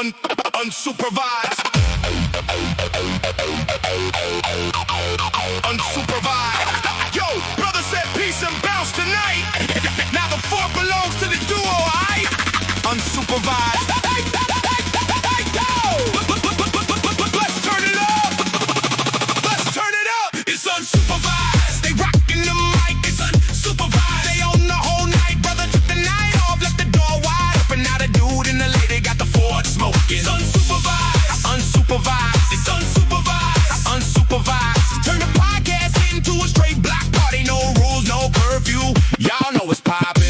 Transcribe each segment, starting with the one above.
Unsupervised. Unsupervised. Yo, brother said peace and bounce tonight. Now the fort belongs to the duo, alright? Unsupervised. Let's turn it up. Let's turn it up. It's unsupervised. They rockin' the mic. It's unsupervised. They own the whole night. Brother took the night off, left the door wide open. Now the dude and the lady got the Ford smoking. It's unsupervised. Unsupervised. It's unsupervised. Unsupervised. Turn the podcast into a straight block party. No rules, no curfew. Y'all know it's poppin'.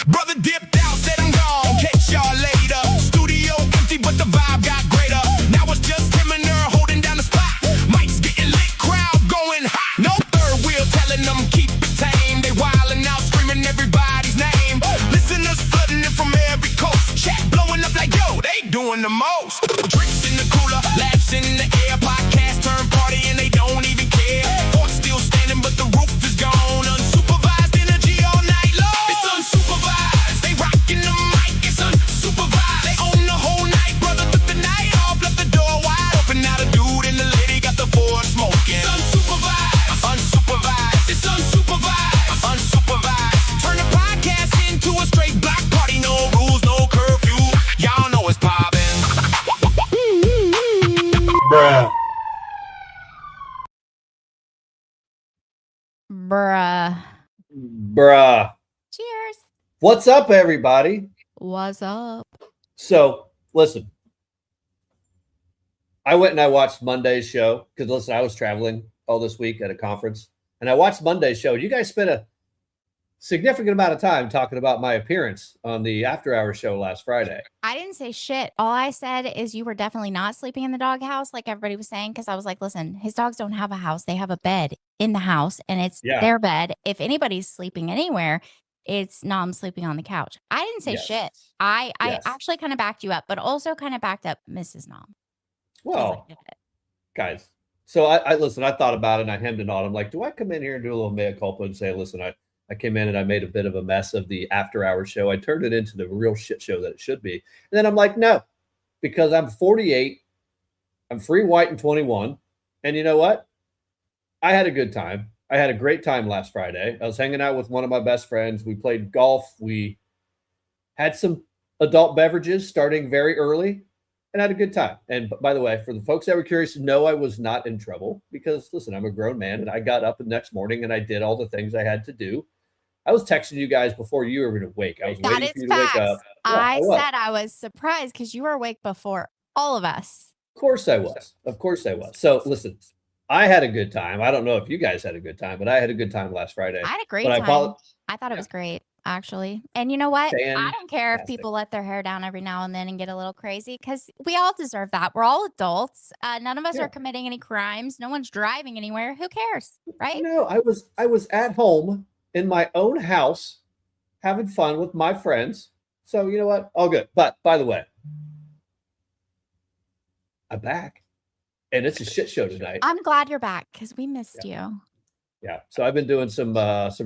Brother dipped out, said I'm gone. Catch y'all later. Studio empty, but the vibe got greater. Now it's just him and her holding down the spot. Mike's getting lit, crowd going hot. No third wheel telling them keep it tame. They wildin' out, screaming everybody's name. Listeners flooding in from every coast. Chat blowing up like yo, they doing the most. Drinks in the cooler, laughs in the air. Podcast turn party and they don't even care. Fort's still standing, but the roof is gone. Unsupervised energy all night long. It's unsupervised. They rockin' the mic. It's unsupervised. They own the whole night. Brother took the night off, left the door wide open. Now the dude and the lady got the Ford smoking. It's unsupervised. Unsupervised. It's unsupervised. Unsupervised. Turn the podcast into a straight block party. No rules, no curfew. Y'all know it's poppin'. Bruh. Bruh. Cheers. What's up, everybody? What's up? So, listen. I went and I watched Monday's show because, listen, I was traveling all this week at a conference, and I watched Monday's show. You guys spent a significant amount of time talking about my appearance on the After Hours show last Friday. I didn't say shit. All I said is you were definitely not sleeping in the doghouse like everybody was saying, because I was like, listen, his dogs don't have a house. They have a bed in the house, and it's their bed. If anybody's sleeping anywhere, it's Nom sleeping on the couch. I didn't say shit. I actually kind of backed you up, but also kind of backed up Mrs. Nom. Well, guys, so I listen, I thought about it and I hemmed and hawed. I'm like, do I come in here and do a little mea culpa and say, listen, I came in and I made a bit of a mess of the After Hours show. I turned it into the real shit show that it should be. And then I'm like, no, because I'm 48. I'm free, white, and 21. And you know what? I had a good time. I had a great time last Friday. I was hanging out with one of my best friends. We played golf. We had some adult beverages starting very early and had a good time. And by the way, for the folks that were curious, no, I was not in trouble because, listen, I'm a grown man and I got up the next morning and I did all the things I had to do. I was texting you guys before you were awake. I was waiting for you to wake up. I said I was surprised because you were awake before all of us. Of course I was. Of course I was. So listen, I had a good time. I don't know if you guys had a good time, but I had a good time last Friday. I had a great time. I thought it was great, actually. And you know what? I don't care if people let their hair down every now and then and get a little crazy, because we all deserve that. We're all adults. None of us are committing any crimes. No one's driving anywhere. Who cares, right? No, I was at home in my own house having fun with my friends. So you know what? All good. But by the way, I'm back. And it's a shit show tonight. I'm glad you're back because we missed you. Yeah. So I've been doing some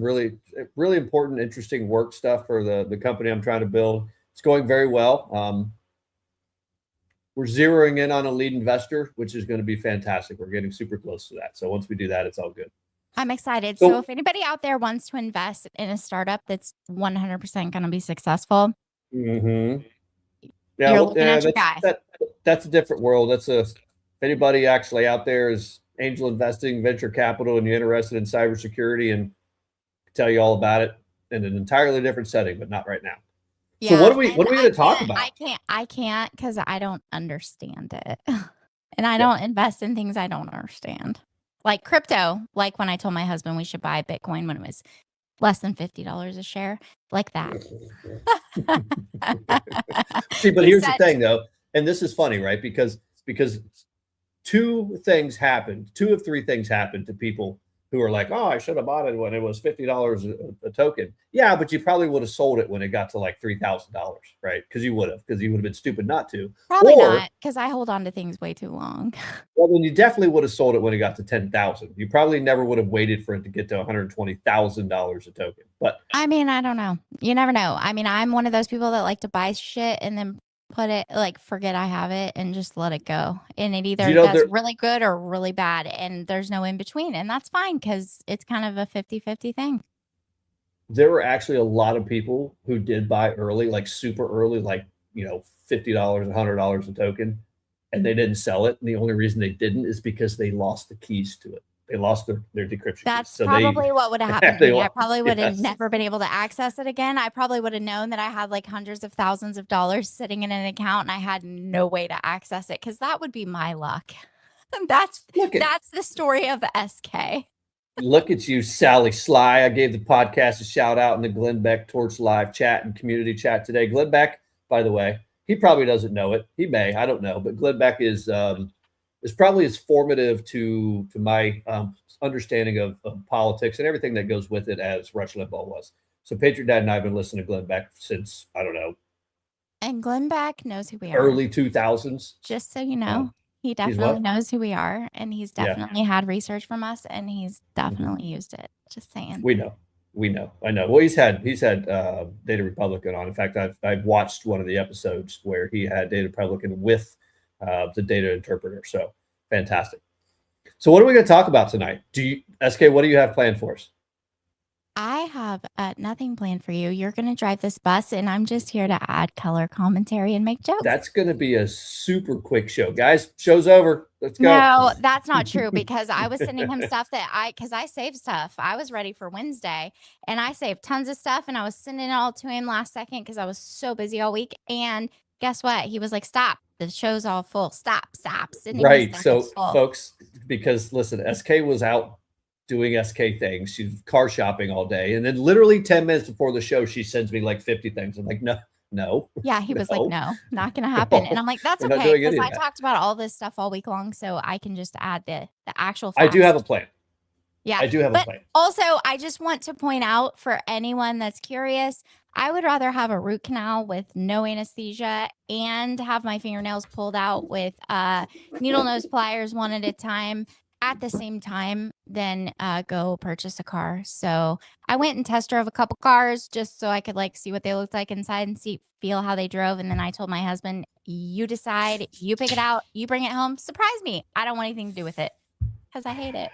really important, interesting work stuff for the company I'm trying to build. It's going very well. We're zeroing in on a lead investor, which is going to be fantastic. We're getting super close to that. So once we do that, it's all good. I'm excited. So if anybody out there wants to invest in a startup that's 100% going to be successful, you're looking at your guy. That's a different world. If anybody actually out there is angel investing, venture capital, and you're interested in cybersecurity, and tell you all about it in an entirely different setting, but not right now. Yeah, so what are we going to talk about? I can't because I don't understand it. And I don't invest in things I don't understand. Like crypto, like when I told my husband we should buy Bitcoin when it was less than $50 a share, like that. See, but here's the thing though, and this is funny, right? Because two of three things happened to people who are like, oh, I should have bought it when it was $50 a token. Yeah, but you probably would have sold it when it got to like $3,000, right? Because you would have been stupid not to. Probably not, because I hold on to things way too long. Well, then you definitely would have sold it when it got to 10,000. You probably never would have waited for it to get to $120,000 a token. But I mean, I don't know. You never know. I mean, I'm one of those people that like to buy shit and then put it, like, forget I have it and just let it go. And it either does really good or really bad, and there's no in between. And that's fine, because it's kind of a 50-50 thing. There were actually a lot of people who did buy early, like super early, like, you know, $50, $100 a token, and they didn't sell it. And the only reason they didn't is because they lost the keys to it. They lost their decryption. That's keys. So probably what would have happened to me. I probably would have never been able to access it again. I probably would have known that I had like hundreds of thousands of dollars sitting in an account and I had no way to access it, because that would be my luck. That's the story of SK. Look at you, Sally Sly. I gave the podcast a shout out in the Glenn Beck Torch Live chat and community chat today. Glenn Beck, by the way, he probably doesn't know it. He may, I don't know, but Glenn Beck is probably as formative to my understanding of politics and everything that goes with it as Rush Limbaugh was. So PatriotDad and I have been listening to Glenn Beck since, I don't know. And Glenn Beck knows who we are. Early 2000s. Just so you know, he definitely knows who we are, and he's definitely had research from us, and he's definitely used it. Just saying. We know. I know. Well, he's had Data Republican on. In fact, I've watched one of the episodes where he had Data Republican with the data interpreter. So fantastic. So what are we going to talk about tonight? SK, what do you have planned for us? I have nothing planned for you. You're going to drive this bus, and I'm just here to add color commentary and make jokes. That's going to be a super quick show. Guys, show's over. Let's go. No, that's not true, because I was sending him stuff because I saved stuff. I was ready for Wednesday, and I saved tons of stuff, and I was sending it all to him last second because I was so busy all week. And guess what? He was like, stop. The show's all full. Stop. Right. So, folks, because listen, SK was out doing SK things. She's car shopping all day. And then literally 10 minutes before the show, she sends me like 50 things. I'm like, no. Yeah, he was like, no, not going to happen. And I'm like, that's okay, because I talked about all this stuff all week long, so I can just add the actual facts. I do have a plan. Yeah, I do have a plan. Also, I just want to point out for anyone that's curious, I would rather have a root canal with no anesthesia and have my fingernails pulled out with needle nose pliers one at a time at the same time than go purchase a car. So I went and test drove a couple cars just so I could like see what they looked like inside and feel how they drove. And then I told my husband, you decide, you pick it out, you bring it home, surprise me. I don't want anything to do with it because I hate it.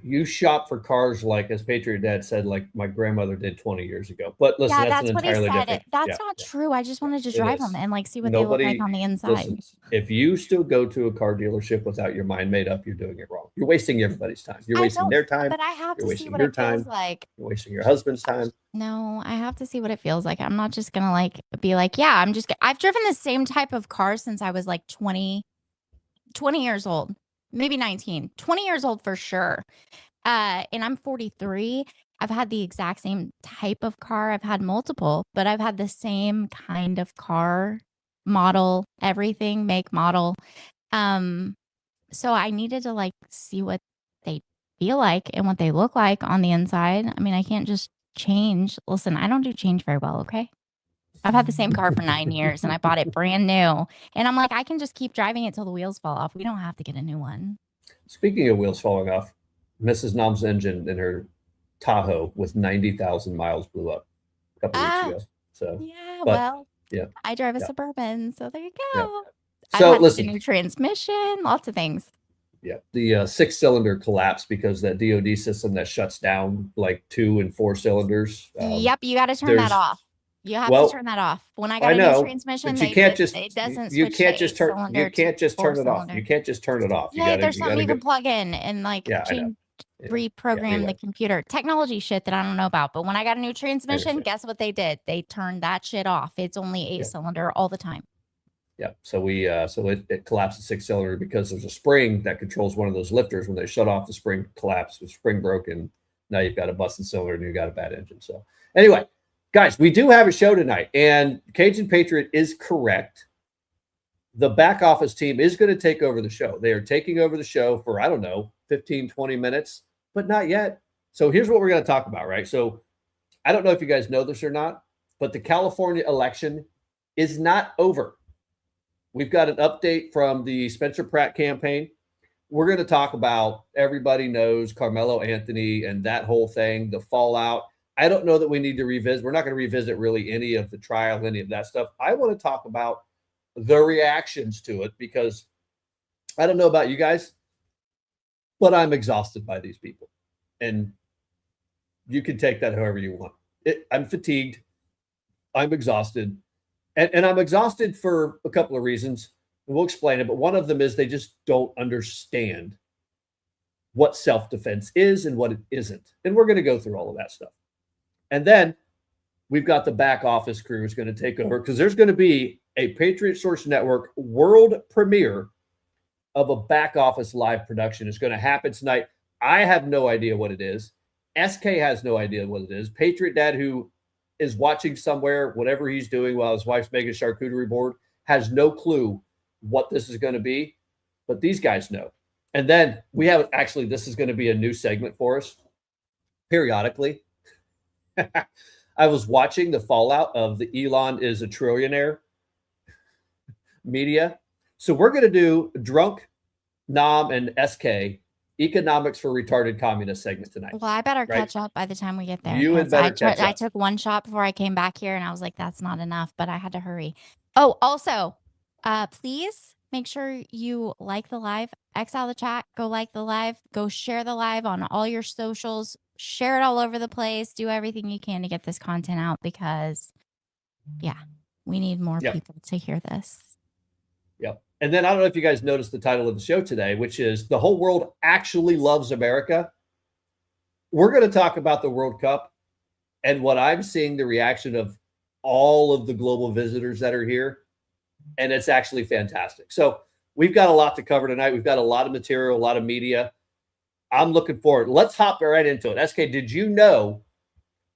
You shop for cars like, as PatriotDad said, like my grandmother did 20 years ago. But listen, that's an entirely different. That's not true. I just wanted to drive them and like see what they look like on the inside. Listen, if you still go to a car dealership without your mind made up, you're doing it wrong. You're wasting everybody's time. You're wasting their time. But I have to see what it feels like. You're wasting your husband's time. No, I have to see what it feels like. I'm not just gonna like be like, yeah, I've driven the same type of car since I was like 20 years old. Maybe 19, 20 years old for sure. And I'm 43. I've had the exact same type of car. I've had multiple, but I've had the same kind of car, model, everything, make, model. So I needed to like see what they feel like and what they look like on the inside. I mean, I can't just change. Listen, I don't do change very well, okay? I've had the same car for 9 years and I bought it brand new. And I'm like, I can just keep driving it till the wheels fall off. We don't have to get a new one. Speaking of wheels falling off, Mrs. Nom's engine in her Tahoe with 90,000 miles blew up a couple weeks ago. So yeah, I drive a Suburban, so there you go. Yeah. So I've had a new transmission, lots of things. Yeah, the 6-cylinder collapsed because that DoD system that shuts down like 2 and 4 cylinders. Yep, you got to turn that off. You have to turn that off. When I got a new transmission, you can't just it doesn't. You can't just turn. You can't just turn it off. You can't just turn it off. Yeah, there's something you can plug in and like reprogram the computer. Technology shit that I don't know about. But when I got a new transmission, guess what they did? They turned that shit off. It's only 8-cylinder all the time. Yeah. So it collapsed the 6-cylinder because there's a spring that controls one of those lifters. When they shut off, the spring collapsed. The spring broke, and now you've got a busted cylinder and you've got a bad engine. So anyway. Guys, we do have a show tonight, and Cajun Patriot is correct. The back office team is going to take over the show. They are taking over the show for, I don't know, 15, 20 minutes, but not yet. So here's what we're going to talk about, right? So I don't know if you guys know this or not, but the California election is not over. We've got an update from the Spencer Pratt campaign. We're going to talk about, everybody knows Carmelo Anthony and that whole thing, the fallout. I don't know that we need to revisit. We're not going to revisit really any of the trial, any of that stuff. I want to talk about the reactions to it, because I don't know about you guys, but I'm exhausted by these people. And you can take that however you want. I'm fatigued. I'm exhausted. And I'm exhausted for a couple of reasons. We'll explain it. But one of them is they just don't understand what self-defense is and what it isn't. And we're going to go through all of that stuff. And then we've got the back office crew is going to take over, because there's going to be a Patriot Source Network world premiere of a back office live production. It's going to happen tonight. I have no idea what it is. SK has no idea what it is. PatriotDad, who is watching somewhere, whatever he's doing while his wife's making charcuterie board, has no clue what this is going to be. But these guys know. And then we have, actually, this is going to be a new segment for us periodically. I was watching the fallout of the Elon is a trillionaire media. So we're going to do Drunk, Nom and SK Economics for Retarded Communist segment tonight. Well, I better catch up by the time we get there. You had better catch up. I took one shot before I came back here, and I was like, that's not enough, but I had to hurry. Oh, also, please make sure you like the live, exile the chat, go like the live, go share the live on all your socials, share it all over the place, do everything you can to get this content out, because, yeah, we need more people to hear this. Yep. And then I don't know if you guys noticed the title of the show today, which is The Whole World Actually Loves America. We're going to talk about the World Cup and what I'm seeing, the reaction of all of the global visitors that are here. And it's actually fantastic. So we've got a lot to cover tonight. We've got a lot of material, a lot of media. I'm looking forward. Let's hop right into it. SK, did you know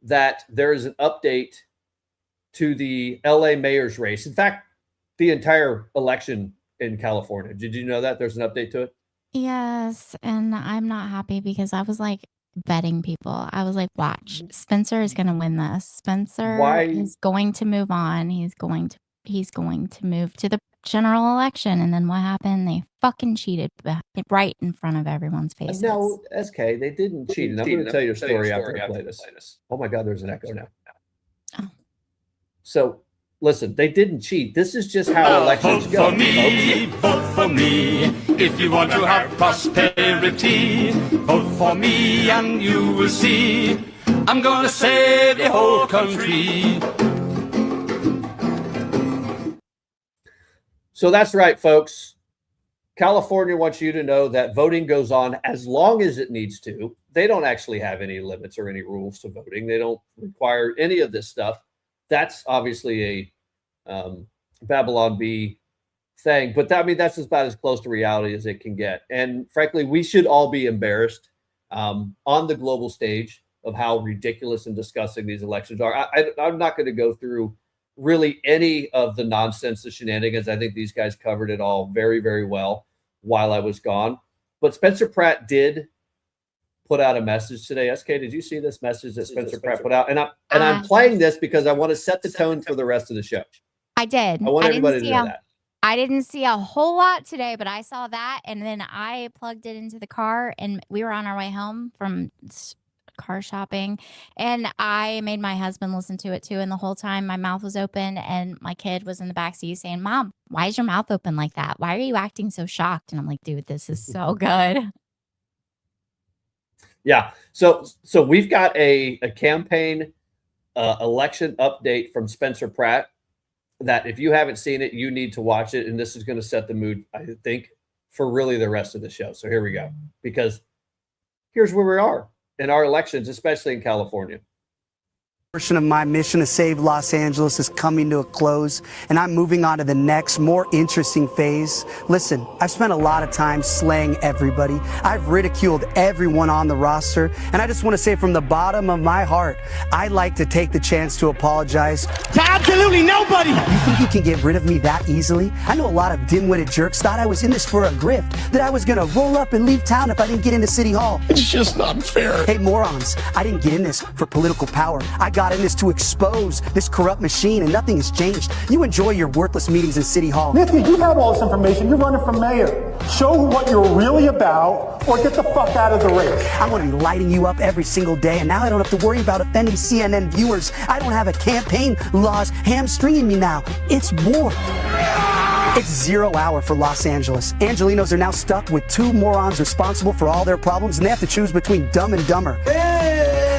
that there is an update to the LA mayor's race? In fact, the entire election in California. Did you know that there's an update to it? Yes. And I'm not happy, because I was like betting people. I was like, watch, Spencer is going to win this. Spencer is going to move on. He's going to move to the general election. And then what happened? They fucking cheated right in front of everyone's faces. No, SK, they didn't cheat. And I'm going to tell you a story after I play this. Oh my God, there's an echo now. Oh. So listen, they didn't cheat. This is just how elections go. Vote for me. If you want to have prosperity, vote for me and you will see. I'm gonna save the whole country. So that's right, folks. California wants you to know that voting goes on as long as it needs to. They don't actually have any limits or any rules to voting. They don't require any of this stuff. That's obviously a Babylon Bee thing, but I mean, that's about as close to reality as it can get. And frankly, we should all be embarrassed on the global stage of how ridiculous and disgusting these elections are. I'm not going to go through really any of the nonsense, the shenanigans. I think these guys covered it all very, very well while I was gone. But Spencer Pratt did put out a message today. SK, did you see this message that Spencer Pratt put out? And I'm playing this because I want to set the tone for the rest of the show. I did. I want everybody to know that. I didn't see a whole lot today, but I saw that, and then I plugged it into the car, and we were on our way home from car shopping, and I made my husband listen to it too. And the whole time my mouth was open, and my kid was in the backseat saying, "Mom, why is your mouth open like that? Why are you acting so shocked?" And I'm like, dude, this is so good. Yeah. So we've got a campaign election update from Spencer Pratt that if you haven't seen it, you need to watch it. And this is going to set the mood, I think, for really the rest of the show. So here we go, because here's where we are in our elections, especially in California. Portion of my mission to save Los Angeles is coming to a close, and I'm moving on to the next, more interesting phase. Listen, I've spent a lot of time slaying everybody. I've ridiculed everyone on the roster, and I just want to say from the bottom of my heart, I'd like to take the chance to apologize to absolutely nobody. You think you can get rid of me that easily? I know a lot of dim-witted jerks thought I was in this for a grift, that I was gonna roll up and leave town if I didn't get into City Hall. It's just not fair. Hey, morons, I didn't get in this for political power. I got in this to expose this corrupt machine, and nothing has changed. You enjoy your worthless meetings in City Hall. Nithya, you have all this information. You're running for mayor. Show what you're really about, or get the fuck out of the race. I'm going to be lighting you up every single day, and now I don't have to worry about offending CNN viewers. I don't have a campaign laws hamstringing me now. It's war. It's 0 hour for Los Angeles. Angelinos are now stuck with 2 morons responsible for all their problems, and they have to choose between Dumb and Dumber.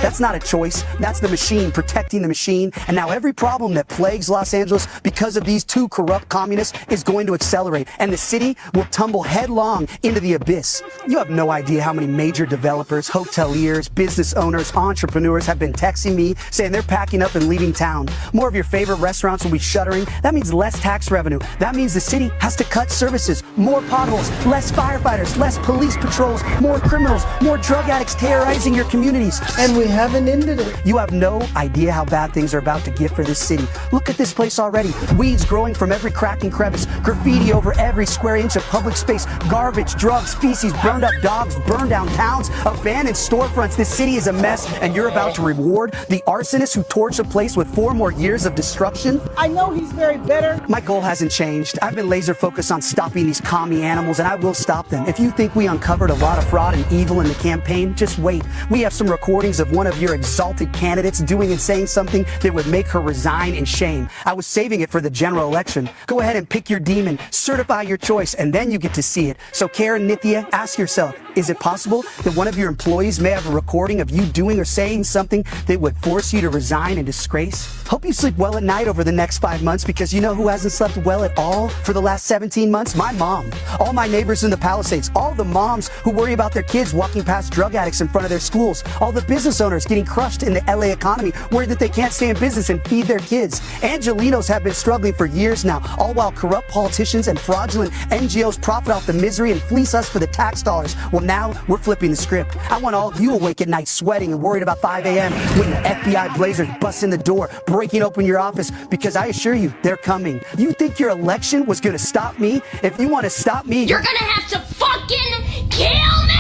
That's not a choice. That's the machine protecting the machine. And now every problem that plagues Los Angeles because of these 2 corrupt communists is going to accelerate, and the city will tumble headlong into the abyss. You have no idea how many major developers, hoteliers, business owners, entrepreneurs have been texting me saying they're packing up and leaving town. More of your favorite restaurants will be shuttering. That means less tax revenue. That means the city has to cut services, more potholes, less firefighters, less police patrols, more criminals, more drug addicts terrorizing your communities. And we haven't ended it. You have no idea how bad things are about to get for this city. Look at this place already. Weeds growing from every crack and crevice, graffiti over every square inch of public space, garbage, drugs, feces, burned up dogs, burned down towns, abandoned storefronts. This city is a mess, and you're about to reward the arsonist who torched a place with 4 more years of destruction? I know he's very bitter. My goal hasn't changed. I've been laser focused on stopping these commie animals, and I will stop them. If you think we uncovered a lot of fraud and evil in the campaign, just wait. We have some recordings of one of your exalted candidates doing and saying something that would make her resign in shame. I was saving it for the general election. Go ahead and pick your demon, certify your choice, and then you get to see it. So Karen Nithya, ask yourself, is it possible that one of your employees may have a recording of you doing or saying something that would force you to resign in disgrace? Hope you sleep well at night over the next 5 months, because you know who hasn't slept well at all for the last 17 months? My mom. All my neighbors in the Palisades, all the moms who worry about their kids walking past drug addicts in front of their schools, all the business owners getting crushed in the LA economy, worried that they can't stay in business and feed their kids. Angelinos have been struggling for years now, all while corrupt politicians and fraudulent NGOs profit off the misery and fleece us for the tax dollars. Well, now we're flipping the script. I want all of you awake at night sweating and worried about 5 a.m. when the FBI blazers bust in the door, breaking open your office, because I assure you, they're coming. You think your election was going to stop me? If you want to stop me, you're going to have to fucking kill me!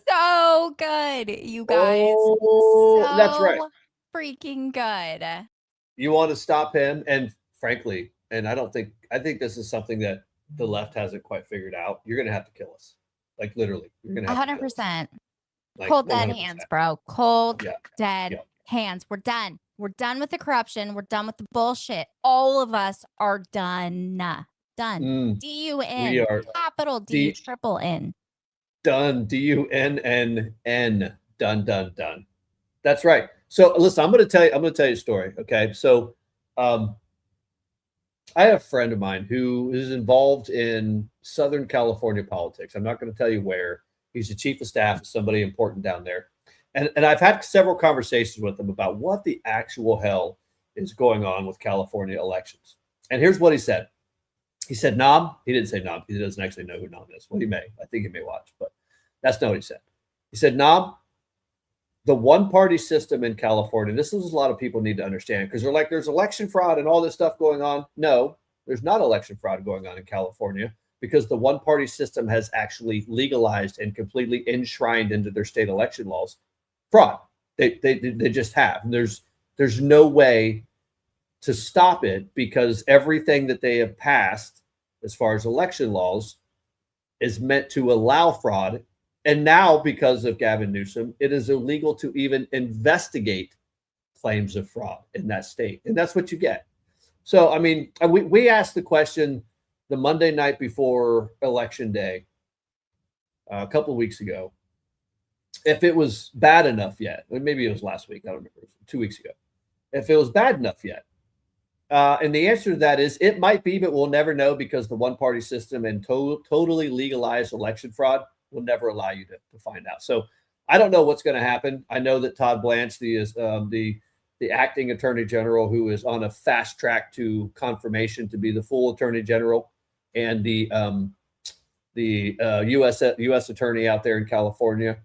So good, you guys. So that's right. Freaking good. You want to stop him, and frankly, and I think this is something that the left hasn't quite figured out. You're going to have to kill us. Like literally, you're going to have 100%. Like, Cold 100%. dead hands, bro. Cold Yeah. dead Yeah. hands. We're done. We're done with the corruption. We're done with the bullshit. All of us are done. Done. D-U-N. We are Capital D, triple N. Done. D-U-N-N-N. Done. That's right. So listen, I'm going to tell you a story. Okay. So, I have a friend of mine who is involved in Southern California politics. I'm not going to tell you where. He's the chief of staff of somebody important down there. And I've had several conversations with him about what the actual hell is going on with California elections. And here's what he said. He said, Nom. He didn't say Nom. He doesn't actually know who Nom is. Well, he may. I think he may watch, but that's not what he said. He said, Nom, the one-party system in California, this is a lot of people need to understand, because they're like, there's election fraud and all this stuff going on. No, there's not election fraud going on in California, because the one-party system has actually legalized and completely enshrined into their state election laws fraud. They just have. And there's no way to stop it, because everything that they have passed as far as election laws is meant to allow fraud. And now, because of Gavin Newsom, it is illegal to even investigate claims of fraud in that state. And that's what you get. So, I mean, we asked the question the Monday night before Election Day, a couple of weeks ago, if it was bad enough yet. Maybe it was last week. I don't remember. It was 2 weeks ago. If it was bad enough yet. And the answer to that is it might be, but we'll never know because the one-party system and totally legalized election fraud will never allow you to find out. So I don't know what's going to happen. I know that Todd Blanche, the acting attorney general, who is on a fast track to confirmation to be the full attorney general, and the U.S. attorney out there in California,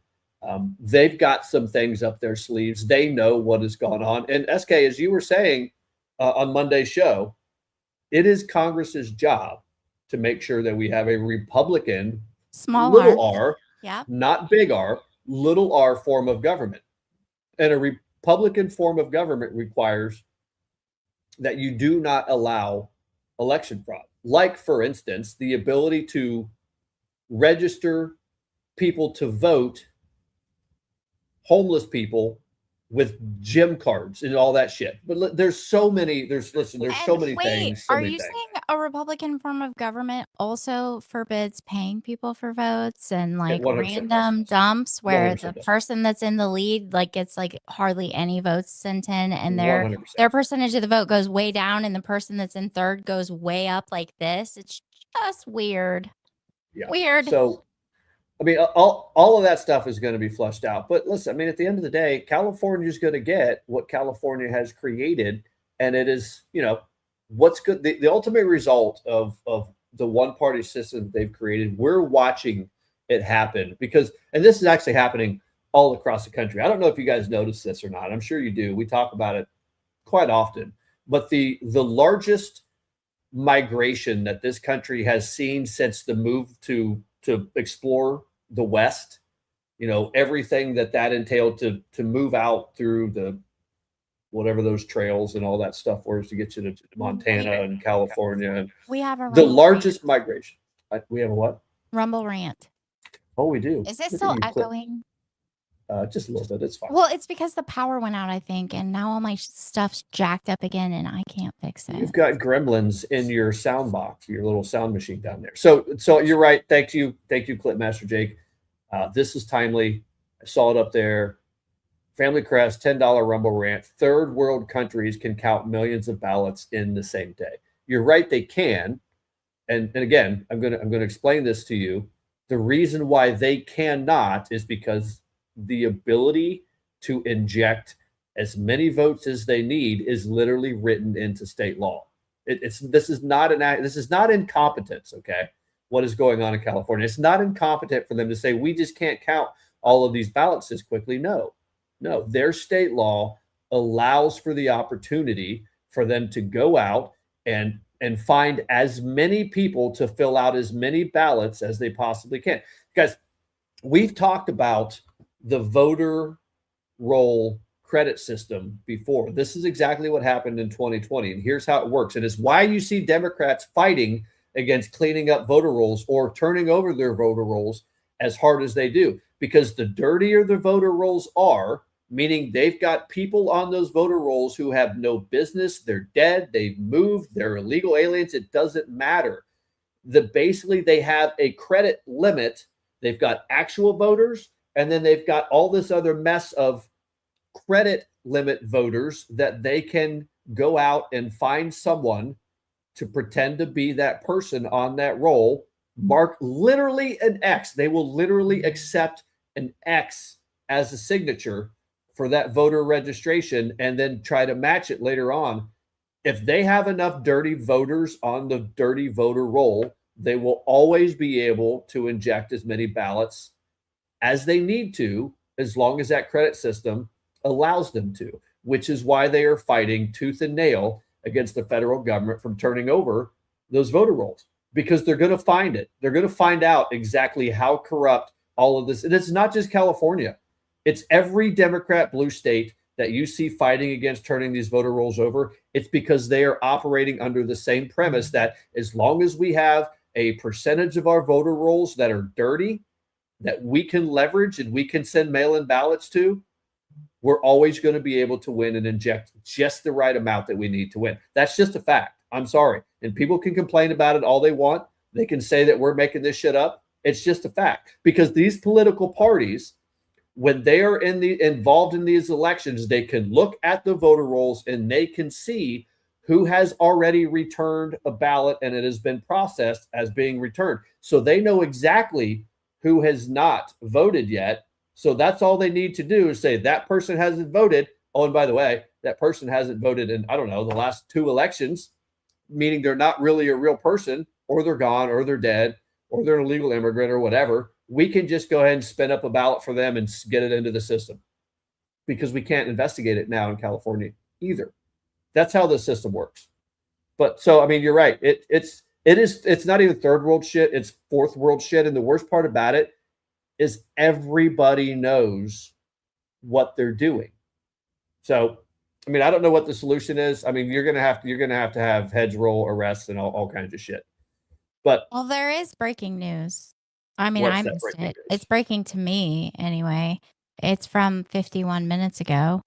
they've got some things up their sleeves. They know what has gone on. And SK, as you were saying on Monday's show, it is Congress's job to make sure that we have a Republican, little r, not big R, little r form of government. And a Republican form of government requires that you do not allow election fraud. Like, for instance, the ability to register people to vote, homeless people with gym cards and all that shit. But there's so many, there's so many things. Are you saying a Republican form of government also forbids paying people for votes and like 100%. random dumps where 100% the does. person that's in the lead like gets like hardly any votes sent in and their 100%. percentage of the vote goes way down and the person that's in third goes way up like this? It's just weird. Yeah. Weird. So, I mean, all of that stuff is going to be flushed out. But listen, I mean, at the end of the day, California is going to get what California has created. And it is, you know, what's good. The ultimate result of the one-party system that they've created, we're watching it happen because, and this is actually happening all across the country. I don't know if you guys notice this or not. I'm sure you do. We talk about it quite often. But the largest migration that this country has seen since the move to explore the West, you know, everything that entailed to move out through the whatever those trails and all that stuff was to get you to Montana and California. And we have the largest migration. We have a what? Rumble rant. Oh, we do. Is it still echoing? Just a little bit. It's fine. Well, it's because the power went out, I think, and now all my stuff's jacked up again, and I can't fix it. You've got gremlins in your sound box, your little sound machine down there. So you're right. Thank you, Clipmaster Jake. This is timely. I saw it up there. Family Crest, $10 Rumble rant. Third world countries can count millions of ballots in the same day. You're right, they can. And again, I'm gonna explain this to you. The reason why they cannot is because the ability to inject as many votes as they need is literally written into state law. This is not incompetence, okay? What is going on in California? It's not incompetent for them to say we just can't count all of these ballots as quickly. No, their state law allows for the opportunity for them to go out and find as many people to fill out as many ballots as they possibly can. Guys, we've talked about the voter roll credit system before. This is exactly what happened in 2020. And here's how it works. And it's why you see Democrats fighting against cleaning up voter rolls or turning over their voter rolls as hard as they do. Because the dirtier the voter rolls are, meaning they've got people on those voter rolls who have no business, they're dead, they've moved, they're illegal aliens, it doesn't matter. Basically, they have a credit limit. They've got actual voters, and then they've got all this other mess of credit limit voters that they can go out and find someone to pretend to be that person on that roll, mark literally an X. They will literally accept an X as a signature for that voter registration and then try to match it later on. If they have enough dirty voters on the dirty voter roll, they will always be able to inject as many ballots as they need to, as long as that credit system allows them to, which is why they are fighting tooth and nail against the federal government from turning over those voter rolls, because they're going to find it. They're going to find out exactly how corrupt all of this. And it's not just California. It's every Democrat blue state that you see fighting against turning these voter rolls over. It's because they are operating under the same premise that as long as we have a percentage of our voter rolls that are dirty, that we can leverage and we can send mail-in ballots to, we're always going to be able to win and inject just the right amount that we need to win. That's just a fact. I'm sorry. And people can complain about it all they want. They can say that we're making this shit up. It's just a fact. Because these political parties, when they are involved in these elections, they can look at the voter rolls and they can see who has already returned a ballot and it has been processed as being returned. So they know exactly who has not voted yet. So that's all they need to do is say that person hasn't voted. Oh, and by the way, that person hasn't voted in, I don't know, the last 2 elections, meaning they're not really a real person, or they're gone, or they're dead, or they're an illegal immigrant or whatever. We can just go ahead and spin up a ballot for them and get it into the system, because we can't investigate it now in California either. That's how the system works. But so, I mean, you're right. It's not even third world shit. It's fourth world shit. And the worst part about it is everybody knows what they're doing. So, I mean, I don't know what the solution is. I mean, you're gonna have to have heads roll, arrests, and all kinds of shit. But well, there is breaking news. I mean, I missed it. It's breaking to me anyway. It's from 51 minutes ago.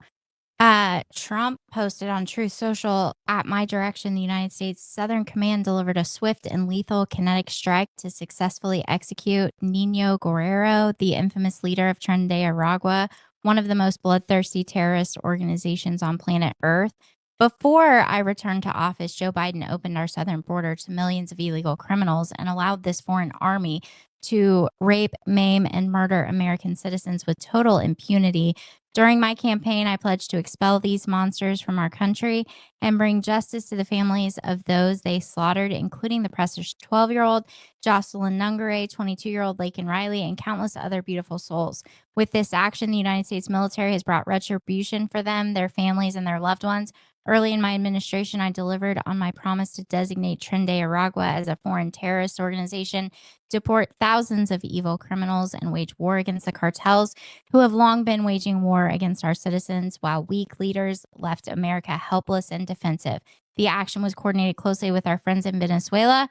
Trump posted on Truth Social, at my direction, the United States Southern Command delivered a swift and lethal kinetic strike to successfully execute Nino Guerrero, the infamous leader of Tren de Aragua, one of the most bloodthirsty terrorist organizations on planet Earth. Before I returned to office, Joe Biden opened our southern border to millions of illegal criminals and allowed this foreign army to rape, maim, and murder American citizens with total impunity. During my campaign, I pledged to expel these monsters from our country and bring justice to the families of those they slaughtered, including the precious 12-year-old Jocelyn Nungare, 22-year-old Laken Riley, and countless other beautiful souls. With this action, the United States military has brought retribution for them, their families, and their loved ones. Early in my administration, I delivered on my promise to designate Tren de Aragua as a foreign terrorist organization, deport thousands of evil criminals, and wage war against the cartels who have long been waging war against our citizens while weak leaders left America helpless and defensive. The action was coordinated closely with our friends in Venezuela,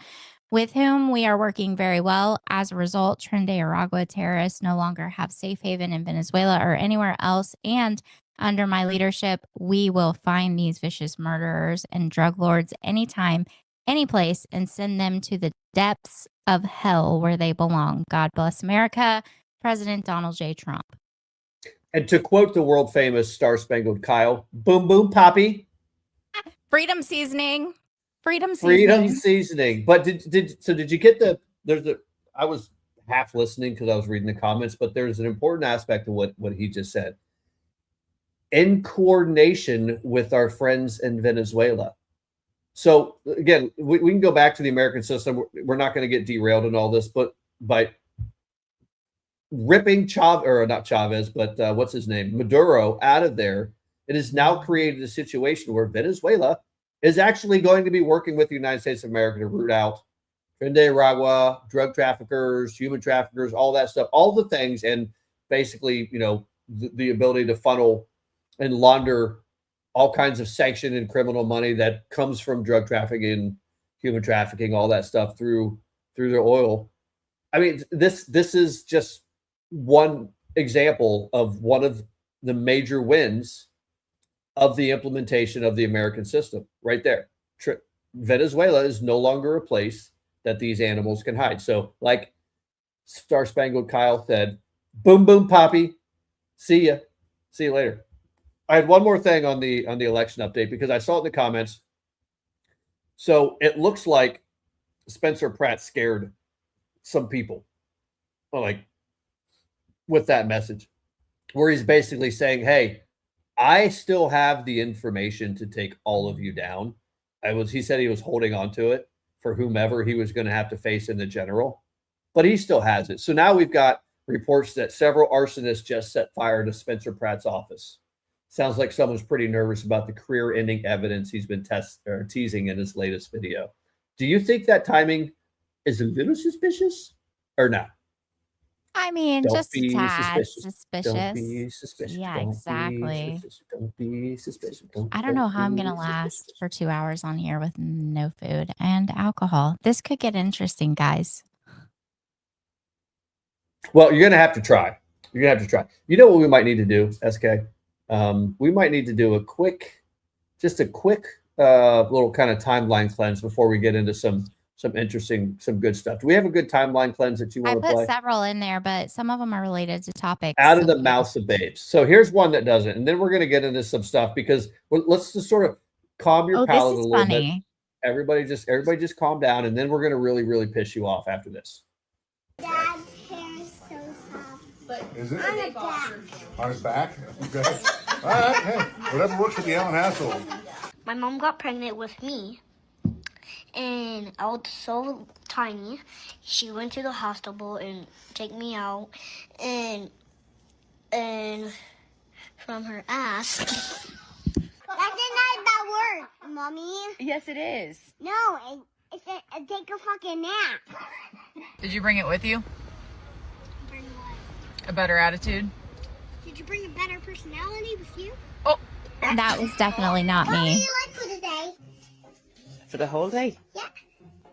with whom we are working very well. As a result, Tren de Aragua terrorists no longer have safe haven in Venezuela or anywhere else, and under my leadership, we will find these vicious murderers and drug lords anytime, any place, and send them to the depths of hell where they belong. God bless America. President Donald J. Trump. And to quote the world famous Star Spangled Kyle, boom, boom, poppy. Freedom seasoning. Freedom seasoning. But did you get I was half listening because I was reading the comments, but there's an important aspect of what he just said. In coordination with our friends in Venezuela. So again, we can go back to the American system. We're not going to get derailed in all this, but by ripping what's his name? Maduro out of there, it has now created a situation where Venezuela is actually going to be working with the United States of America to root out Tren de Aragua, drug traffickers, human traffickers, all that stuff, all the things, and basically, the ability to funnel and launder all kinds of sanctioned and criminal money that comes from drug trafficking, human trafficking, all that stuff through their oil. I mean, this is just one example of one of the major wins of the implementation of the American system right there. Venezuela is no longer a place that these animals can hide. So like Star Spangled Kyle said, boom, boom, poppy. See ya. See you later. I had one more thing on the election update because I saw it in the comments. So it looks like Spencer Pratt scared some people, like with that message, where he's basically saying, "Hey, I still have the information to take all of you down." He said he was holding on to it for whomever he was going to have to face in the general, but he still has it. So now we've got reports that several arsonists just set fire to Spencer Pratt's office. Sounds like someone's pretty nervous about the career-ending evidence he's been teasing in his latest video. Do you think that timing is a little suspicious or not? I mean, just a tad suspicious. suspicious. Don't be suspicious. Yeah, exactly. Don't be suspicious. I don't know how I'm going to last for 2 hours on here with no food and alcohol. This could get interesting, guys. Well, you're going to have to try. You know what we might need to do, SK? We might need to do a quick little kind of timeline cleanse before we get into some interesting, some good stuff. Do we have a good timeline cleanse that you want to play? I put several in there, but some of them are related to topics. Out of the mouths of babes. So here's one that doesn't, and then we're going to get into some stuff because let's just sort of calm your palate this a is little funny. bit. Everybody just calm down, and then we're gonna really, really piss you off after this. Dad's hair is so soft. Is it? On the back. On his back? Okay. All right. Hey, whatever works for the Allen household. My mom got pregnant with me, and I was so tiny. She went to the hospital and take me out, and from her ass. That's not that word, Mommy. Yes, it is. No, it's a take a fucking nap. Did you bring it with you? Bring what? A better attitude? Did you bring a better personality with you? Oh, That was definitely not What do me. you like for the day? For the whole day? Yeah.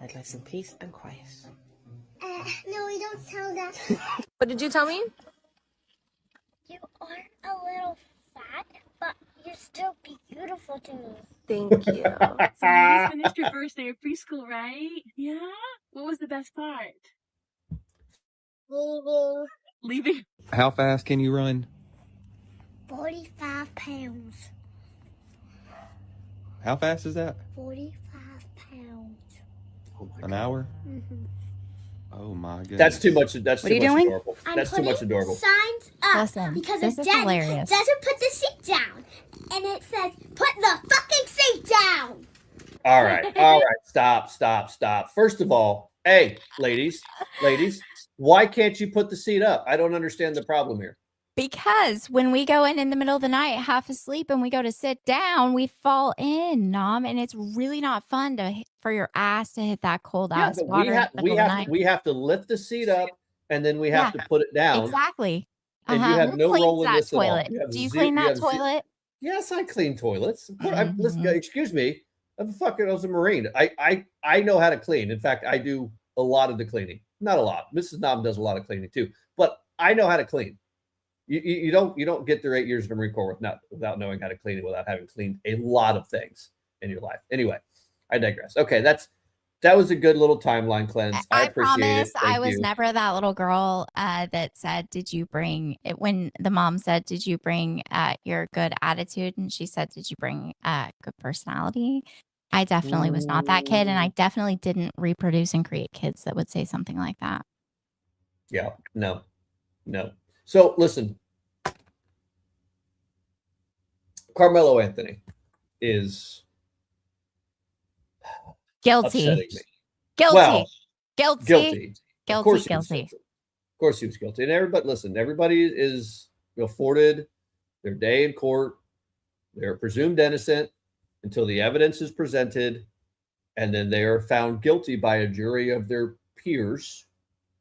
I'd like some peace and quiet. No, we don't tell that. what did you tell me? You are a little fat, but you're still beautiful to me. Thank you. So you just finished your first day of preschool, right? Yeah? What was the best part? Leaving. How fast can you run? 45 pounds. How fast is that? 45 pounds. An hour? Mm-hmm. Oh my goodness. That's too much. That's What too are you much doing? adorable. That's too much adorable. Signs up Listen, because this of is Daddy hilarious. doesn't put the seat down, and it says put the fucking seat down. All right. Stop. First of all, hey, ladies, why can't you put the seat up? I don't understand the problem here. Because when we go in the middle of the night, half asleep, and we go to sit down, we fall in, Nom, and it's really not fun for your ass to hit that cold ass but water. we have to lift the seat up, and then we have to put it down. Exactly. And you have Who no cleans role in that this at all. toilet? You have Do you zero- clean you that have zero- toilet? Yes, I clean toilets. Of course, listen, Mhm. excuse me. I was a Marine. I know how to clean. In fact, I do a lot of the cleaning. Not a lot. Mrs. Nom does a lot of cleaning too, but I know how to clean. You don't get through 8 years in the Marine Corps without knowing how to clean, without having cleaned a lot of things in your life. Anyway, I digress. Okay, that was a good little timeline cleanse. I appreciate promise it. Thank I was you. never that little girl that said, "Did you bring it?" When the mom said, "Did you bring your good attitude?" and she said, "Did you bring good personality?" I definitely was not that kid, and I definitely didn't reproduce and create kids that would say something like that. Yeah, no. So listen, Carmelo Anthony is Guilty. upsetting me. Guilty. Well, Guilty. Of course he was Guilty. guilty. Of course he was guilty. And everybody is afforded their day in court. They're presumed innocent until the evidence is presented, and then they are found guilty by a jury of their peers,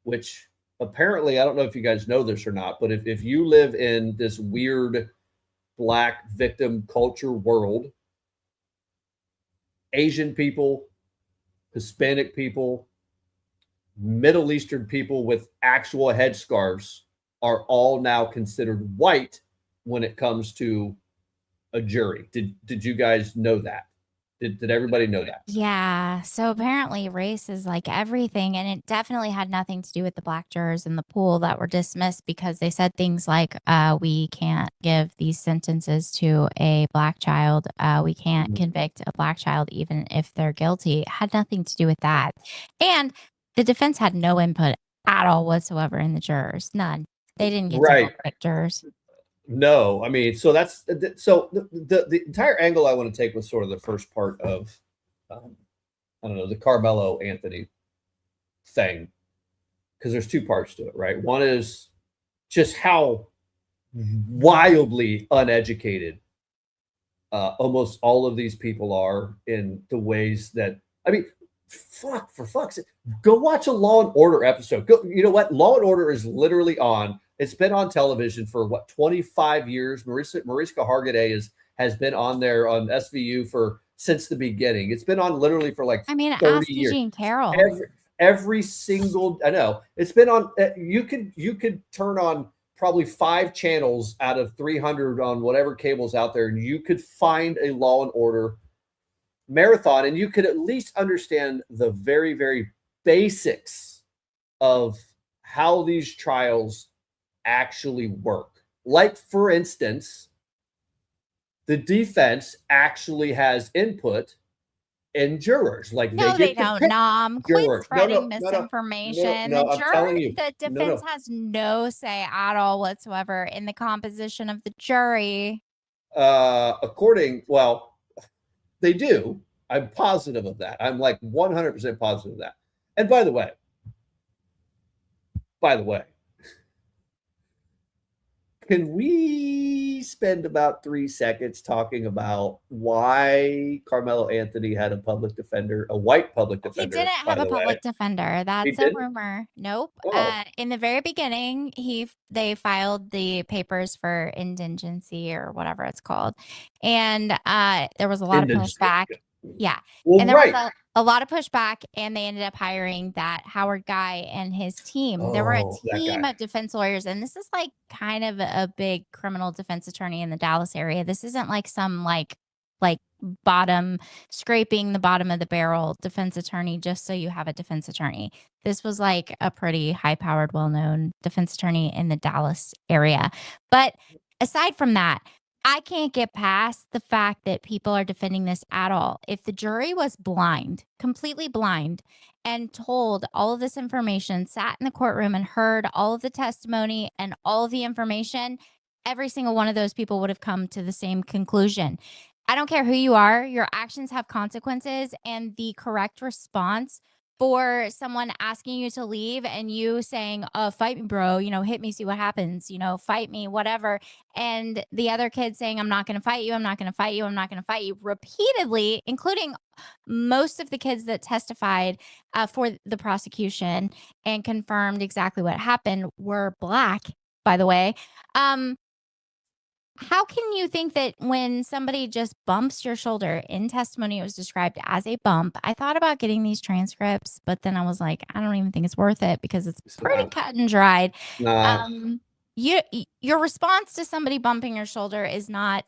which apparently, I don't know if you guys know this or not, but if you live in this weird Black victim culture world, Asian people, Hispanic people, Middle Eastern people with actual headscarves are all now considered white when it comes to a jury. Did you guys know that? Did everybody know that? Yeah. So apparently race is like everything. And it definitely had nothing to do with the Black jurors in the pool that were dismissed because they said things like, we can't give these sentences to a Black child. We can't convict a Black child, even if they're guilty. It had nothing to do with that. And the defense had no input at all whatsoever in the jurors. None. They didn't get to pick jurors. No, I mean, so that's the entire angle I want to take was sort of the first part of, I don't know, the Carmelo Anthony thing, because there's two parts to it, right? One is just how wildly uneducated almost all of these people are in the ways that, I mean, for fuck's sake, go watch a Law and Order episode. You know what? Law and Order is literally on. It's been on television for 25 years. Mariska Hargitay has been on there on SVU since the beginning. It's been on literally for like 30 ask years. Eugene Carroll. Every single, I know it's been on. You could turn on probably 5 channels out of 300 on whatever cable's out there, and you could find a Law and Order marathon, and you could at least understand the very, very basics of how these trials actually work. Like, for instance, the defense actually has input in jurors. Like no, they don't. pick Nom, quit spreading misinformation. No, I'm telling you. The defense has no say at all whatsoever in the composition of the jury. Well, they do. I'm positive of that. I'm like 100% positive of that. And by the way, can we spend about 3 seconds talking about why Carmelo Anthony had a public defender, a white public defender? He didn't have a public defender. That's a rumor. Nope. Oh. In the very beginning, they filed the papers for indigency or whatever it's called, and there was a lot of pushback. Yeah, well, and there was a lot of pushback, and they ended up hiring that Howard guy and his team. There were a team of defense lawyers, and this is like kind of a big criminal defense attorney in the Dallas area. This isn't like some like scraping the bottom of the barrel defense attorney just so you have a defense attorney. This was like a pretty high-powered, well-known defense attorney in the Dallas area. But aside from that, I can't get past the fact that people are defending this at all. If the jury was blind, completely blind, and told all of this information, sat in the courtroom and heard all of the testimony and all of the information, every single one of those people would have come to the same conclusion. I don't care who you are, your actions have consequences, and the correct response for someone asking you to leave and you saying, fight me, bro, hit me, see what happens, fight me, whatever. And the other kid saying, I'm not going to fight you. I'm not going to fight you. I'm not going to fight you repeatedly, including most of the kids that testified for the prosecution and confirmed exactly what happened were Black, by the way. How can you think that when somebody just bumps your shoulder in testimony, it was described as a bump? I thought about getting these transcripts, but then I was like, I don't even think it's worth it because it's pretty cut and dried. Your response to somebody bumping your shoulder is not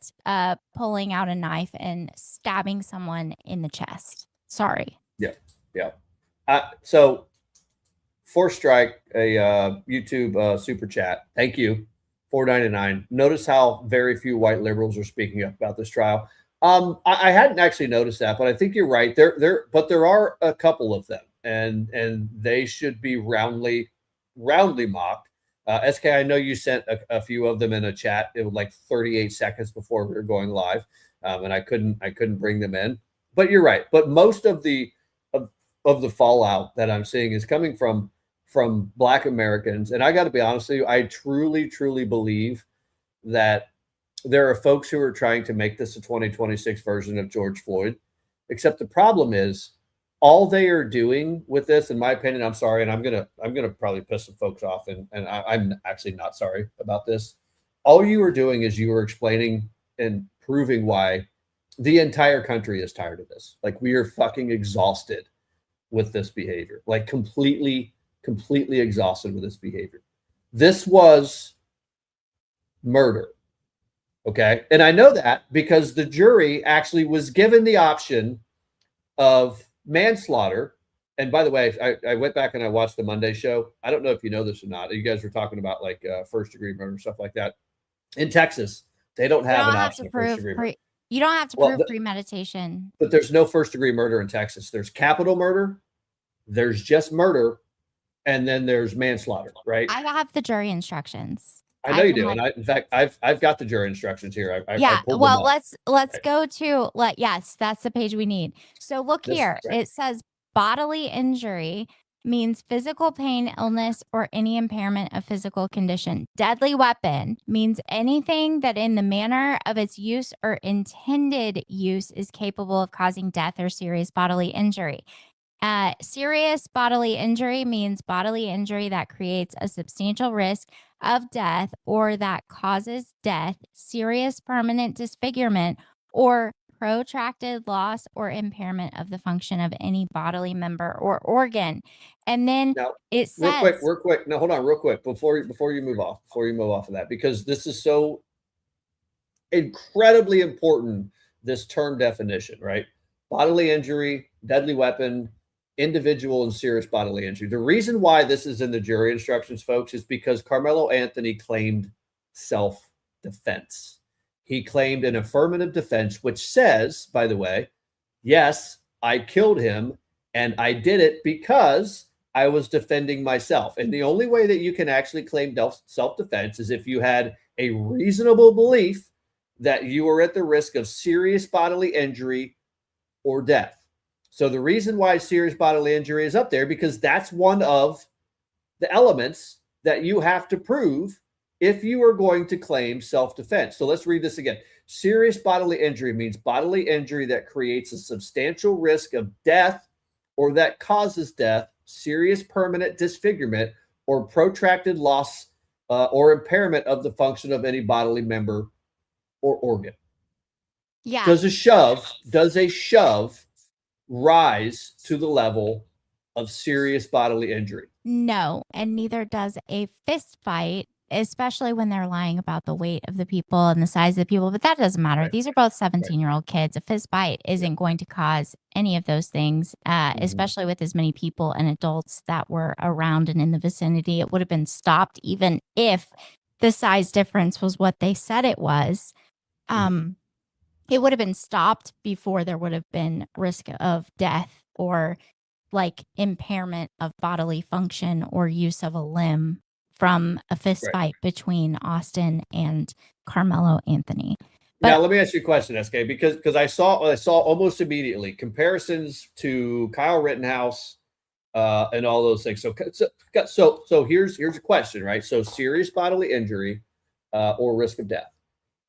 pulling out a knife and stabbing someone in the chest. Sorry. Yeah. So, Force Strike, a YouTube super chat. Thank you. $4.99. Notice how very few white liberals are speaking up about this trial. I hadn't actually noticed that, but I think you're right. There are a couple of them, and they should be roundly mocked. SK, I know you sent a few of them in a chat. It was like 38 seconds before we were going live, and I couldn't bring them in. But you're right. But most of the fallout that I'm seeing is coming from Black Americans. And I got to be honest with you, I truly, truly believe that there are folks who are trying to make this a 2026 version of George Floyd. Except the problem is all they are doing with this, in my opinion, I'm sorry, and I'm gonna probably piss some folks off, and I'm actually not sorry about this. All you are doing is you are explaining and proving why the entire country is tired of this. Like, we are fucking exhausted with this behavior. Like, completely exhausted with this behavior. This was murder. Okay. And I know that because the jury actually was given the option of manslaughter. And by the way, I went back and I watched the Monday show. I don't know if you know this or not. You guys were talking about like first degree murder, stuff like that. In Texas, they don't have an option of first degree murder. You don't have to prove premeditation. But there's no first degree murder in Texas. There's capital murder. There's just murder. And then there's manslaughter, right? I have the jury instructions. I know you do, and in fact, I've got the jury instructions here. I pulled them up. let's go to yes, that's the page we need. So look here, it says bodily injury means physical pain, illness, or any impairment of physical condition. Deadly weapon means anything that in the manner of its use or intended use is capable of causing death or serious bodily injury. Serious bodily injury means bodily injury that creates a substantial risk of death or that causes death, serious permanent disfigurement, or protracted loss or impairment of the function of any bodily member or organ. And then it says, real quick. No, hold on, real quick before you move off of that, because this is so incredibly important. This term definition, right? Bodily injury, deadly weapon, individual and serious bodily injury. The reason why this is in the jury instructions, folks, is because Carmelo Anthony claimed self-defense. he claimed an affirmative defense, which says, by the way, yes, I killed him, and I did it because I was defending myself. And the only way that you can actually claim self-defense is if you had a reasonable belief that you are at the risk of serious bodily injury or death. So the reason why serious bodily injury is up there, because that's one of the elements that you have to prove if you are going to claim self-defense. So let's read this again. Serious bodily injury means bodily injury that creates a substantial risk of death or that causes death, serious permanent disfigurement, or protracted loss or impairment of the function of any bodily member or organ. Yeah. Does a shove rise to the level of serious bodily injury? No, and neither does a fist fight, especially when they're lying about the weight of the people and the size of the people. But that doesn't matter. Right. These are both 17-year-old kids. A fist fight isn't going to cause any of those things, especially with as many people and adults that were around and in the vicinity. It would have been stopped even if the size difference was what they said it was. It would have been stopped before there would have been risk of death or like impairment of bodily function or use of a limb from a fist fight between Austin and Carmelo Anthony. Now, let me ask you a question, SK, because I saw almost immediately comparisons to Kyle Rittenhouse and all those things. So here's a question, right? So serious bodily injury or risk of death.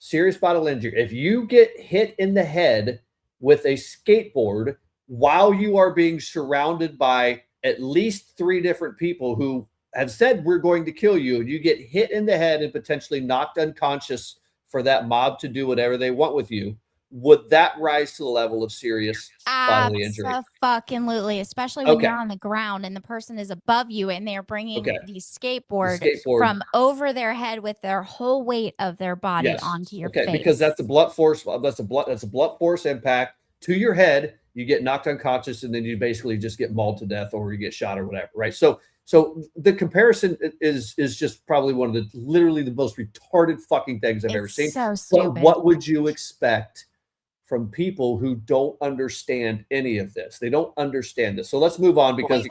Serious bodily injury. If you get hit in the head with a skateboard while you are being surrounded by at least 3 different people who have said we're going to kill you, and you get hit in the head and potentially knocked unconscious for that mob to do whatever they want with you, would that rise to the level of serious bodily injury? Absolutely, especially when you're on the ground and the person is above you and they're bringing these skateboards from over their head with their whole weight of their body onto your face. Because that's a blunt force. That's a blunt force impact to your head. You get knocked unconscious, and then you basically just get mauled to death, or you get shot or whatever, right? So the comparison is just probably one of the literally the most retarded fucking things I've ever seen. So stupid. But what would you expect from people who don't understand any of this? They don't understand this. So let's move on, because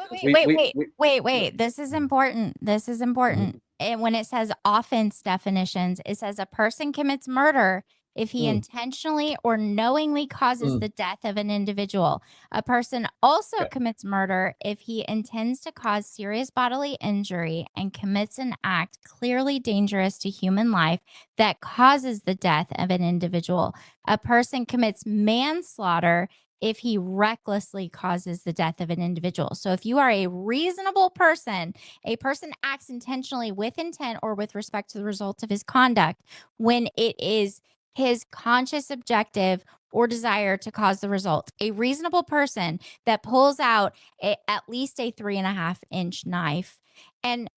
wait. This is important. And when it says offense definitions, it says a person commits murder if he intentionally or knowingly causes the death of an individual. A person also commits murder if he intends to cause serious bodily injury and commits an act clearly dangerous to human life that causes the death of an individual. A person commits manslaughter if he recklessly causes the death of an individual. So if you are a reasonable person, a person acts intentionally with intent or with respect to the result of his conduct when it is his conscious objective or desire to cause the result. A reasonable person that pulls out at least a 3.5-inch knife and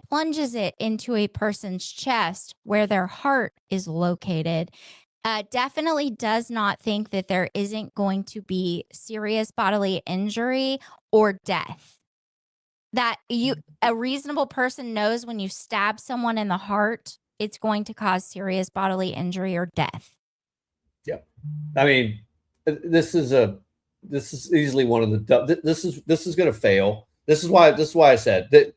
plunges it into a person's chest where their heart is located definitely does not think that there isn't going to be serious bodily injury or death. That a reasonable person knows when you stab someone in the heart, it's going to cause serious bodily injury or death. Yeah. I mean, this is easily one of the, this is going to fail. This is why I said that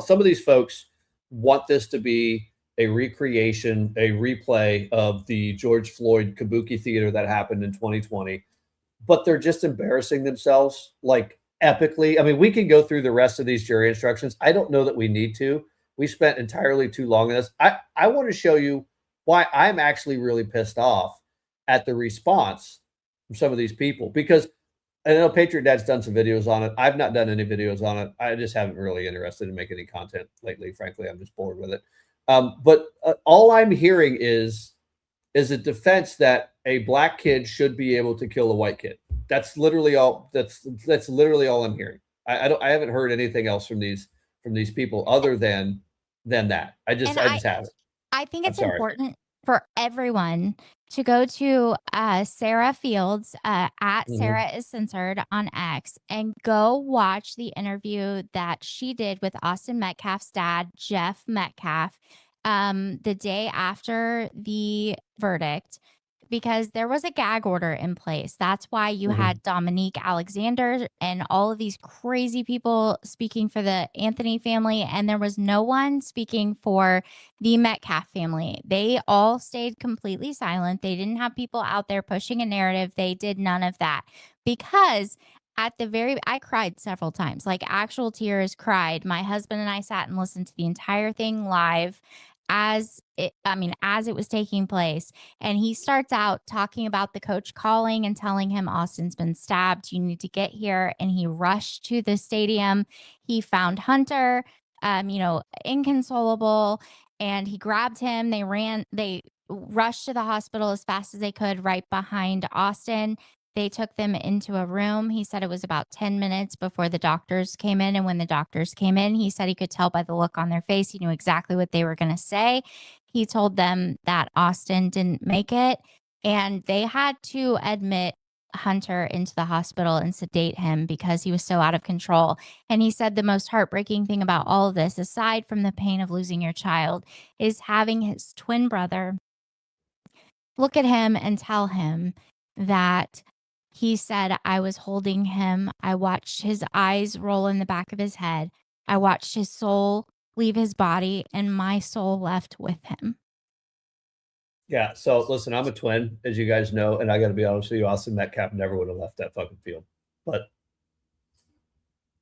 some of these folks want this to be a recreation, a replay of the George Floyd Kabuki theater that happened in 2020, but they're just embarrassing themselves like epically. I mean, we can go through the rest of these jury instructions. I don't know that we need to. We spent entirely too long on this. I want to show you why I'm actually really pissed off at the response from some of these people, because I know PatriotDad's done some videos on it. I've not done any videos on it. I just haven't really interested in making any content lately. Frankly, I'm just bored with it. But all I'm hearing is a defense that a black kid should be able to kill a white kid. That's literally all. That's literally all I'm hearing. I haven't heard anything else from these people other than that. I just haven't. I think it's important for everyone to go to Sarah Fields at Sarah is Censored on X and go watch the interview that she did with Austin Metcalf's dad, Jeff Metcalf. the day after the verdict, because there was a gag order in place. That's why you had Dominique Alexander and all of these crazy people speaking for the Anthony family, and there was no one speaking for the Metcalf family. They all stayed completely silent. They didn't have people out there pushing a narrative. They did none of that because I cried several times, like actual tears, cried. My husband and I sat and listened to the entire thing live as it was taking place. And he starts out talking about the coach calling and telling him Austin's been stabbed. You need to get here. And he rushed to the stadium. He found Hunter, inconsolable, and he grabbed him. They rushed to the hospital as fast as they could, right behind Austin. They took them into a room. He said it was about 10 minutes before the doctors came in. And when the doctors came in, he said he could tell by the look on their face. He knew exactly what they were going to say. He told them that Austin didn't make it. And they had to admit Hunter into the hospital and sedate him because he was so out of control. And he said the most heartbreaking thing about all of this, aside from the pain of losing your child, is having his twin brother look at him and tell him that he said, I was holding him. I watched his eyes roll in the back of his head. I watched his soul leave his body, and my soul left with him. Yeah. So listen, I'm a twin, as you guys know, and I got to be honest with you, Austin Metcalf never would have left that fucking field.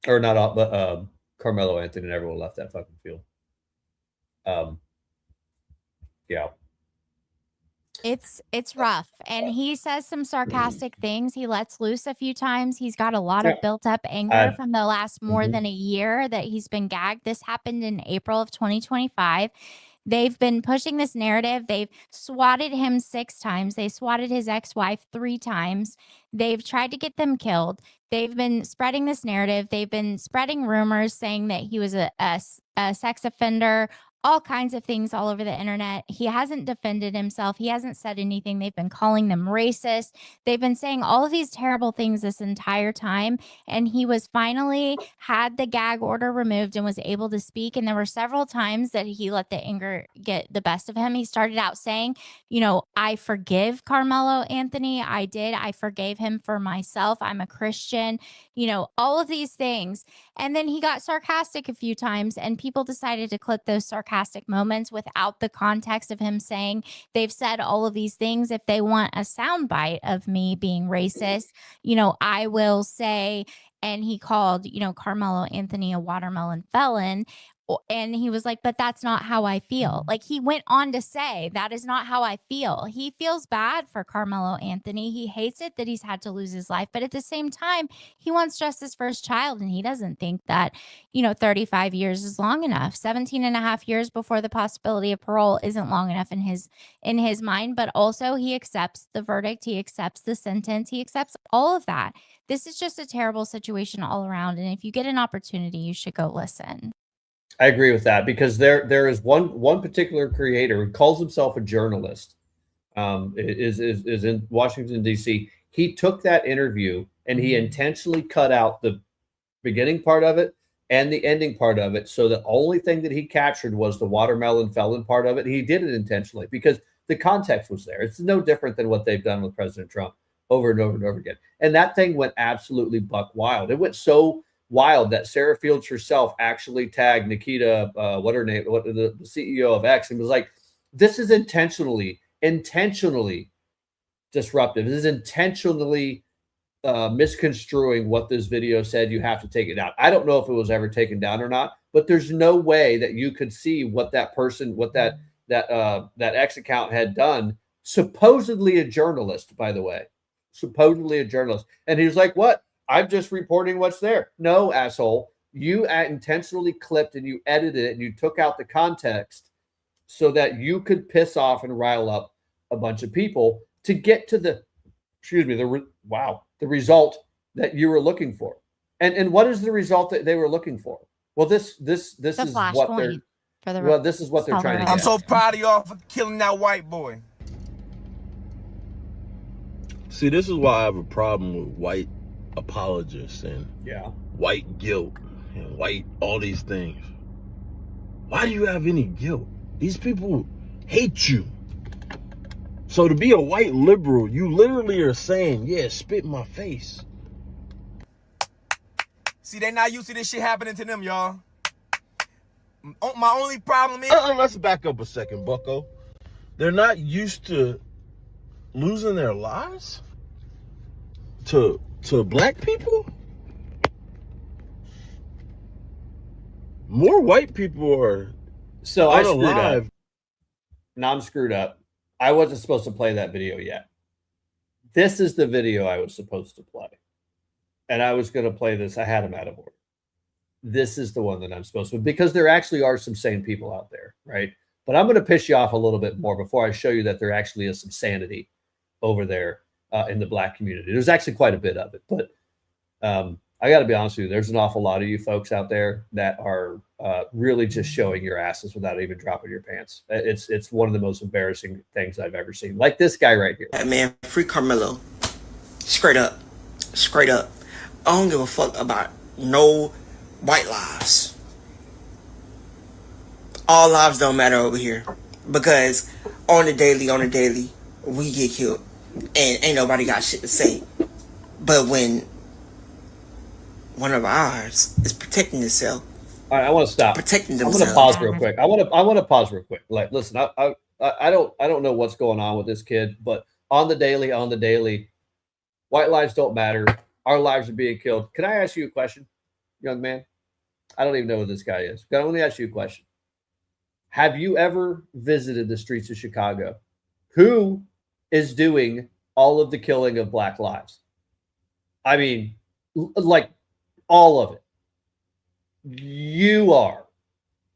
Carmelo Anthony never would have left that fucking field. Yeah. It's rough. And he says some sarcastic things. He lets loose a few times. He's got a lot of built up anger from the last more than a year that he's been gagged. This happened in April of 2025. They've been pushing this narrative. They've swatted him 6 times. They swatted his ex-wife 3 times. They've tried to get them killed. They've been spreading this narrative. They've been spreading rumors saying that he was a sex offender, all kinds of things all over the internet. He hasn't defended himself. He hasn't said anything. They've been calling them racist. They've been saying all of these terrible things this entire time. And he was finally had the gag order removed and was able to speak. And there were several times that he let the anger get the best of him. He started out saying, I forgive Carmelo Anthony. I forgave him for myself. I'm a Christian, all of these things. And then he got sarcastic a few times, and people decided to clip those sarcastic moments without the context of him saying they've said all of these things. If they want a soundbite of me being racist, I will say, and he called, Carmelo Anthony a watermelon felon. And he was like, but that's not how I feel. Like, he went on to say, that is not how I feel. He feels bad for Carmelo Anthony. He hates it that he's had to lose his life. But at the same time, he wants justice for his child. And he doesn't think that, 35 years is long enough. 17 and a half years before the possibility of parole isn't long enough in his mind. But also, he accepts the verdict. He accepts the sentence. He accepts all of that. This is just a terrible situation all around. And if you get an opportunity, you should go listen. I agree with that, because there is one particular creator who calls himself a journalist, is in Washington, D.C. He took that interview and he intentionally cut out the beginning part of it and the ending part of it. So the only thing that he captured was the watermelon felon part of it. He did it intentionally because the context was there. It's no different than what they've done with President Trump over and over and over again. And that thing went absolutely buck wild. It went so wild that Sarah Fields herself actually tagged Nikita, the CEO of X, and was like, this is intentionally disruptive. This is intentionally misconstruing what this video said. You have to take it down. I don't know if it was ever taken down or not, but there's no way that you could see what that person, that X account had done. Supposedly a journalist, by the way, and he was like, what? I'm just reporting what's there. No, asshole. You intentionally clipped and you edited it and you took out the context so that you could piss off and rile up a bunch of people to get to the result that you were looking for. And what is the result that they were looking for? Well, this is what they're trying to get. I'm so proud of y'all for killing that white boy. See, this is why I have a problem with white apologists and white guilt and white all these things. Why do you have any guilt? These people hate you. So to be a white liberal, you literally are saying, yeah, spit in my face. See, they not used to this shit happening to them, y'all. My only problem is... Let's back up a second, bucko. They're not used to losing their lives to black people? More white people are I screwed up. Now I'm screwed up. I wasn't supposed to play that video yet. This is the video I was supposed to play. And I was going to play this. I had them out of order. This is the one that I'm supposed to, because there actually are some sane people out there, right? But I'm going to piss you off a little bit more before I show you that there actually is some sanity over there in the black community. There's actually quite a bit of it. But I got to be honest with you, there's an awful lot of you folks out there that are really just showing your asses without even dropping your pants. It's one of the most embarrassing things I've ever seen. Like this guy right here. Hey man, free Carmelo. Straight up. Straight up. I don't give a fuck about no white lives. All lives don't matter over here. Because on the daily, we get killed. And ain't nobody got shit to say. But when one of ours is protecting itself. All right, I want to stop. Protecting I'm themselves. going to pause real quick. I want to pause real quick. Like, listen, I don't know what's going on with this kid, but on the daily, white lives don't matter. Our lives are being killed. Can I ask you a question, young man? I don't even know who this guy is. Can I only ask you a question? Have you ever visited the streets of Chicago? Who is doing all of the killing of black lives? I mean, like all of it. You are.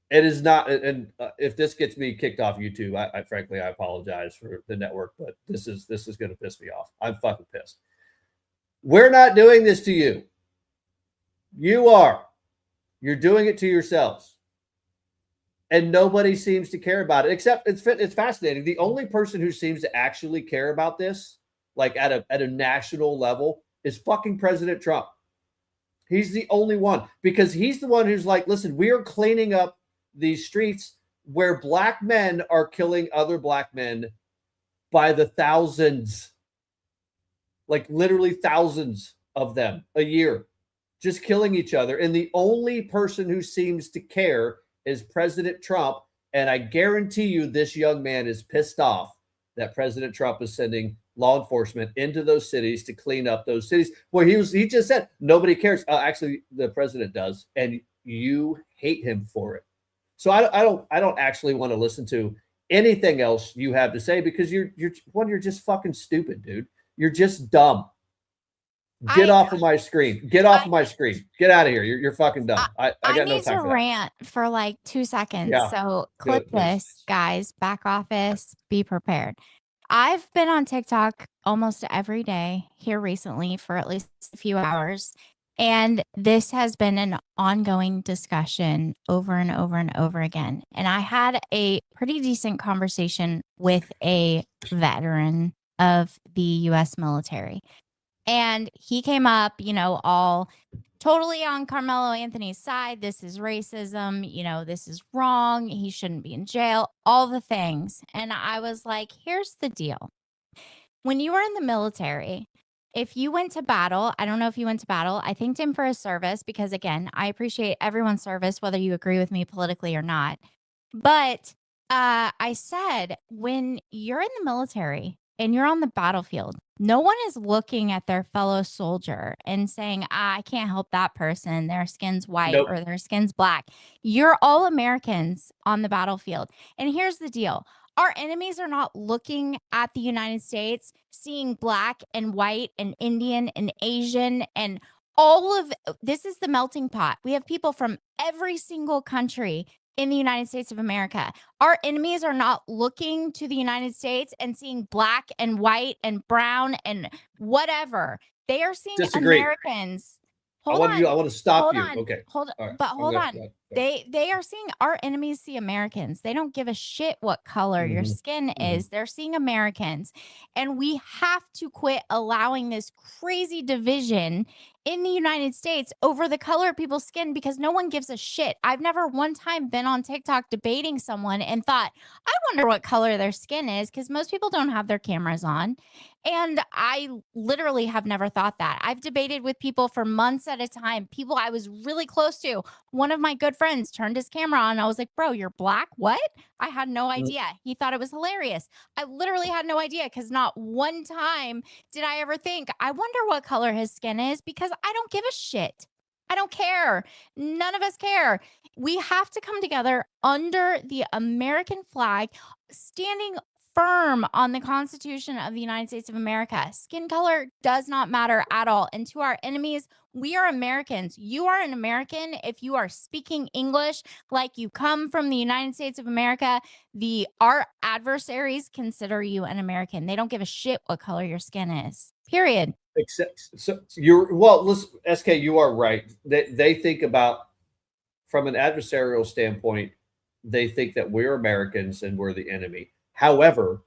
It is not. And if this gets me kicked off YouTube, I frankly, I apologize for the network, but this is going to piss me off. I'm fucking pissed. We're not doing this to you. You are. You're doing it to yourselves. And nobody seems to care about it, except it's fascinating. The only person who seems to actually care about this, like at a national level, is fucking President Trump. He's the only one, because he's the one who's like, listen, we are cleaning up these streets where black men are killing other black men by the thousands, like literally thousands of them a year, just killing each other. And the only person who seems to care is President Trump. And I guarantee you this young man is pissed off that President Trump is sending law enforcement into those cities to clean up those cities where he just said nobody cares. Actually, the president does, and you hate him for it. So I don't actually want to listen to anything else you have to say, because you're just fucking stupid, dude. You're just dumb. Get off of my screen. Get off of my screen. Get out of here. You're fucking dumb. I got no time for that. I need to rant for like 2 seconds. Yeah. So clip this, guys. Back office. Be prepared. I've been on TikTok almost every day here recently for at least a few hours. And this has been an ongoing discussion over and over and over again. And I had a pretty decent conversation with a veteran of the U.S. military. And he came up, all totally on Carmelo Anthony's side. This is racism. This is wrong. He shouldn't be in jail, all the things. And I was like, here's the deal. When you were in the military, if you went to battle, I don't know if you went to battle. I thanked him for his service because, again, I appreciate everyone's service, whether you agree with me politically or not. But I said, when you're in the military and you're on the battlefield, no one is looking at their fellow soldier and saying, I can't help that person. Their skin's white or their skin's black. You're all Americans on the battlefield. And here's the deal. Our enemies are not looking at the United States, seeing black and white and Indian and Asian and all of this is the melting pot. We have people from every single country in the United States of America. Our enemies are not looking to the United States and seeing black and white and brown and whatever. They are seeing Americans. I want to stop you. On. Okay. Hold on. Right. But hold on. They are seeing our enemies see Americans. They don't give a shit what color your skin is. They're seeing Americans. And we have to quit allowing this crazy division in the United States over the color of people's skin because no one gives a shit. I've never one time been on TikTok debating someone and thought, I wonder what color their skin is, because most people don't have their cameras on. And I literally have never thought that. I've debated with people for months at a time, people I was really close to. One of my good friends turned his camera on. I was like, bro, you're black? What? I had no idea. He thought it was hilarious. I literally had no idea, because not one time did I ever think, I wonder what color his skin is, because I don't give a shit. I don't care. None of us care. We have to come together under the American flag, standing firm on the Constitution of the United States of America. Skin color does not matter at all. And to our enemies, we are Americans. You are an American if you are speaking English like you come from the United States of America. Our adversaries consider you an American. They don't give a shit what color your skin is. Period. Except, so listen, SK, you are right. They think about, from an adversarial standpoint, they think that we're Americans and we're the enemy. However,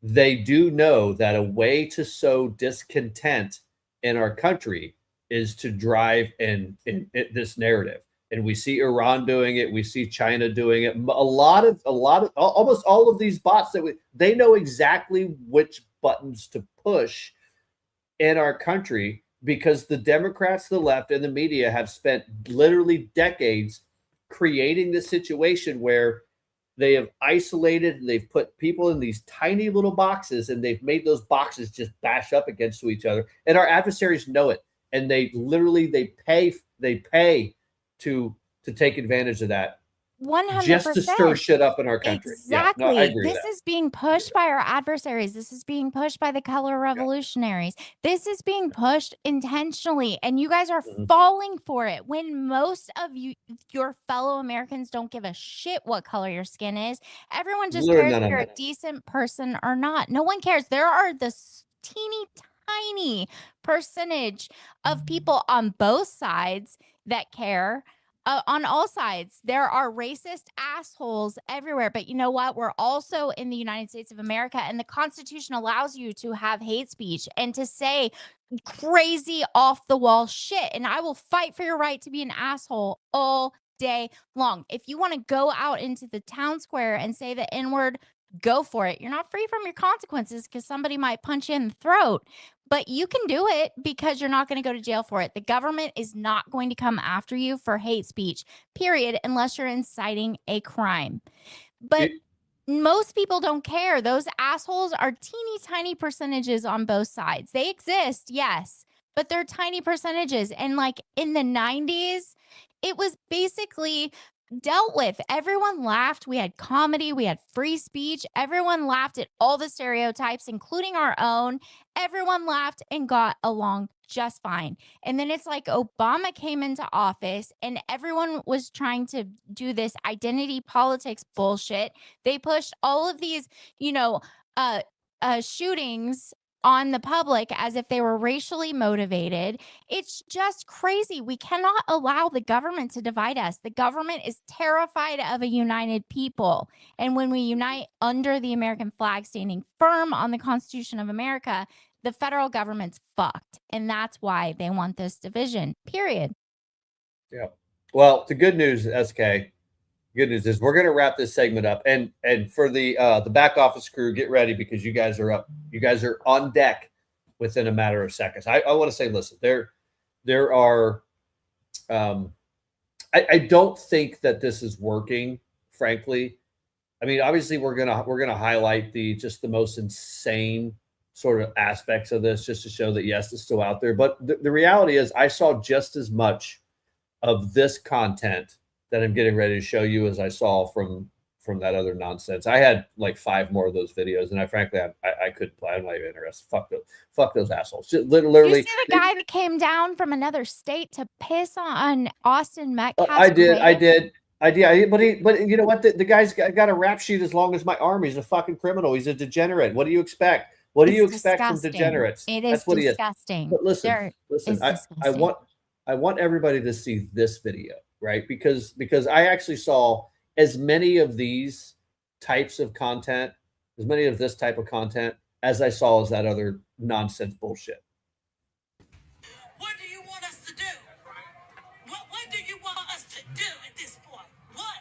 they do know that a way to sow discontent in our country is to drive in this narrative. And we see Iran doing it. We see China doing it. Almost all of these bots they know exactly which buttons to push in our country, because the Democrats, the left, and the media have spent literally decades creating this situation where they have isolated and they've put people in these tiny little boxes, and they've made those boxes just bash up against each other. And our adversaries know it. And they pay to take advantage of that. 100%. Just to stir shit up in our country. Exactly. Yeah, no, I agree this is being pushed by our adversaries. This is being pushed by the color revolutionaries. This is being pushed intentionally, and you guys are falling for it, when most of your fellow Americans don't give a shit what color your skin is. Everyone just cares if you're a decent person or not. No one cares. There are this teeny tiny percentage of people on both sides that care. On all sides, there are racist assholes everywhere. But you know what? We're also in the United States of America, and the Constitution allows you to have hate speech and to say crazy off the wall shit. And I will fight for your right to be an asshole all day long. If you want to go out into the town square and say the N-word, go for it. You're not free from your consequences, because somebody might punch you in the throat. But you can do it, because you're not going to go to jail for it. The government is not going to come after you for hate speech, period, unless you're inciting a crime. But most people don't care. Those assholes are teeny tiny percentages on both sides. They exist, yes, but they're tiny percentages. And like in the 90s, it was basically dealt with. Everyone laughed. We had comedy. We had free speech. Everyone laughed at all the stereotypes, including our own. Everyone laughed and got along just fine. And then it's like Obama came into office and everyone was trying to do this identity politics bullshit. They pushed all of these, shootings on the public as if they were racially motivated. It's just crazy. We cannot allow the government to divide us. The government is terrified of a united people. And when we unite under the American flag, standing firm on the Constitution of America, the federal government's fucked. And that's why they want this division, period. Yeah. Well, the good news, SK, good news is we're going to wrap this segment up, and for the back office crew, get ready, because you guys are up. You guys are on deck within a matter of seconds. I want to say, listen, there are. I don't think that this is working, frankly. I mean, obviously, we're gonna highlight the most insane sort of aspects of this, just to show that yes, it's still out there. But the reality is, I saw just as much of this content that I'm getting ready to show you as I saw from that other nonsense. I had like 5 more of those videos, and I frankly couldn't play. I'm not even interested. Fuck those assholes. Just literally. You see the guy that came down from another state to piss on Austin Metcalf? I did. But you know what? The guy's got a rap sheet as long as my arm. He's a fucking criminal. He's a degenerate. What do you expect? What do you expect from degenerates? It is disgusting. But listen. I want everybody to see this video. right? Because I actually saw as many of these types of content, as many of this type of content as I saw as that other nonsense bullshit. What do you want us to do? What do you want us to do at this point? What?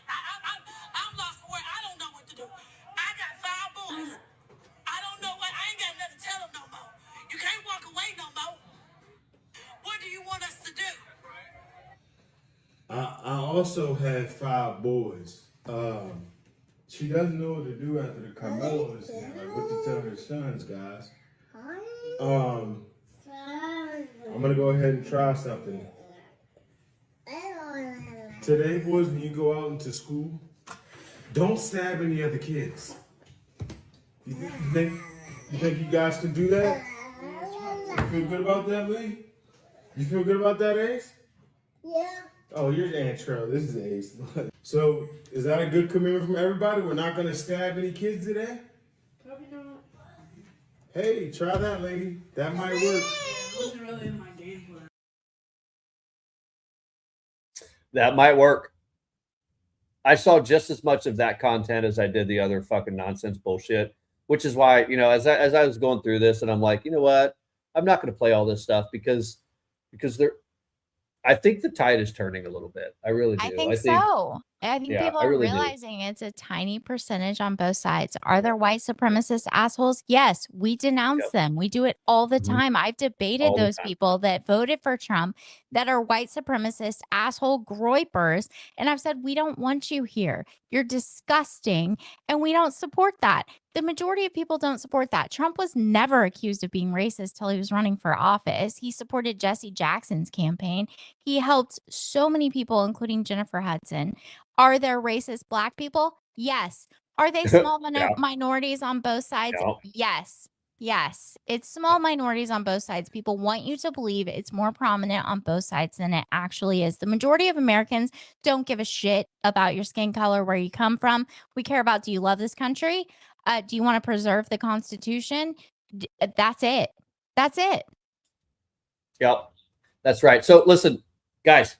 I'm lost for word. I don't know what to do. I got 5 boys. I don't know what. I ain't got nothing to tell them no more. You can't walk away no more. What do you want us to do? I also had 5 boys. She doesn't know what to do after the Carmelo incident, like what to tell her sons, guys. I'm gonna go ahead and try something. Today, boys, when you go out into school, don't stab any other kids. You think you guys can do that? You feel good about that, Lee? You feel good about that, Ace? Yeah. Oh, you're Aunt Trail. This is Ace. So, is that a good commitment from everybody? We're not going to stab any kids today? Probably not. Hey, try that, lady. That might work. It wasn't really in my game plan. That might work. I saw just as much of that content as I did the other fucking nonsense bullshit, which is why, you know, as I was going through this, and I'm like, you know what? I'm not going to play all this stuff because I think the tide is turning a little bit. I really do. I think so. I think yeah, people I are really do. realizing it's a tiny percentage on both sides. Are there white supremacist assholes? Yes, we denounce them. We do it all the time. I've debated All the those time. people that voted for Trump that are white supremacist asshole groypers. And I've said, we don't want you here. You're disgusting. And we don't support that. The majority of people don't support that. Trump was never accused of being racist till he was running for office. He supported Jesse Jackson's campaign. He helped so many people, including Jennifer Hudson. Are there racist Black people? Yes. Are they small Yeah. minorities on both sides? Yeah. Yes. Yes. It's small minorities on both sides. People want you to believe it's more prominent on both sides than it actually is. The majority of Americans don't give a shit about your skin color, where you come from. We care about, do you love this country? Do you want to preserve the Constitution? That's it. That's it. Yep. That's right. So listen, guys,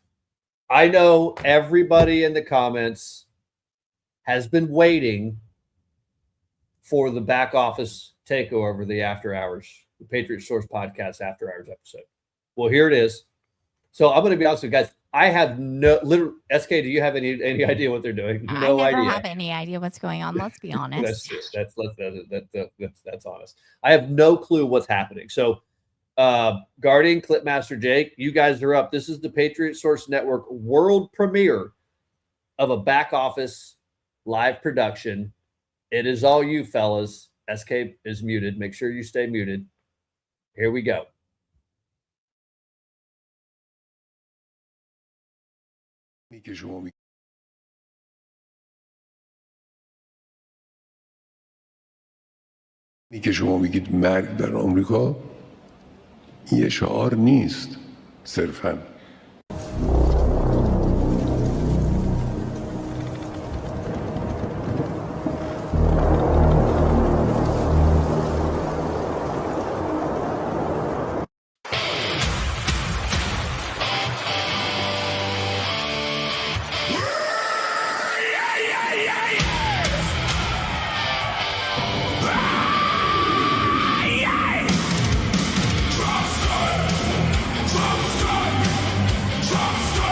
I know everybody in the comments has been waiting for the back office takeover, the After Hours, the Patriot Source Podcast After Hours episode. Well, here it is. So I'm going to be honest with you guys. I have no literal SK. Do you have any idea what they're doing? No I never idea. have any idea what's going on. Let's be honest. That's honest. I have no clue what's happening. So, Guardian, Clipmaster Jake, you guys are up. This is the Patriot Source Network world premiere of a back office live production. It is all you fellas. SK is muted. Make sure you stay muted. Here we go. که شما بگید مرگ در آمریکا یه شعار نیست صرفاً. Drop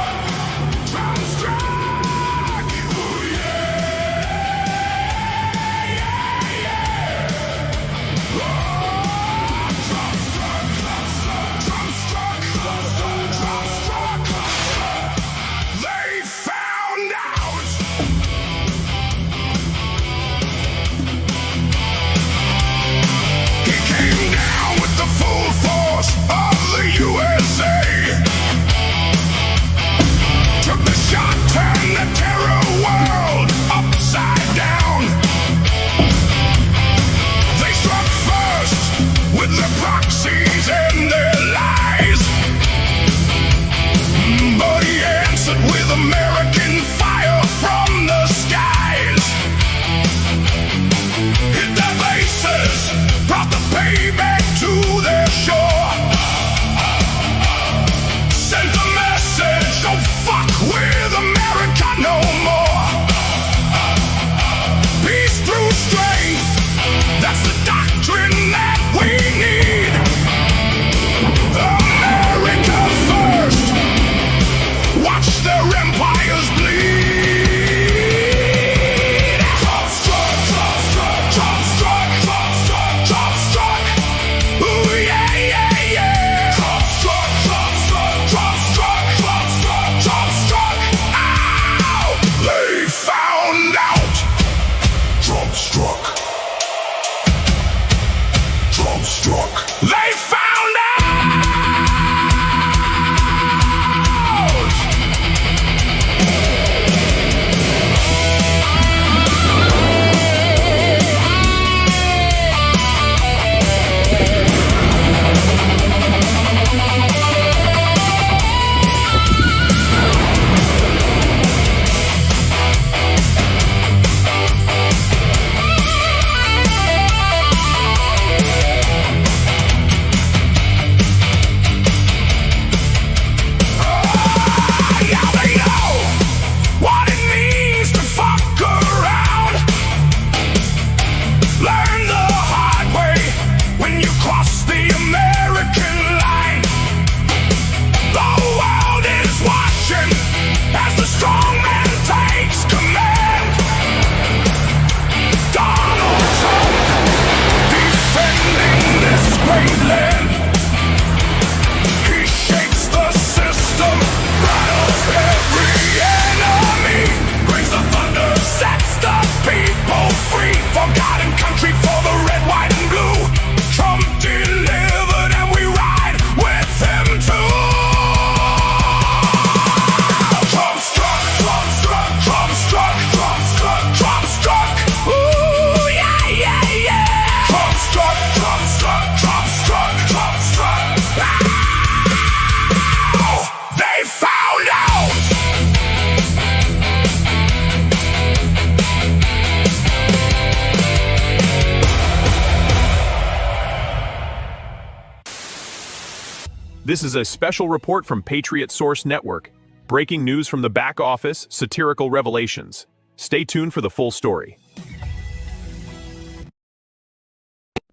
This is a special report from Patriot Source Network. Breaking news from the back office, satirical revelations. Stay tuned for the full story.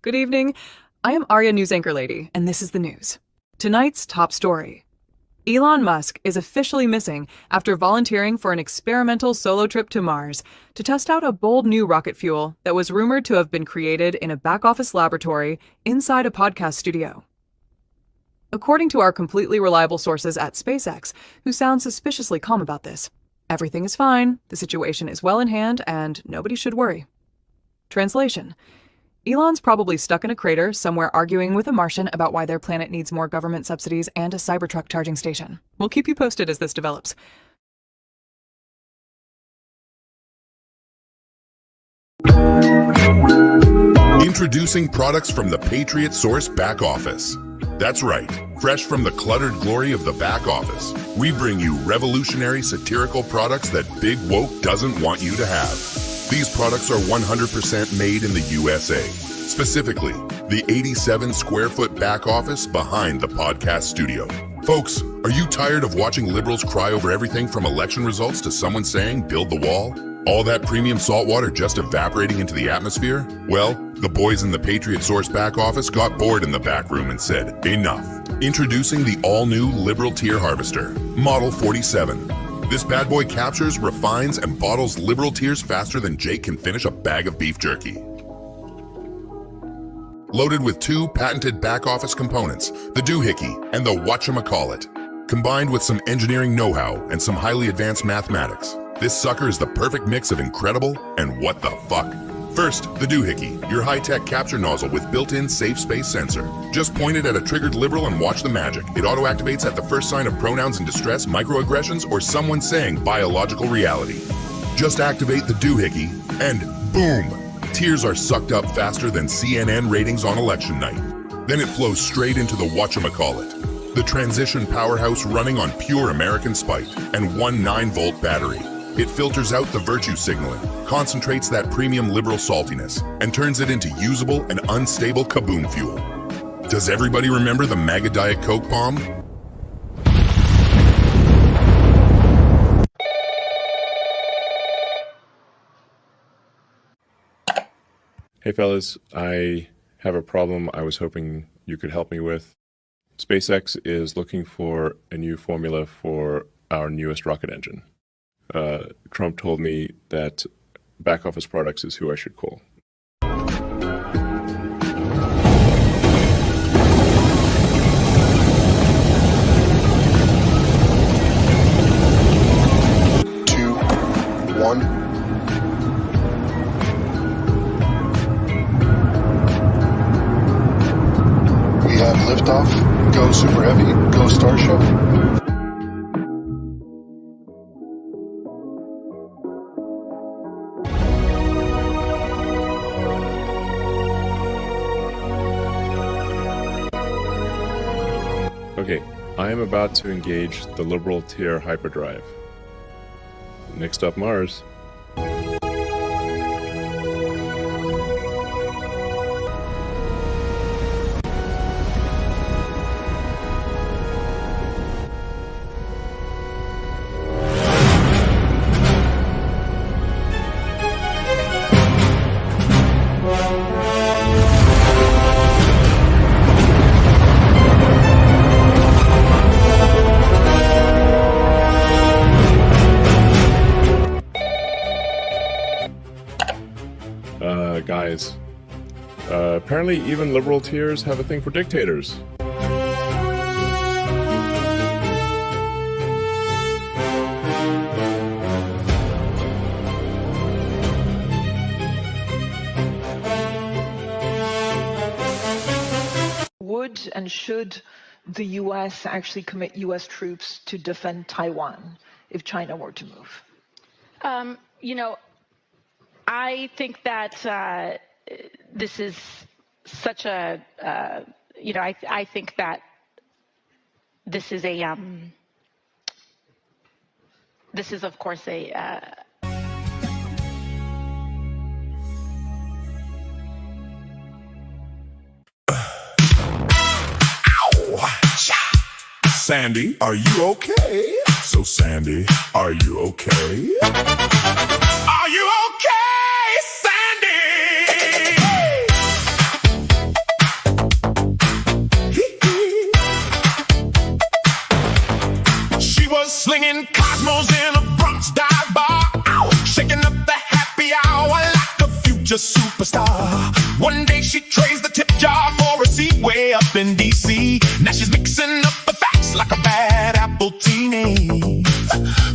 Good evening. I am Arya News Anchor Lady, and this is the news. Tonight's top story. Elon Musk is officially missing after volunteering for an experimental solo trip to Mars to test out a bold new rocket fuel that was rumored to have been created in a back-office laboratory inside a podcast studio. According to our completely reliable sources at SpaceX, who sound suspiciously calm about this, everything is fine, the situation is well in hand, and nobody should worry. Translation. Elon's probably stuck in a crater somewhere arguing with a Martian about why their planet needs more government subsidies and a Cybertruck charging station. We'll keep you posted as this develops. Introducing products from the Patriot Source back office. That's right, fresh from the cluttered glory of the back office, we bring you revolutionary satirical products that Big Woke doesn't want you to have. These products are 100% made in the USA, specifically the 87 square foot back office behind the podcast studio. Folks, are you tired of watching liberals cry over everything from election results to someone saying, build the wall? All that premium salt water just evaporating into the atmosphere? Well, the boys in the Patriot Source back office got bored in the back room and said, enough. Introducing the all-new Liberal Tier Harvester, Model 47. This bad boy captures, refines, and bottles Liberal Tears faster than Jake can finish a bag of beef jerky. Loaded with 2 patented back office components, the doohickey and the whatchamacallit. Combined with some engineering know-how and some highly advanced mathematics, this sucker is the perfect mix of incredible and what the fuck. First, the doohickey, your high-tech capture nozzle with built-in safe space sensor. Just point it at a triggered liberal and watch the magic. It auto-activates at the first sign of pronouns in distress, microaggressions, or someone saying biological reality. Just activate the doohickey and boom! Tears are sucked up faster than CNN ratings on election night. Then it flows straight into the whatchamacallit, the transition powerhouse running on pure American spite and one 9-volt battery. It filters out the virtue signaling, concentrates that premium liberal saltiness, and turns it into usable and unstable kaboom fuel. Does everybody remember the MAGA Diet Coke bomb? Hey fellas, I have a problem I was hoping you could help me with. SpaceX is looking for a new formula for our newest rocket engine. Trump told me that back office products is who I should call. We have liftoff. Go Super Heavy. Go Starship. Okay, I am about to engage the Liberal Tier hyperdrive. Next up, Mars. Guys, apparently even liberal tiers have a thing for dictators. Would and should the U.S. actually commit U.S. troops to defend Taiwan if China were to move? You know, I think that this is such a, you know, I think that this is a, this is of course a, Sandy, are you okay? So Sandy, are you okay? Are you okay, Sandy? She was slinging cosmos in a Bronx dive bar, shaking up the happy hour like a future superstar. One day she trades the tip jar for a seat way up in D.C. Now she's mixing up the facts like a bad apple teenage.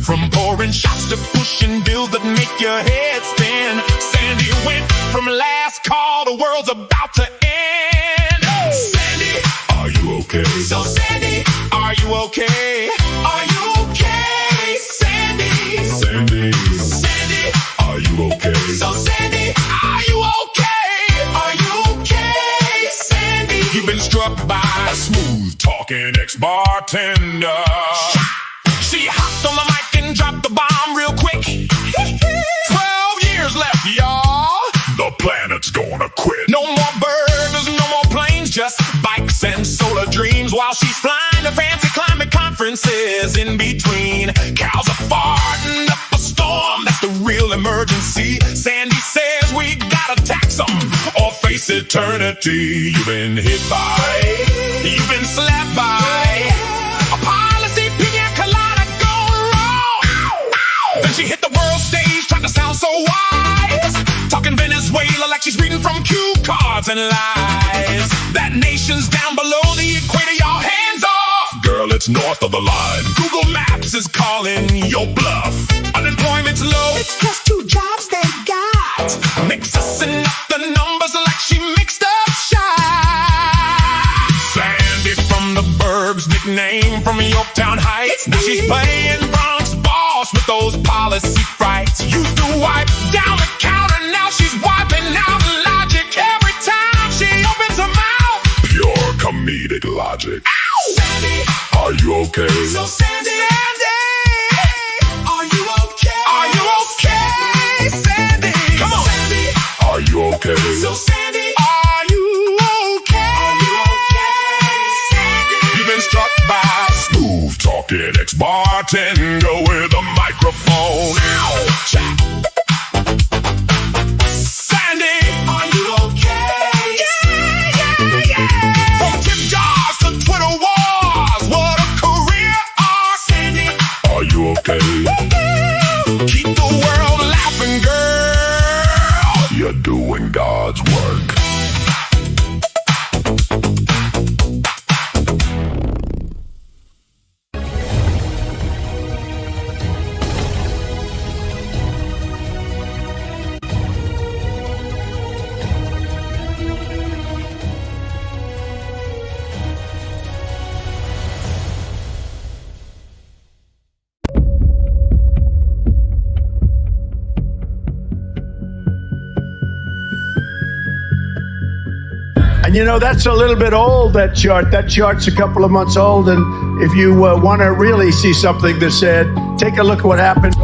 From pouring shots to pushing bills that make your head spin, Sandy went from last call, the world's about to end. Sandy, are you okay? So Sandy, are you okay? Are you okay, Sandy? Sandy, Sandy, are you okay? So Sandy, are you okay? Are you okay, Sandy? You've been struck by a smooth talking ex-bartender. She hopped on the mic and dropped the bomb real quick. 12 years left, y'all. The planet's gonna quit. No more burgers, no more planes, just bikes and solar dreams. While she's flying to fancy climate conferences in between. Cows are farting up a storm, that's the real emergency. Sandy says we gotta tax them or face eternity. You've been hit by, you've been slapped by a policy pina colada gone wrong. Then she hit the world stage trying to sound so wise, talking Venezuela like she's reading from cue cards and lies. That nation's down below the equator, y'all hands off. Girl, it's north of the line. Google Maps is calling your bluff. Unemployment's low, it's just 2 jobs they got. Mixing up the numbers like she mixed up shots. Sandy from the burbs, nickname from Yorktown Heights. Now she's playing Bronx boss with those policy frights. Used to wipe down the counter, now she's wiping out logic every time she opens her mouth. Pure comedic logic. Ow! Sandy, are you okay? So Sandy, are you okay? Are you okay, Sandy? Come on, Sandy, are you okay? So Sandy, are you okay? Are you okay, Sandy? You've been struck by smooth talking ex-bartender with a microphone. Ouch! Sandy, are you okay? Yeah. From tip jars to Twitter wars, what a career arc. Sandy, are you okay? Keep the world laughing, girl. You're doing God's work. And you know, that's a little bit old, that chart. That chart's a couple of months old. And if you want to really see something that said, take a look at what happened.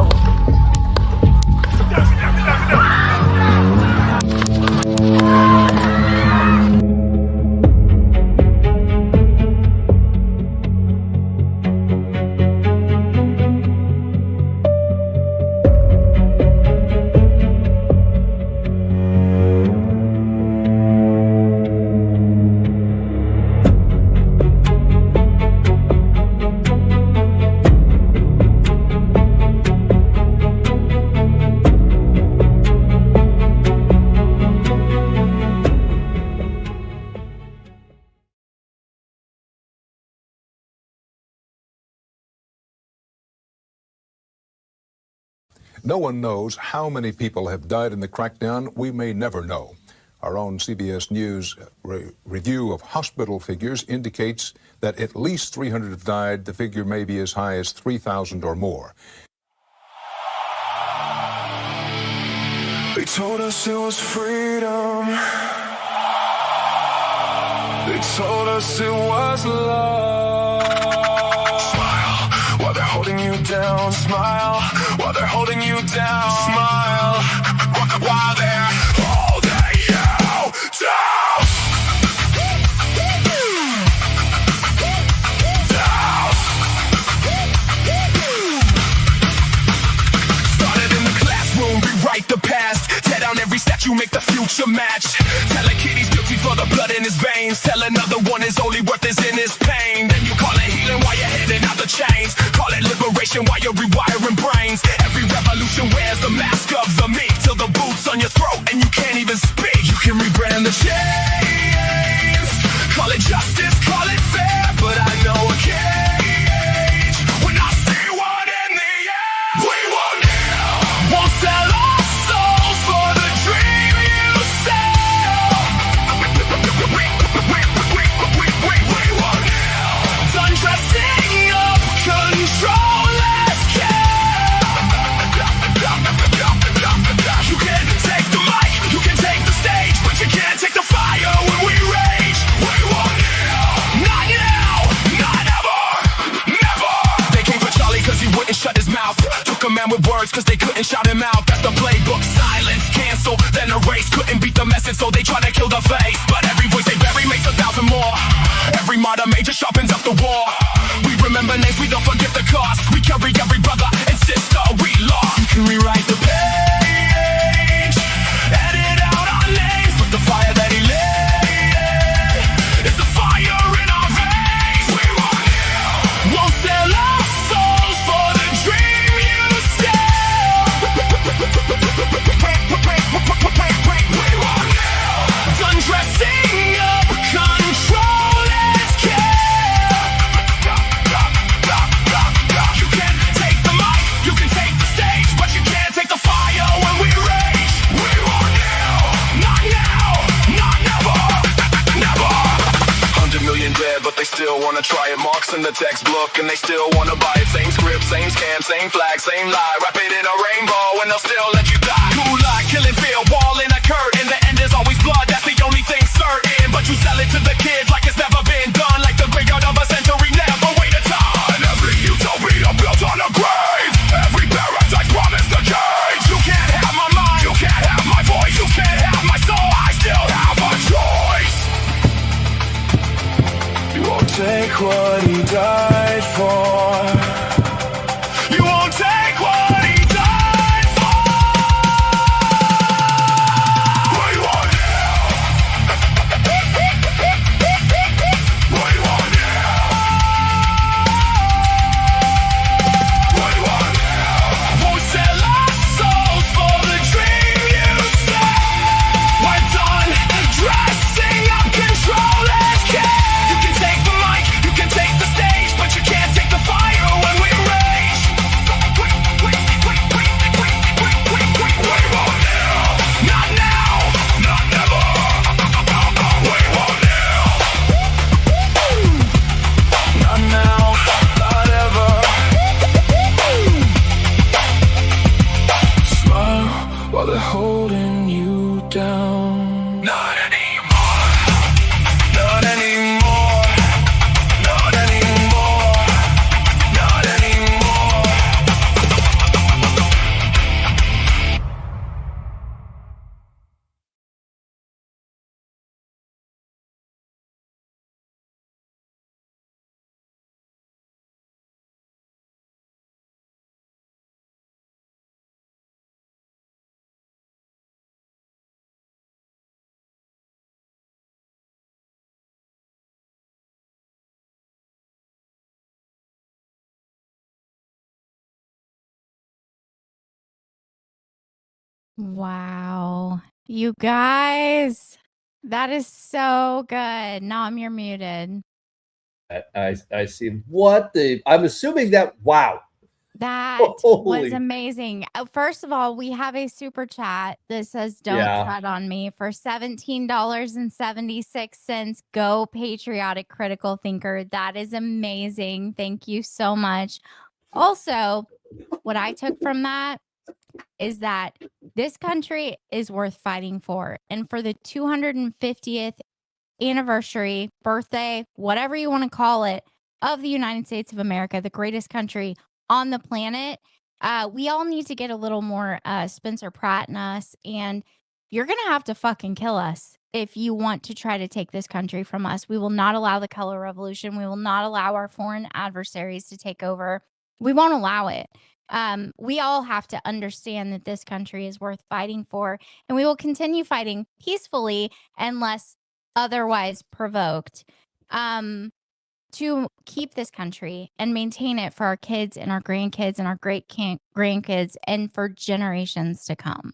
No one knows how many people have died in the crackdown. We may never know. Our own CBS News review of hospital figures indicates that at least 300 have died. The figure may be as high as 3,000 or more. They told us it was freedom. They told us it was love. Smile while they're holding you down. Smile while they're holding you down. Smile while they're holding you down. Down. you make the future match. Tell a kid he's guilty for the blood in his veins. Tell another one his only worth is in his pain. Then you call it healing while you're handing out the chains. Call it liberation while you're rewiring brains. Every revolution wears the mask of the meek, till the boots on your throat and you can't even speak. You can rebrand the chains. Call it justice, call it fair, but I know a cage. When I see one in the air, we won't kneel. Won't sell our souls for the dream you sell. We won't kneel. Done dressing up controllers care. You can take the mic, you can take the stage, but you can't take the fire when we rage. We won't kneel. Not now, not ever, never. They came for Charlie cause he wouldn't shut his mouth. Took a man with words cause they couldn't shout him out. That's the playbook, silence, cancel, then erase. Couldn't beat the message so they tried to kill the face. But every voice they bury makes 1,000 more. Every martyr major sharpens up the war. We remember names, we don't forget the cost. We carry every brother and sister we lost. You can rewrite the page, edit out our names, but the fire that he lit is the fire in our veins. We won't kneel. Won't sell our souls for the dream you sell. We won't kneel. Done dressing up controllers care. You can take the mic, you can take the stage, but you can't take the fire when we rage. We won't kneel. Not now, not never, never. 100 million dead, but they still wanna try it. Marks in the textbook, and they still wanna buy it. Same script, same scam, same flag, same lie. Wrap it in a rainbow, and they'll still let you die. Cool lie, killing fear, wall in a curtain. The end is always blood, that's the only thing certain. But you sell it to the kids like it's never been done. Like the graveyard of a century, never wait a time. Every utopia built on a grave. Every paradise promised a cage. You can't have my mind, you can't have my voice, you can't have my soul. I still have a choice. You won't take what he died for. You won't take what he died for. We won't kneel. We won't kneel. We won't kneel. Won't sell our souls for the dream you sell. We're done dressing up controllers care. You can take the mic, you can take the stage, but you can't take the fire when we rage. We won't kneel. Not now, not never. We won't kneel. Not now, not ever. Smile while they're holding you down. Not anymore. Not anymore. Not anymore. Not anymore. Wow. You guys, that is so good. Nom, you're muted. I see. What the? I'm assuming that. Wow. That Holy. was amazing. First of all, we have a super chat that says, "Don't Yeah. tread on me" for $17.76. Go patriotic critical thinker. That is amazing. Thank you so much. Also, what I took from that is that this country is worth fighting for. And for the 250th anniversary, birthday, whatever you want to call it, of the United States of America, the greatest country on the planet, we all need to get a little more Spencer Pratt in us. And you're going to have to fucking kill us if you want to try to take this country from us. We will not allow the color revolution. We will not allow our foreign adversaries to take over. We won't allow it. We all have to understand that this country is worth fighting for, and we will continue fighting peacefully unless otherwise provoked, to keep this country and maintain it for our kids and our grandkids and our great grandkids and for generations to come.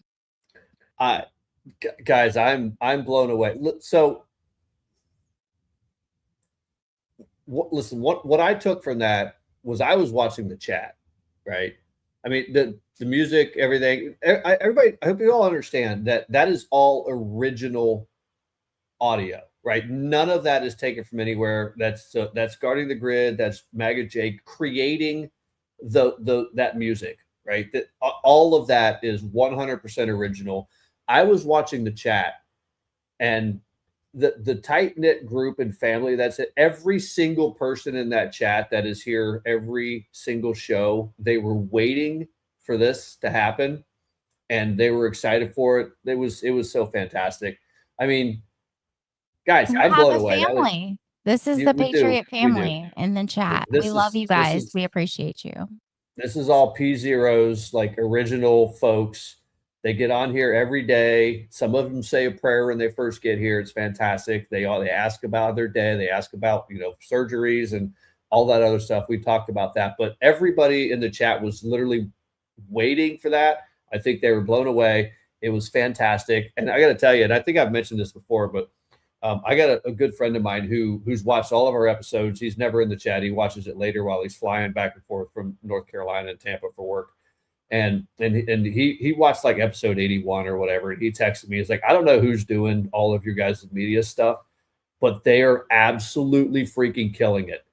Guys, I'm blown away. So listen, what I took from that was I was watching the chat, right? I mean, the music, everything, everybody, I hope you all understand that that is all original audio, right? None of that is taken from anywhere. That's Guarding the Grid, that's MAGA Jake creating that music, right? That all of that is 100% original. I was watching the chat, and the tight-knit group and family, that's it. Every single person in that chat that is here every single show, they were waiting for this to happen, and they were excited for it. It was so fantastic. I mean, guys, I'm blown away. Family. This is the Patriot family in the chat. We love you guys. We appreciate you. This is all P0s, like original folks. They get on here every day. Some of them say a prayer when they first get here. It's fantastic. They ask about their day. They ask about, surgeries and all that other stuff. We talked about that, but everybody in the chat was literally waiting for that. I think they were blown away. It was fantastic. And I got to tell you, and I think I've mentioned this before, but I got a good friend of mine who's watched all of our episodes. He's never in the chat. He watches it later while he's flying back and forth from North Carolina and Tampa for work. And he watched like episode 81 or whatever. And he texted me. He's like, I don't know who's doing all of your guys' media stuff, but they are absolutely freaking killing it.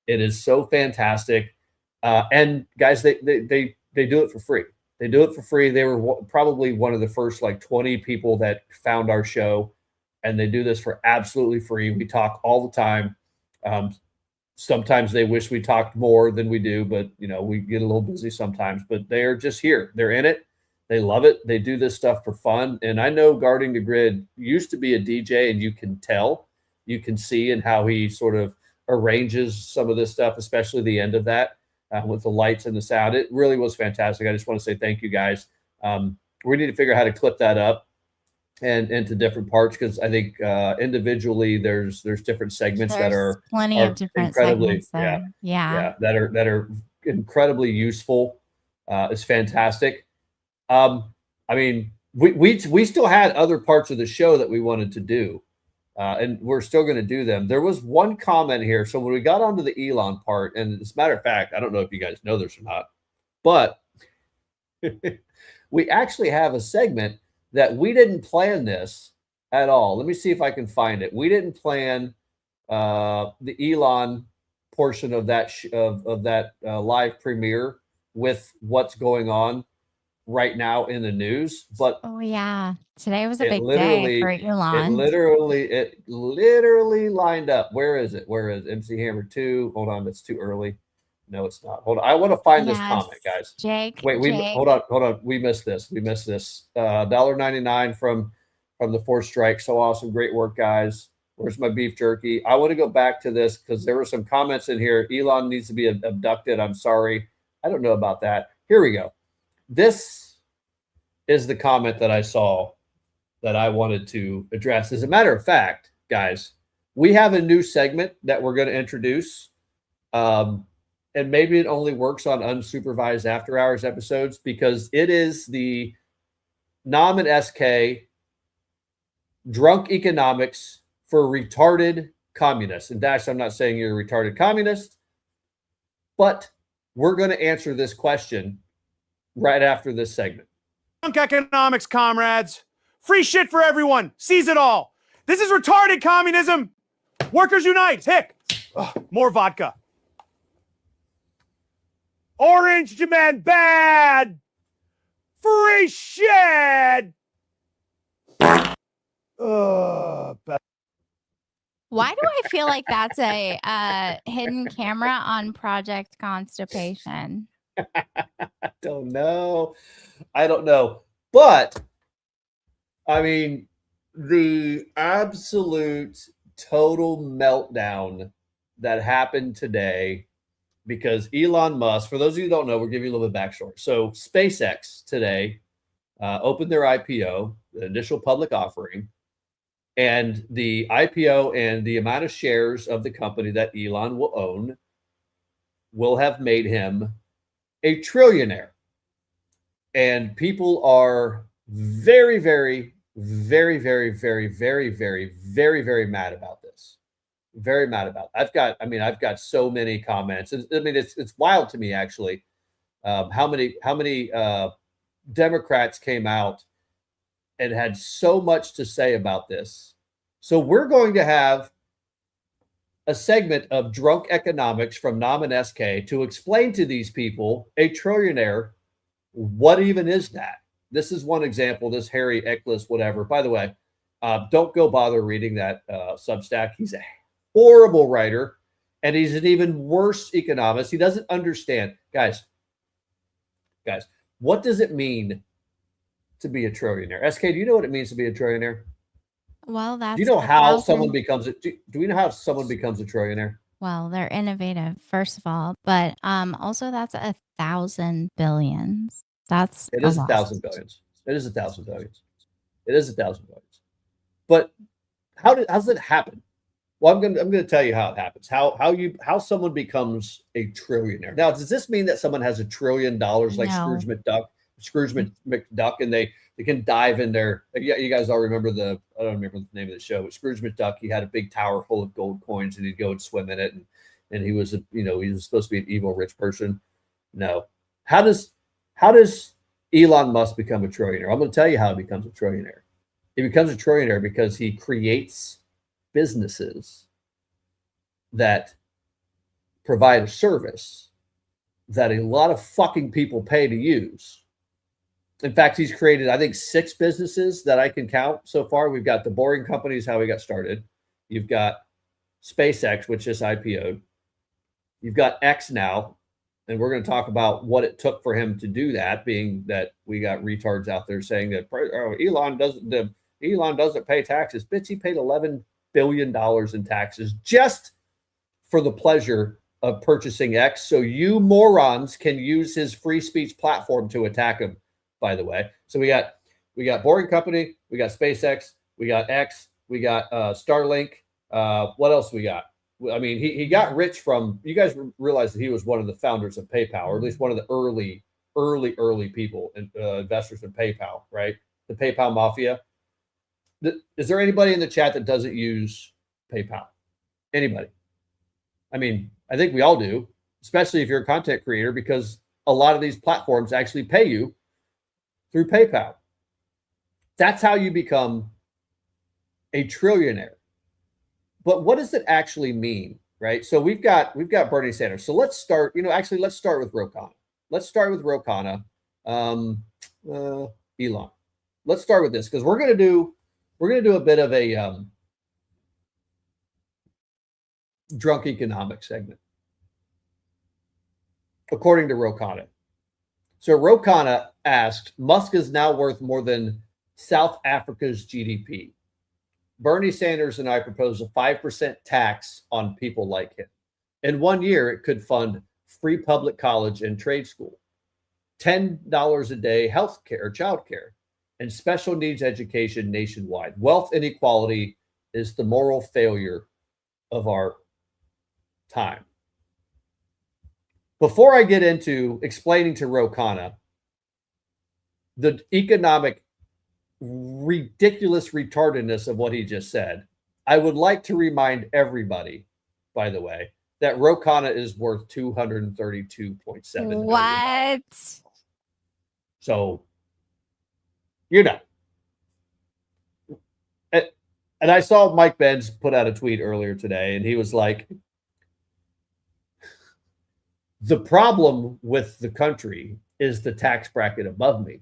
It is so fantastic. And guys, they do it for free. They do it for free. They were probably one of the first like 20 people that found our show, and they do this for absolutely free. We talk all the time. Sometimes they wish we talked more than we do, but we get a little busy sometimes, but they're just here. They're in it. They love it. They do this stuff for fun. And I know Guarding the Grid used to be a DJ, and you can tell, you can see in how he sort of arranges some of this stuff, especially the end of that with the lights and the sound. It really was fantastic. I just want to say thank you guys. We need to figure out how to clip that up and into different parts, because I think individually there's different segments that are plenty of different segments there. Yeah, that are incredibly useful. It's fantastic. I mean, we still had other parts of the show that we wanted to do, and we're still going to do them. There was one comment here. So when we got onto the Elon part, and as a matter of fact, I don't know if you guys know this or not, but we actually have a segment that we didn't plan this at all. Let me see if I can find it. We didn't plan the Elon portion of that live premiere with what's going on right now in the news. But oh yeah, today was a big day for Elon. It literally lined up. Where is it? MC Hammer 2? Hold on, that's too early. No, it's not. Hold on. I want to find this comment, guys. Jake. Hold on. We missed this. $1.99 from the Fourth Strike. So awesome. Great work, guys. Where's my beef jerky? I want to go back to this because there were some comments in here. Elon needs to be abducted. I'm sorry. I don't know about that. Here we go. This is the comment that I saw that I wanted to address. As a matter of fact, guys, we have a new segment that we're going to introduce. And maybe it only works on unsupervised after hours episodes, because it is the Nom and SK drunk economics for retarded communists. And Dash, I'm not saying you're a retarded communist, but we're going to answer this question right after this segment. Drunk economics, comrades. Free shit for everyone. Seize it all. This is retarded communism. Workers unite. Hick. More vodka. Orange demand bad. Free shit. Why do I feel like that's a hidden camera on Project Constipation? I don't know. But I mean, the absolute total meltdown that happened today because Elon Musk, for those of you who don't know, we'll give you a little bit of backstory. So SpaceX today opened their IPO, the initial public offering, and the IPO and the amount of shares of the company that Elon will own will have made him a trillionaire. And people are very, very, very, very, very, very, very, very, very mad about this. Very mad about it. I've got so many comments. It's wild to me, actually, how many Democrats came out and had so much to say about this. So we're going to have a segment of drunk economics from Nom and SK to explain to these people, a trillionaire, what even is that? This is one example, this Harry Eckles, whatever. By the way, don't go bother reading that Substack. He's a horrible writer, and he's an even worse economist. He doesn't understand. Guys, what does it mean to be a trillionaire? SK, do you know what it means to be a trillionaire? Well, that's. Do you know how someone becomes do we know how someone becomes a trillionaire? Well, they're innovative, first of all, but also that's 1,000 billions. That's It is 1,000 billions. It is 1,000 billions. It is 1,000 billions. But how does it happen? Well, I'm going to tell you how it happens. How someone becomes a trillionaire. Now, does this mean that someone has $1 trillion like No. Scrooge McDuck, and they can dive in there? You guys all remember I don't remember the name of the show, but Scrooge McDuck, he had a big tower full of gold coins, and he'd go and swim in it, and he was he was supposed to be an evil rich person. No. How does Elon Musk become a trillionaire? I'm going to tell you how he becomes a trillionaire. He becomes a trillionaire because he creates businesses that provide a service that a lot of fucking people pay to use. In fact, he's created, I think, 6 businesses that I can count so far. We've got The Boring Company is how we got started. You've got SpaceX, which just IPO'd. You've got X now, and we're going to talk about what it took for him to do that, being that we got retards out there saying that Elon doesn't pay taxes. Bitch, he paid $11 billion in taxes just for the pleasure of purchasing X. So you morons can use his free speech platform to attack him, by the way. So we got Boring Company, we got SpaceX, we got X, we got Starlink. What else we got? I mean, he got rich from, you guys realize that he was one of the founders of PayPal, or at least one of the early people, investors in PayPal, right? The PayPal mafia. Is there anybody in the chat that doesn't use PayPal? Anybody? I mean, I think we all do, especially if you're a content creator, because a lot of these platforms actually pay you through PayPal. That's how you become a trillionaire. But what does it actually mean, right? So we've got Bernie Sanders. So let's start, let's start with Ro Khanna. Let's start with Ro Khanna, Elon. Let's start with this because we're gonna do a bit of a drunk economics segment, according to Ro Khanna. So Ro Khanna asked, Musk is now worth more than South Africa's GDP. Bernie Sanders and I propose a 5% tax on people like him. In 1 year, it could fund free public college and trade school, $10 a day health care, child care, and special needs education nationwide. Wealth inequality is the moral failure of our time. Before I get into explaining to Ro Khanna the economic ridiculous retardedness of what he just said, I would like to remind everybody, by the way, that Ro Khanna is worth $232.7 million. What? So, and I saw Mike Benz put out a tweet earlier today, and he was like, the problem with the country is the tax bracket above me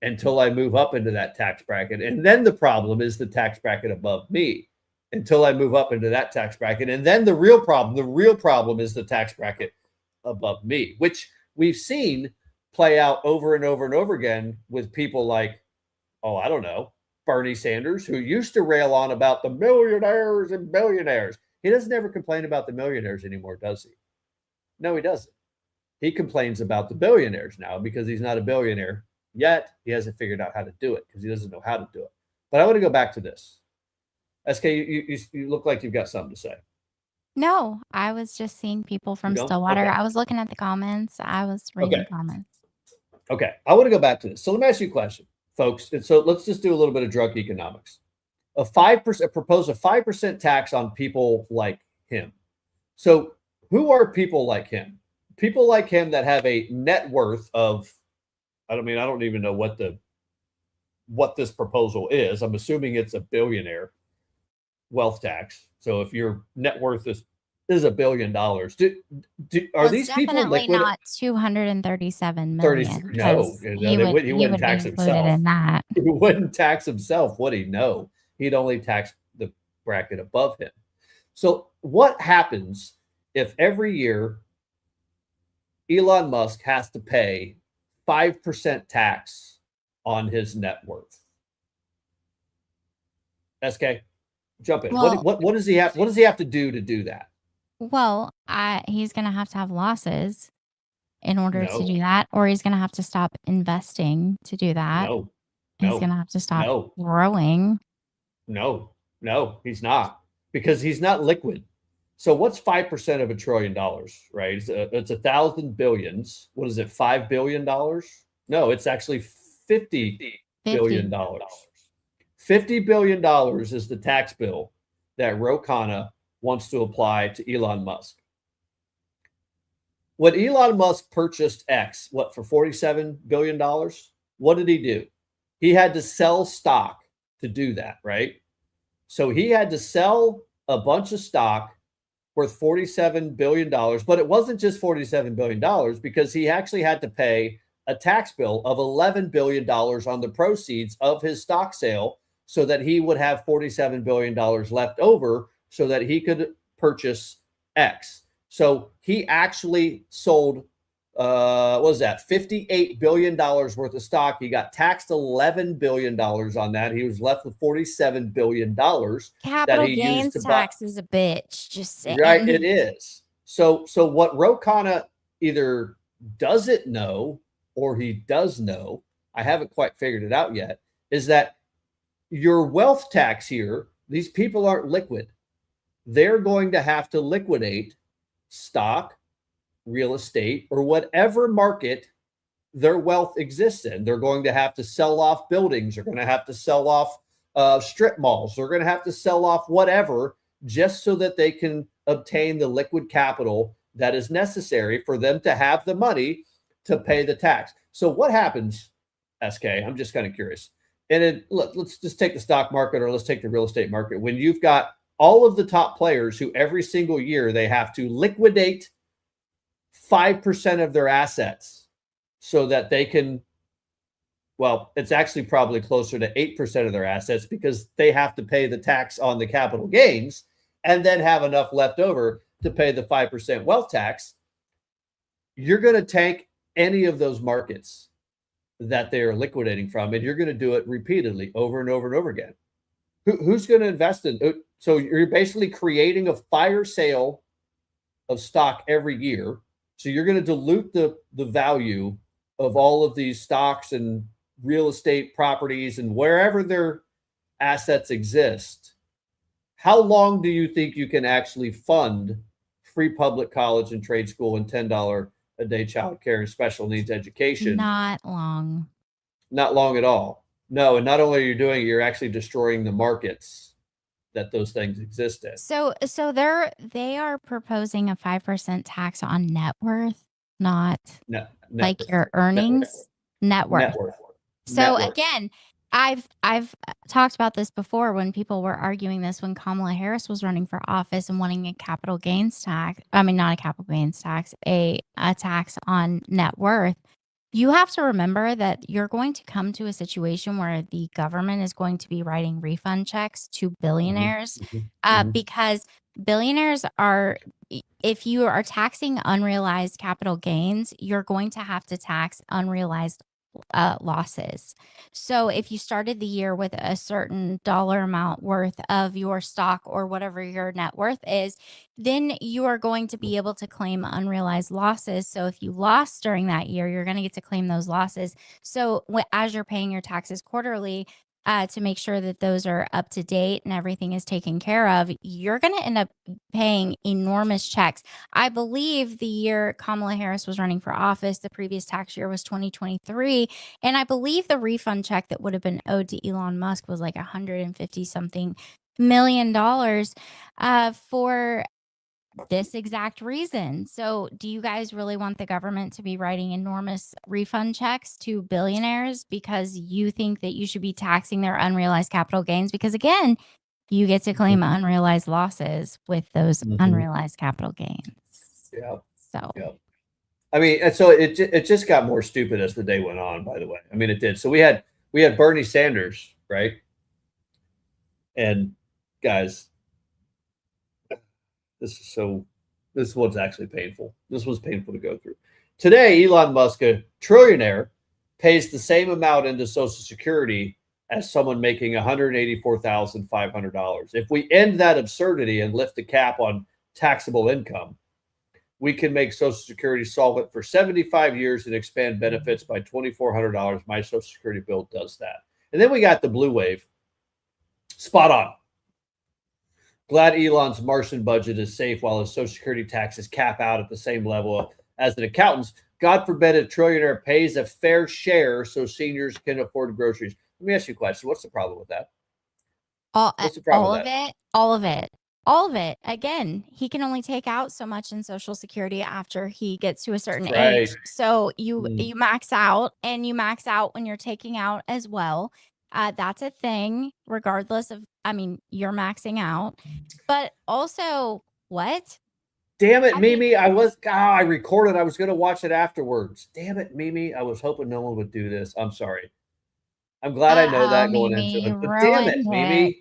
until I move up into that tax bracket. And then the problem is the tax bracket above me until I move up into that tax bracket. And then the real problem is the tax bracket above me, which we've seen play out over and over and over again with people like, I don't know, Bernie Sanders, who used to rail on about the millionaires and billionaires. He doesn't ever complain about the millionaires anymore, does he? No, he doesn't. He complains about the billionaires now because he's not a billionaire yet. He hasn't figured out how to do it because he doesn't know how to do it. But I want to go back to this. SK, you look like you've got something to say. No, I was just seeing people from Stillwater. Okay. I was looking at the comments. I was reading the comments. Okay. I want to go back to this. So let me ask you a question, folks. And so let's just do a little bit of drug economics. Propose a 5% tax on people like him. So who are people like him? People like him that have a net worth of, I don't even know what this proposal is. I'm assuming it's a billionaire wealth tax. So if your net worth is $1 billion, are these people definitely liquid? not 237 million? No, he wouldn't tax himself. In that. He wouldn't tax himself. Would he? No, he'd only tax the bracket above him. So what happens if every year Elon Musk has to pay 5% tax on his net worth? SK, jump in. Well, what does he have? What does he have to do that? Well, he's going to have losses in order to No. do that, or he's going to have to stop investing to do that. No. He's No. going to have to stop No. growing. No, he's not, because he's not liquid. So what's 5% of $1 trillion, right? It's 1,000 billions. What is it? $5 billion? No, it's actually $50 billion. $50 billion is the tax bill that Ro Khanna wants to apply to Elon Musk. When Elon Musk purchased X, for $47 billion? What did he do? He had to sell stock to do that, right? So he had to sell a bunch of stock worth $47 billion, but it wasn't just $47 billion, because he actually had to pay a tax bill of $11 billion on the proceeds of his stock sale, so that he would have $47 billion left over so that he could purchase X. So he actually sold, what was that? $58 billion worth of stock. He got taxed $11 billion on that. He was left with $47 billion. Capital gains tax is a bitch. Just saying. Right, it is. So what Ro Khanna either doesn't know or he does know, I haven't quite figured it out yet, is that your wealth tax here, these people aren't liquid. They're going to have to liquidate stock, real estate, or whatever market their wealth exists in. They're going to have to sell off buildings. They're going to have to sell off strip malls. They're going to have to sell off whatever, just so that they can obtain the liquid capital that is necessary for them to have the money to pay the tax. So what happens, SK? I'm just kind of curious. And let's just take the stock market, or let's take the real estate market. When you've got all of the top players who every single year they have to liquidate 5% of their assets so that they can, well, it's actually probably closer to 8% of their assets, because they have to pay the tax on the capital gains and then have enough left over to pay the 5% wealth tax. You're going to tank any of those markets that they are liquidating from, and you're going to do it repeatedly over and over and over again. Who's going to invest in? So you're basically creating a fire sale of stock every year. So you're going to dilute the value of all of these stocks and real estate properties and wherever their assets exist. How long do you think you can actually fund free public college and trade school and $10 a day child care and special needs education? Not long. Not long at all. No, and not only are you doing it, you're actually destroying the markets that those things exist in. So they are proposing a 5% tax on net worth, not like worth. your earnings. Net worth. Net worth. So Net worth. again, I've talked about this before when people were arguing this, when Kamala Harris was running for office and wanting a capital gains tax. I mean, not a capital gains tax, a tax on net worth. You have to remember that you're going to come to a situation where the government is going to be writing refund checks to billionaires, because billionaires are, if you are taxing unrealized capital gains, you're going to have to tax unrealized losses. So if you started the year with a certain dollar amount worth of your stock or whatever your net worth is, then you are going to be able to claim unrealized losses. So if you lost during that year, you're going to get to claim those losses. So as you're paying your taxes quarterly, to make sure that those are up to date and everything is taken care of, you're going to end up paying enormous checks. I believe the year Kamala Harris was running for office, the previous tax year was 2023. And I believe the refund check that would have been owed to Elon Musk was like $150 something million for this exact reason. So do you guys really want the government to be writing enormous refund checks to billionaires because you think that you should be taxing their unrealized capital gains? Because again, you get to claim unrealized losses with those unrealized capital gains. Yeah. So yeah. I mean, and so it just got more stupid as the day went on, by the way. I mean, it did. So we had Bernie Sanders, right? And guys, this one's actually painful. This was painful to go through. Today, Elon Musk, a trillionaire, pays the same amount into Social Security as someone making $184,500. If we end that absurdity and lift the cap on taxable income, we can make Social Security solvent for 75 years and expand benefits by $2,400. My Social Security bill does that. And then we got the blue wave. Spot on. Glad Elon's Martian budget is safe while his Social Security taxes cap out at the same level as an accountant's. God forbid a trillionaire pays a fair share so seniors can afford groceries. Let me ask you a question. What's the problem with that? What's the problem with that? All of it. Again, he can only take out so much in Social Security after he gets to a certain age. So you max out, and you max out when you're taking out as well. That's a thing, regardless of, I mean, you're maxing out. But also, what? Damn it, Mimi. I recorded. I was going to watch it afterwards. Damn it, Mimi. I was hoping no one would do this. I'm sorry. I'm glad I know that going into it. But damn it, Mimi.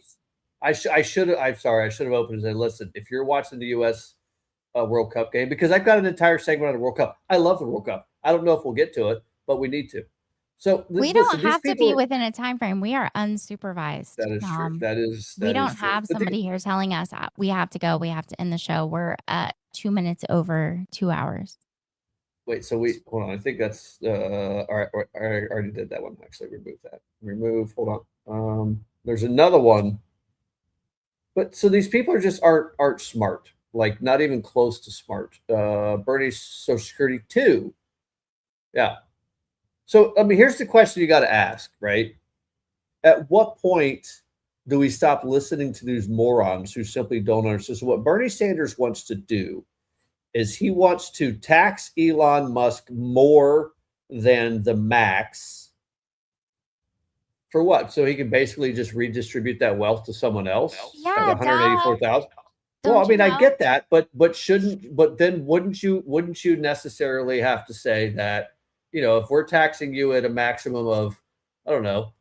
I'm sorry. I should have opened and said, listen, if you're watching the U.S. World Cup game, because I've got an entire segment on the World Cup. I love the World Cup. I don't know if we'll get to it, but we need to. So we don't have to be within a time frame. We are unsupervised. That is true. We don't have somebody here telling us we have to go. We have to end the show. We're at 2 minutes over 2 hours. Wait, so hold on. I think that's all right. I already did that one. Actually, remove that. Hold on. There's another one. But so these people are just aren't smart. Like not even close to smart. Bernie's Social Security 2. Yeah. So, I mean, here's the question you got to ask, right? At what point do we stop listening to these morons who simply don't understand? So what Bernie Sanders wants to do is he wants to tax Elon Musk more than the max. For what? So he can basically just redistribute that wealth to someone else? Yeah, at $184,000. Well, I mean, I get that, but then wouldn't you necessarily have to say that, you know, if we're taxing you at a maximum of, I don't know,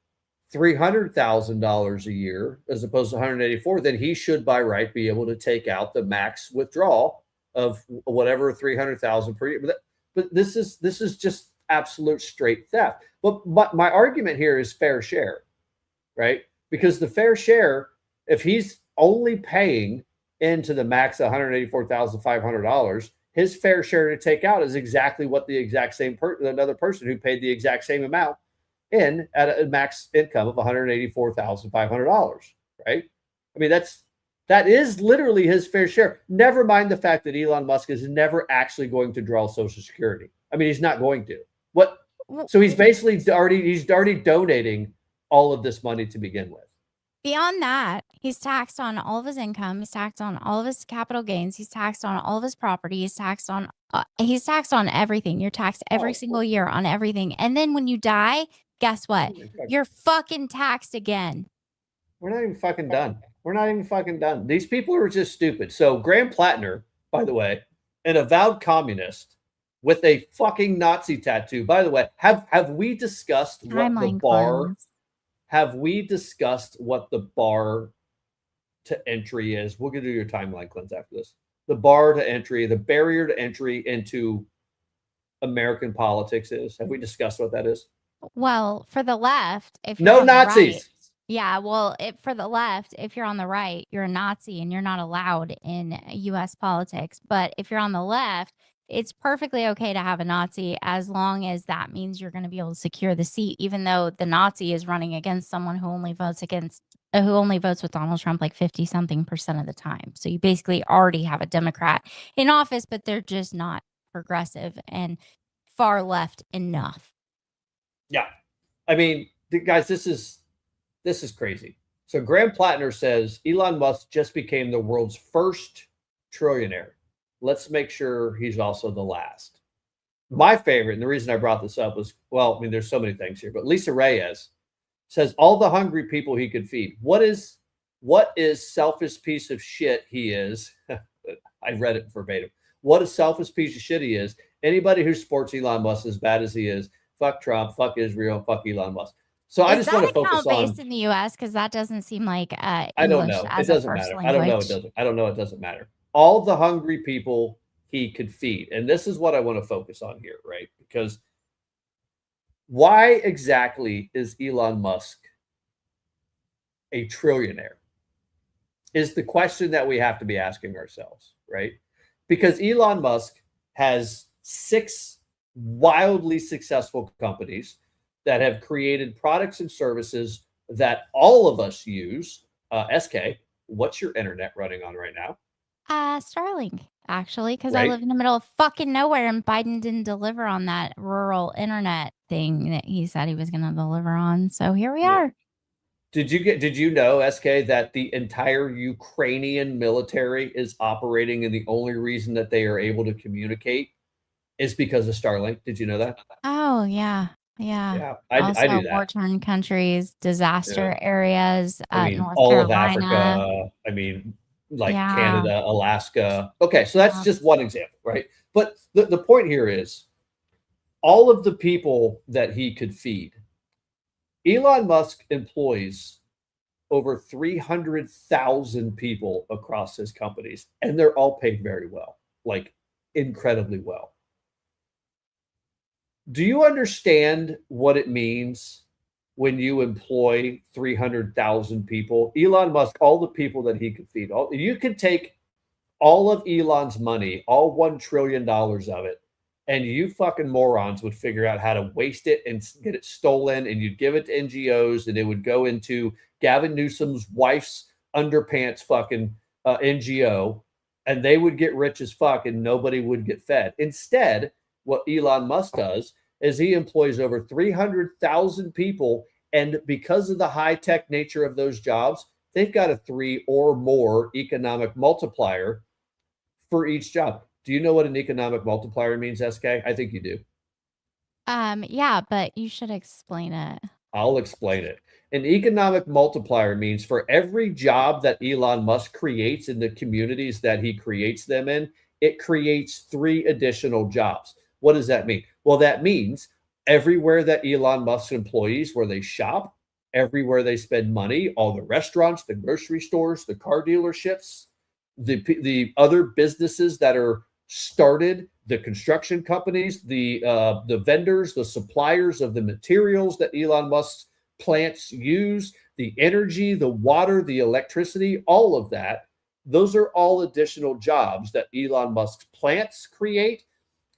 $300,000 a year as opposed to 184, then he should by right be able to take out the max withdrawal of whatever 300,000 per year. But this is just absolute straight theft. But my argument here is fair share, right? Because the fair share, if he's only paying into the max $184,500, his fair share to take out is exactly what the exact same another person who paid the exact same amount in at a max income of $184,500, right? I mean, that is literally his fair share. Never mind the fact that Elon Musk is never actually going to draw Social Security. I mean, he's not going to. So he's basically already donating all of this money to begin with. Beyond that, he's taxed on all of his income. He's taxed on all of his capital gains. He's taxed on all of his property. He's taxed on everything. You're taxed every single year on everything. And then when you die, guess what? You're fucking taxed again. We're not even fucking done. These people are just stupid. So Graham Platner, by the way, an avowed communist with a fucking Nazi tattoo. By the way, have we discussed what the bar? Have we discussed what the bar to entry is? We're going to do your timeline cleanse after this. The bar to entry, the barrier to entry into American politics is. Have we discussed what that is? Well, for the left, if you're No on the Nazis. right, yeah, well, for the left, if you're on the right, you're a Nazi and you're not allowed in U.S. politics. But if you're on the left, it's perfectly okay to have a Nazi as long as that means you're going to be able to secure the seat, even though the Nazi is running against someone who only votes with Donald Trump like 50-something% of the time. So you basically already have a Democrat in office, but they're just not progressive and far left enough. Yeah. I mean, guys, this is crazy. So Graham Platner says Elon Musk just became the world's first trillionaire. Let's make sure he's also the last. My favorite, and the reason I brought this up was, well, I mean, there's so many things here, but Lisa Reyes says all the hungry people he could feed. What is selfish piece of shit he is? I read it verbatim. What a selfish piece of shit he is. Anybody who supports Elon Musk as bad as he is, fuck Trump, fuck Israel, fuck Elon Musk. So I just want to focus on based in the U.S. because that doesn't seem like I don't know. It doesn't matter. I don't know. It doesn't. I don't know. It doesn't matter. All the hungry people he could feed, and this is what I want to focus on here, right? Because why exactly is Elon Musk a trillionaire? Is the question that we have to be asking ourselves, right? Because Elon Musk has 6 wildly successful companies that have created products and services that all of us use. SK, what's your internet running on right now? Starlink, actually, because I live in the middle of fucking nowhere and Biden didn't deliver on that rural internet thing that he said he was going to deliver on. So here we are. Did you know, SK, that the entire Ukrainian military is operating and the only reason that they are able to communicate is because of Starlink? Did you know that? Oh, yeah. Yeah. I knew that. War-torn countries, disaster areas, I mean, North all Carolina. of Africa. I mean, like Yeah. Canada, Alaska. Okay, so that's just one example, right? But the point here is all of the people that he could feed. Elon Musk employs over 300,000 people across his companies, and they're all paid very well, like incredibly well. Do you understand what it means when you employ 300,000 people? Elon Musk, all the people that he could feed, you could take all of Elon's money, all $1 trillion of it, and you fucking morons would figure out how to waste it and get it stolen, and you'd give it to NGOs, and it would go into Gavin Newsom's wife's underpants fucking NGO, and they would get rich as fuck, and nobody would get fed. Instead, what Elon Musk does is he employs over 300,000 people, and because of the high-tech nature of those jobs, they've got a 3 or more economic multiplier for each job. Do you know what an economic multiplier means, SK? I think you do. Yeah, but you should explain it. I'll explain it. An economic multiplier means for every job that Elon Musk creates in the communities that he creates them in, it creates 3 additional jobs. What does that mean? Well, that means everywhere that Elon Musk's employees, where they shop, everywhere they spend money, all the restaurants, the grocery stores, the car dealerships, the other businesses that are started, the construction companies, the vendors, the suppliers of the materials that Elon Musk's plants use, the energy, the water, the electricity, all of that. Those are all additional jobs that Elon Musk's plants create.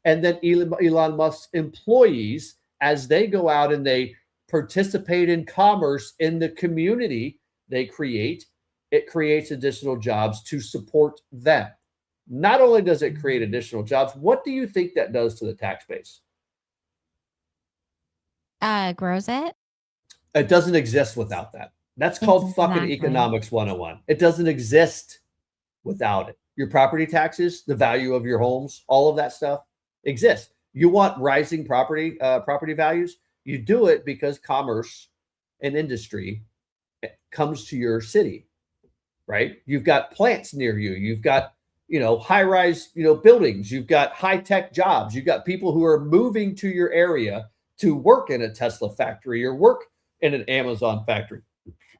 And then Elon Musk's employees, as they go out and they participate in commerce in the community they create, it creates additional jobs to support them. Not only does it create additional jobs, what do you think that does to the tax base? Grows it? It doesn't exist without that. That's called fucking economics 101. It doesn't exist without it. Your property taxes, the value of your homes, all of that stuff exists. You want rising property values? You do it because commerce and industry comes to your city, right? You've got plants near you. You've got, high-rise, buildings. You've got high-tech jobs. You've got people who are moving to your area to work in a Tesla factory or work in an Amazon factory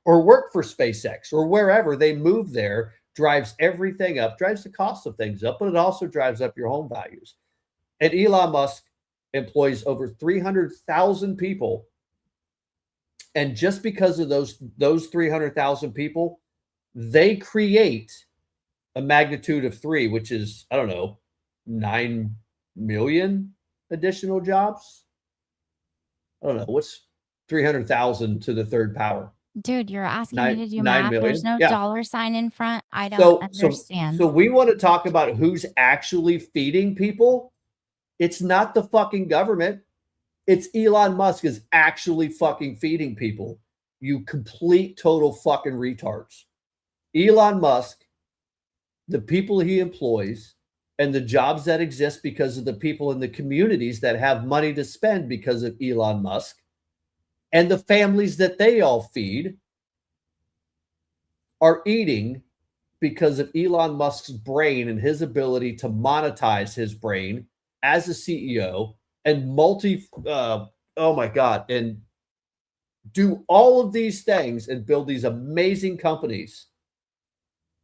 or work for SpaceX or wherever. They move there, drives everything up, drives the cost of things up, but it also drives up your home values. And Elon Musk employs over 300,000 people And just because of those 300,000 people, they create a magnitude of 3, which is, I don't know, 9 million additional jobs. I don't know. What's 300,000 to the third power? Dude, you're asking me to do 9 math. million? There's no Yeah. dollar sign in front. I don't understand. So we want to talk about who's actually feeding people. It's not the fucking government. It's Elon Musk is actually fucking feeding people. You complete total fucking retards. Elon Musk, the people he employs, and the jobs that exist because of the people in the communities that have money to spend because of Elon Musk, and the families that they all feed are eating because of Elon Musk's brain and his ability to monetize his brain as a CEO and and do all of these things and build these amazing companies.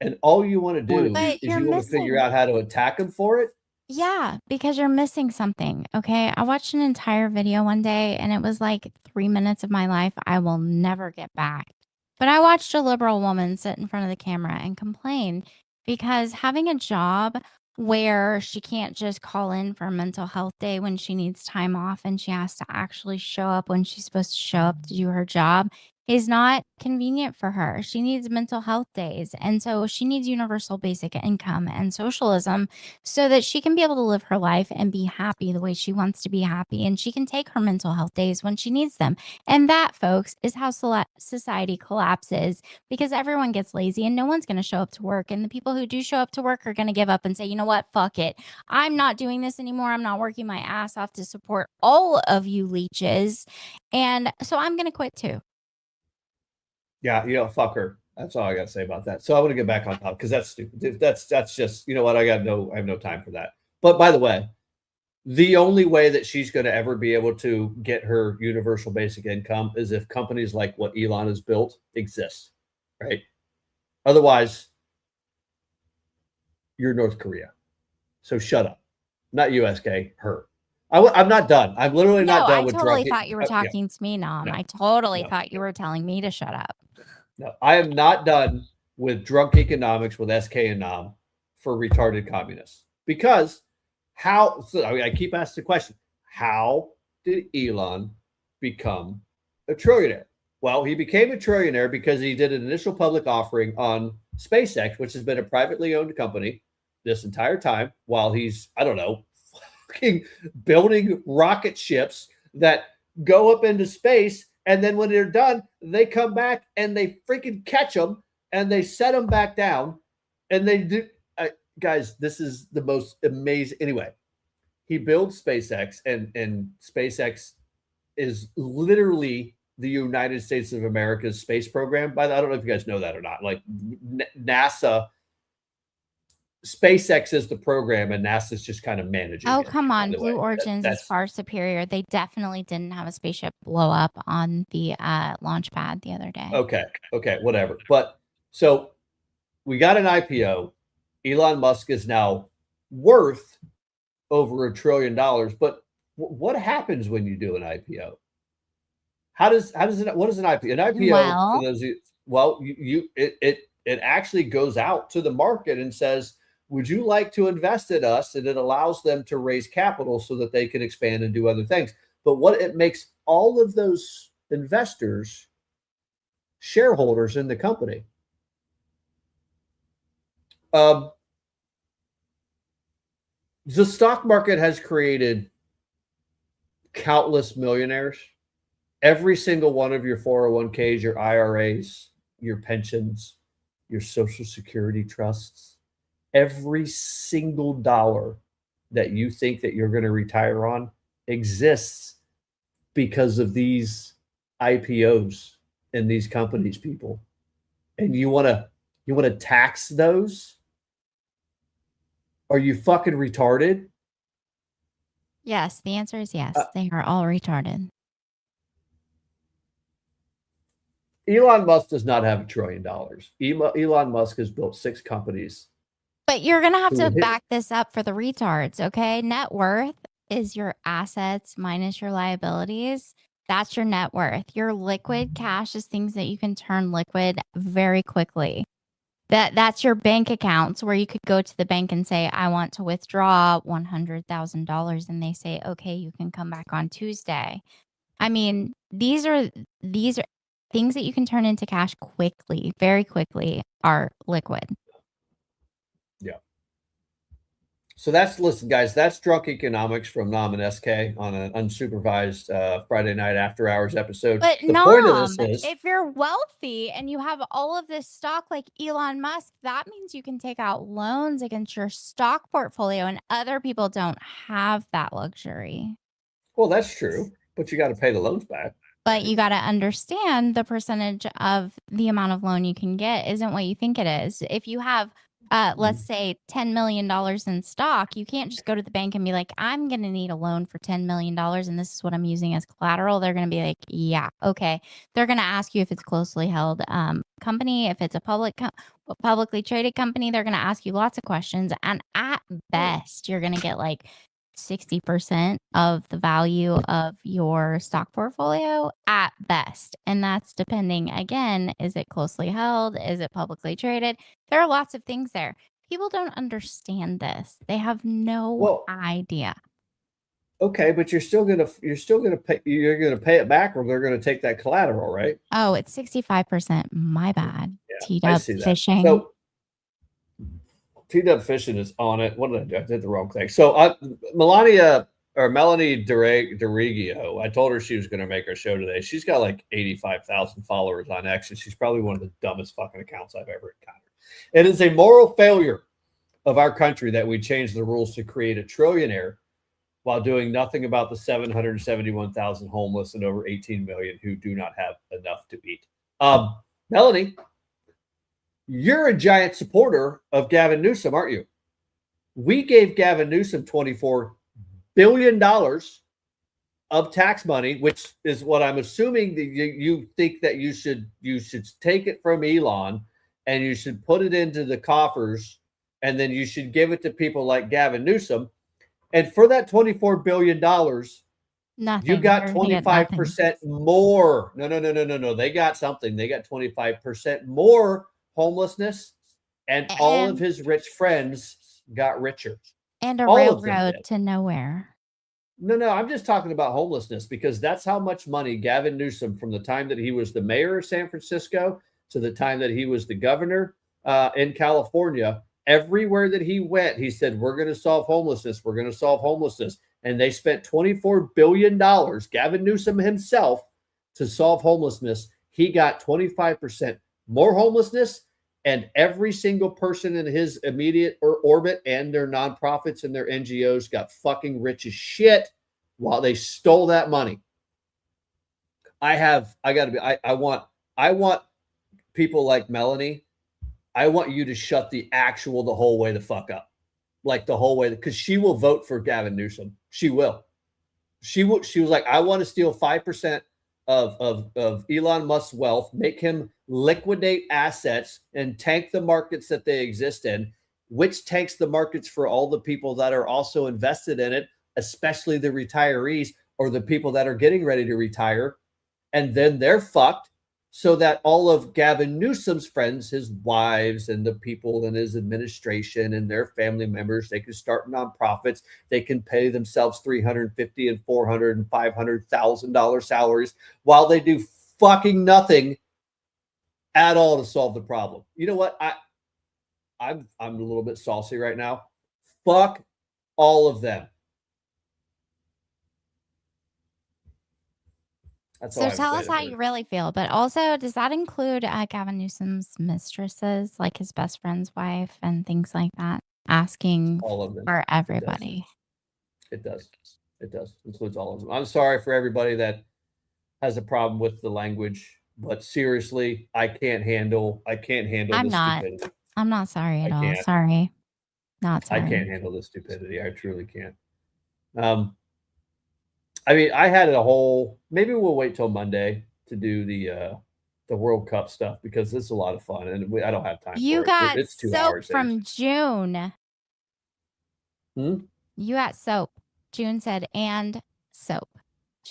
And all you want to do is you want to figure out how to attack him for it. Yeah, because you're missing something. Okay. I watched an entire video one day and it was like 3 minutes of my life I will never get back. But I watched a liberal woman sit in front of the camera and complain because having a job where she can't just call in for a mental health day when she needs time off and she has to actually show up when she's supposed to show up to do her job is not convenient for her. She needs mental health days. And so she needs universal basic income and socialism so that she can be able to live her life and be happy the way she wants to be happy. And she can take her mental health days when she needs them. And that, folks, is how society collapses because everyone gets lazy and no one's going to show up to work. And the people who do show up to work are going to give up and say, you know what, fuck it. I'm not doing this anymore. I'm not working my ass off to support all of you leeches. And so I'm going to quit too. Yeah, fuck her. That's all I got to say about that. So I want to get back on top because that's stupid. That's just, you know what? I have no time for that. But by the way, the only way that she's going to ever be able to get her universal basic income is if companies like what Elon has built exist, right? Otherwise, you're North Korea. So shut up. Not USK, her. I'm not done. I'm literally not done with drunk. I totally thought you were talking to me, Nom. I totally thought you were telling me to shut up. No, I am not done with drunk economics with SK and Nom for retarded communists. Because I keep asking the question, how did Elon become a trillionaire? Well, he became a trillionaire because he did an initial public offering on SpaceX, which has been a privately owned company this entire time while he's, I don't know, fucking building rocket ships that go up into space. And then when they're done, they come back and they freaking catch them and they set them back down. And they do, guys, this is the most amazing. Anyway, he builds SpaceX and SpaceX is literally the United States of America's space program. I don't know if you guys know that or not. Like NASA, SpaceX is the program and NASA's just kind of managing it. Oh, come on. Blue Origins is far superior. They definitely didn't have a spaceship blow up on the launch pad the other day. Okay, whatever. But so we got an IPO. Elon Musk is now worth over $1 trillion. But what happens when you do an IPO? What is an IPO? An IPO, for those of you, it actually goes out to the market and says, would you like to invest in us? And it allows them to raise capital so that they can expand and do other things. But what it makes all of those investors shareholders in the company. The stock market has created countless millionaires. Every single one of your 401ks, your IRAs, your pensions, your social security trusts, every single dollar that you think that you're going to retire on exists because of these IPOs and these companies, people. And you want to tax those? Are you fucking retarded? Yes, the answer is yes. They are all retarded. Elon Musk does not have $1 trillion. Elon Musk has built 6 companies. But you're going to have to back this up for the retards, okay? Net worth is your assets minus your liabilities. That's your net worth. Your liquid cash is things that you can turn liquid very quickly. That's your bank accounts where you could go to the bank and say, I want to withdraw $100,000. And they say, okay, you can come back on Tuesday. I mean, these are things that you can turn into cash quickly, very quickly, are liquid. Yeah. So listen, guys, that's Drunk Economics from Nom and SK on an unsupervised Friday night after hours episode. But the point of this is, if you're wealthy and you have all of this stock like Elon Musk, that means you can take out loans against your stock portfolio, and other people don't have that luxury. Well, that's true, but you got to pay the loans back. But you got to understand the percentage of the amount of loan you can get isn't what you think it is. If you have let's say $10 million in stock, you can't just go to the bank and be like, I'm going to need a loan for $10 million and this is what I'm using as collateral. They're going to be like, yeah, okay. They're going to ask you if it's closely held company, if it's a publicly traded company. They're going to ask you lots of questions. And at best, you're going to get like 60% of the value of your stock portfolio at best. And that's depending, again, is it closely held? Is it publicly traded? There are lots of things there. People don't understand this. They have no idea. Okay, but you're gonna pay it back, or they're gonna take that collateral, right? Oh, it's 65%. My bad. Yeah, T-Dub fishing. So, T-Dub fishing is on it. What did I do? I did the wrong thing. So Melanie DeRigio, I told her she was going to make her show today. She's got like 85,000 followers on X, and she's probably one of the dumbest fucking accounts I've ever encountered. It is a moral failure of our country that we changed the rules to create a trillionaire while doing nothing about the 771,000 homeless and over 18 million who do not have enough to eat. Melanie, you're a giant supporter of Gavin Newsom, aren't you? We gave Gavin Newsom $24 billion of tax money, which is what I'm assuming that you think that you should take it from Elon and you should put it into the coffers, and then you should give it to people like Gavin Newsom. And for that $24 billion, you got 25% more. No. They got something. They got 25% more homelessness, and all of his rich friends got richer. And a railroad to nowhere. No, I'm just talking about homelessness, because that's how much money Gavin Newsom, from the time that he was the mayor of San Francisco to the time that he was the governor in California, everywhere that he went, he said, we're going to solve homelessness. We're going to solve homelessness. And they spent $24 billion, Gavin Newsom himself, to solve homelessness. He got 25% more homelessness, and every single person in his immediate orbit and their nonprofits and their NGOs got fucking rich as shit while they stole that money. I want people like Melanie. I want you to shut the whole way the fuck up. Like the whole way, because she will vote for Gavin Newsom. She will. She was like, I want to steal 5% of Elon Musk's wealth, make him liquidate assets and tank the markets that they exist in, which tanks the markets for all the people that are also invested in it, especially the retirees or the people that are getting ready to retire. And then they're fucked, so that all of Gavin Newsom's friends, his wives and the people in his administration and their family members, they can start nonprofits. They can pay themselves $350,000 and $400,000 and $500,000 salaries while they do fucking nothing at all to solve the problem. You know what? I'm a little bit saucy right now. Fuck all of them. So tell us how you really feel. But also, does that include Gavin Newsom's mistresses, like his best friend's wife and things like that? Asking all of them for everybody. It does. Includes all of them. I'm sorry for everybody that has a problem with the language, but seriously, I can't handle stupidity. I'm not sorry at all. Sorry. Not sorry. I can't handle this stupidity. I truly can't. I mean, I had a whole, maybe we'll wait till Monday to do the World Cup stuff, because it's a lot of fun and I don't have time. You got soap from June. You got soap. June said, and soap.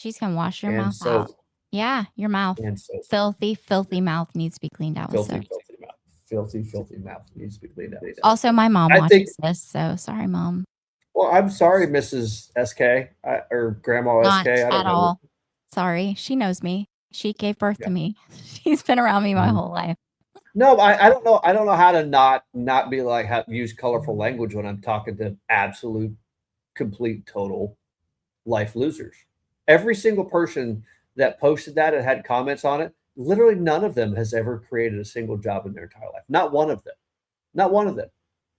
She's gonna wash your And mouth so, out. Yeah, your mouth. and so Filthy, filthy mouth needs to be cleaned out with filthy, soap. filthy mouth. Filthy, filthy mouth needs to be cleaned out. Also, my mom I think. watches this, so sorry, Mom. Well, I'm sorry, Mrs. SK or Grandma Not SK. I don't at know. all. Sorry, she knows me. She gave birth Yeah. to me. She's been around me my Mhm. whole life. No, I don't know. I don't know how to not be like use colorful language when I'm talking to absolute, complete, total life losers. Every single person that posted that and had comments on it, literally none of them has ever created a single job in their entire life. Not one of them. Not one of them.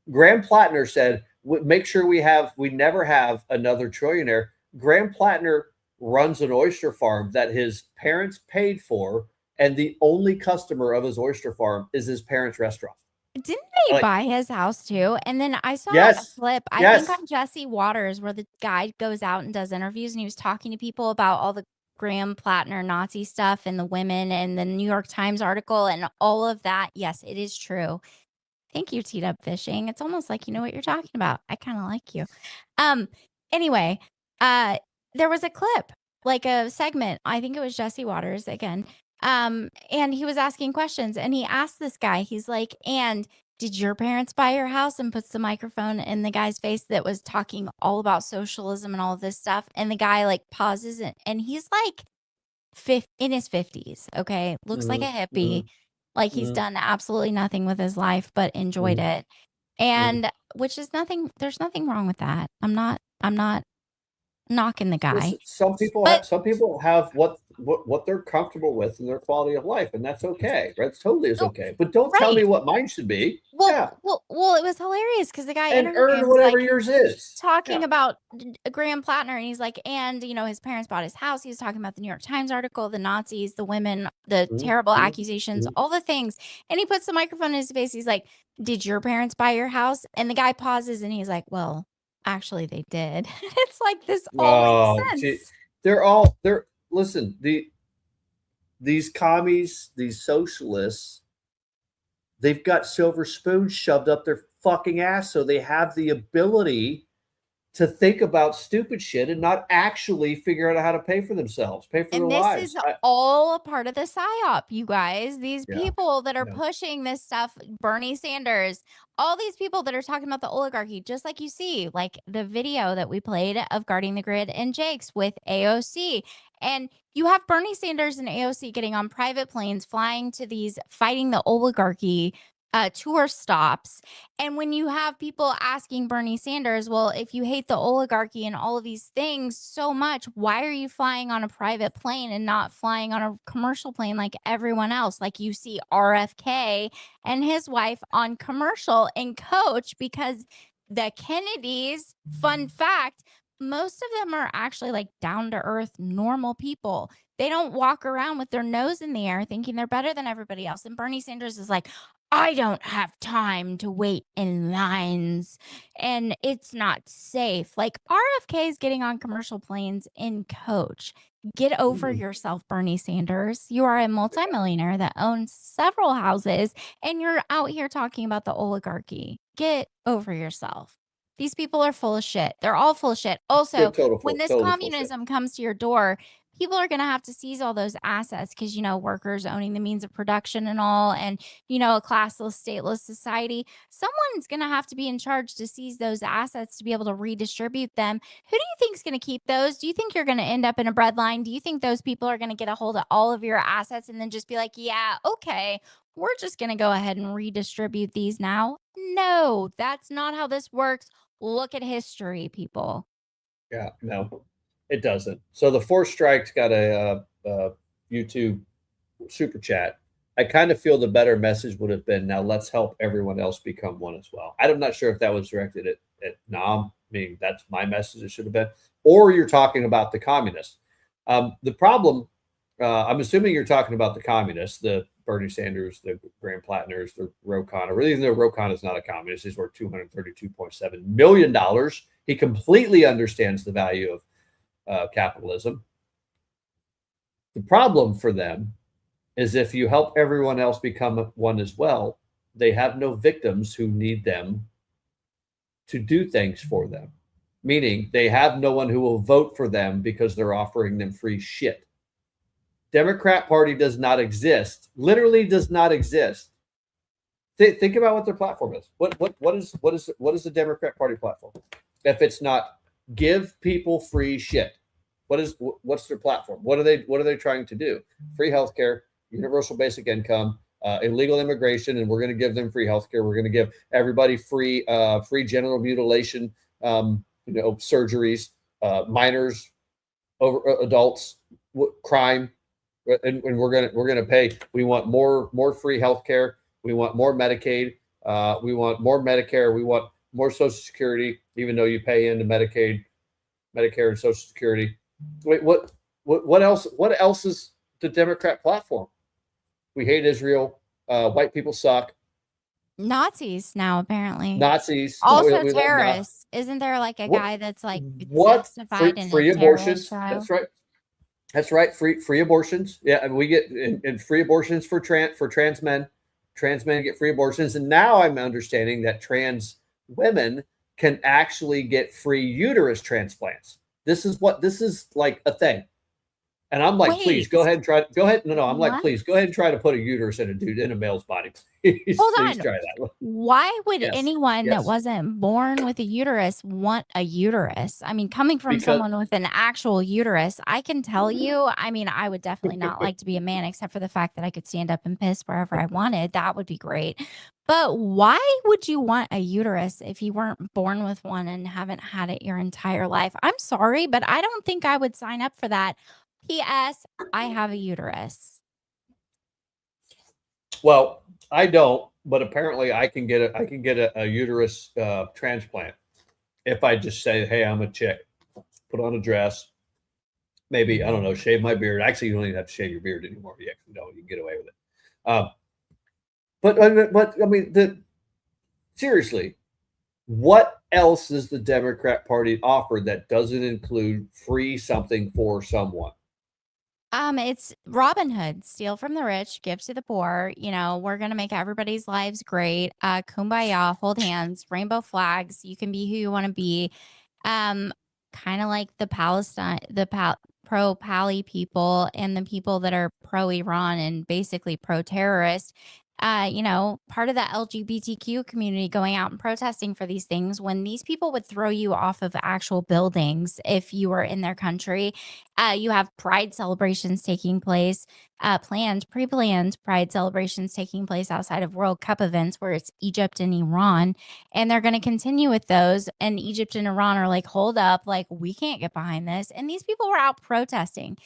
Graham Platner said, "Make sure we never have another trillionaire." Graham Platner runs an oyster farm that his parents paid for, and the only customer of his oyster farm is his parents' restaurant. Didn't they buy his house too? And then I saw a clip, I think on Jesse Waters, where the guy goes out and does interviews, and he was talking to people about all the Graham Platner Nazi stuff and the women and the New York Times article and all of that. Yes, it is true. Thank you, Teed Up Fishing. It's almost like you know what you're talking about. I kind of like you. Anyway, there was a clip, like a segment. I think it was Jesse Waters again. And he was asking questions, and he asked this guy, he's like, "And did your parents buy your house?" And puts the microphone in the guy's face that was talking all about socialism and all this stuff. And the guy like pauses and he's like in his 50s. Okay. Looks like a hippie. Like he's done absolutely nothing with his life, but enjoyed it. And which is there's nothing wrong with that. I'm not knocking the guy. Listen, some people have what they're comfortable with in their quality of life, and that's okay. Right? It's totally is okay. But don't tell me what mine should be. Well, it was hilarious because the guy And interviewed him, earn was whatever like, yours is. talking about Graham Platner, and he's like, and his parents bought his house. He was talking about the New York Times article, the Nazis, the women, the terrible accusations, all the things. And he puts the microphone in his face. He's like, "Did your parents buy your house?" And the guy pauses, and he's like, "Well, actually, they did." It's like this all makes sense. Listen, these commies, these socialists, they've got silver spoons shoved up their fucking ass, so they have the ability to think about stupid shit and not actually figure out how to pay for themselves, pay for their lives. This is all a part of the psyop, you guys. These people that are pushing this stuff, Bernie Sanders, all these people that are talking about the oligarchy, just like you see, like the video that we played of Guarding the Grid and Jake's with AOC. And you have Bernie Sanders and AOC getting on private planes, flying to these fighting the oligarchy tour stops. And when you have people asking Bernie Sanders, well, if you hate the oligarchy and all of these things so much, why are you flying on a private plane and not flying on a commercial plane like everyone else? Like you see RFK and his wife on commercial in coach, because the Kennedys, fun fact, most of them are actually like down to earth, normal people. They don't walk around with their nose in the air thinking they're better than everybody else. And Bernie Sanders is like, "I don't have time to wait in lines and it's not safe." Like RFK is getting on commercial planes in coach. Get over yourself, Bernie Sanders. You are a multimillionaire that owns several houses and you're out here talking about the oligarchy. Get over yourself. These people are full of shit. They're all full of shit. Also, when this communism comes to your door, people are going to have to seize all those assets because, workers owning the means of production and all, and, a classless, stateless society. Someone's going to have to be in charge to seize those assets to be able to redistribute them. Who do you think is going to keep those? Do you think you're going to end up in a breadline? Do you think those people are going to get a hold of all of your assets and then just be like, "Yeah, okay, we're just going to go ahead and redistribute these now"? No, that's not how this works. Look at history, people. Yeah, no, it doesn't. So the Four Strikes got a YouTube super chat. I kind of feel the better message would have been, now let's help everyone else become one as well. I'm not sure if that was directed at Nom. I mean, that's my message. It should have been. Or you're talking about the communists. The problem, I'm assuming you're talking about the communists, the Bernie Sanders, the Graham Platners, the Ro Khanna. Really, even though Ro Khanna is not a communist, he's worth $232.7 million. He completely understands the value of capitalism. The problem for them is if you help everyone else become one as well, they have no victims who need them to do things for them. meaning they have no one who will vote for them because they're offering them free shit. Democrat Party does not exist, literally does not exist. Think about what their platform is. What is the Democrat Party platform? If it's not give people free shit, what's their platform? What are they trying to do? Free healthcare, universal basic income, illegal immigration, and we're going to give them free healthcare. We're going to give everybody free genital mutilation, surgeries, minors, over adults, crime, and we're gonna pay. We want more free healthcare. We want more Medicaid. We want more Medicare. We want more Social Security, even though you pay into Medicare and Social Security. Wait, what else? What else is the Democrat platform? We hate Israel. White people suck. Nazis now, apparently. Nazis. Also terrorists. Isn't there like a guy that's like justified in free a abortions? trial? That's right. That's right. Free abortions. Yeah, and we get and free abortions for trans men. Trans men get free abortions, and now I'm understanding that trans women can actually get free uterus transplants. This is like a thing. And I'm like, please go ahead and try. Go ahead. No, I'm like, please go ahead and try to put a uterus in a male's body. Please, Hold on. please try that. Why would anyone that wasn't born with a uterus want a uterus? I mean, coming from someone with an actual uterus, I can tell you, I mean, I would definitely not like to be a man, except for the fact that I could stand up and piss wherever I wanted. That would be great. But why would you want a uterus if you weren't born with one and haven't had it your entire life? I'm sorry, but I don't think I would sign up for that. P.S. I have a uterus. Well, I don't, but apparently I can get a uterus transplant if I just say, hey, I'm a chick, put on a dress, maybe, I don't know, shave my beard. Actually, you don't even have to shave your beard anymore. You can get away with it. But I mean, seriously, what else does the Democrat Party offer that doesn't include free something for someone? It's Robin Hood, steal from the rich, give to the poor. You know, we're going to make everybody's lives great. Kumbaya, hold hands, rainbow flags. You can be who you want to be. Kind of like the pro-Pali people and the people that are pro-Iran and basically pro-terrorist. Part of the LGBTQ community going out and protesting for these things, when these people would throw you off of actual buildings if you were in their country. You have pride celebrations taking place, pre-planned pride celebrations taking place outside of World Cup events where it's Egypt and Iran. And they're going to continue with those. And Egypt and Iran are like, hold up, like, we can't get behind this. And these people were out protesting.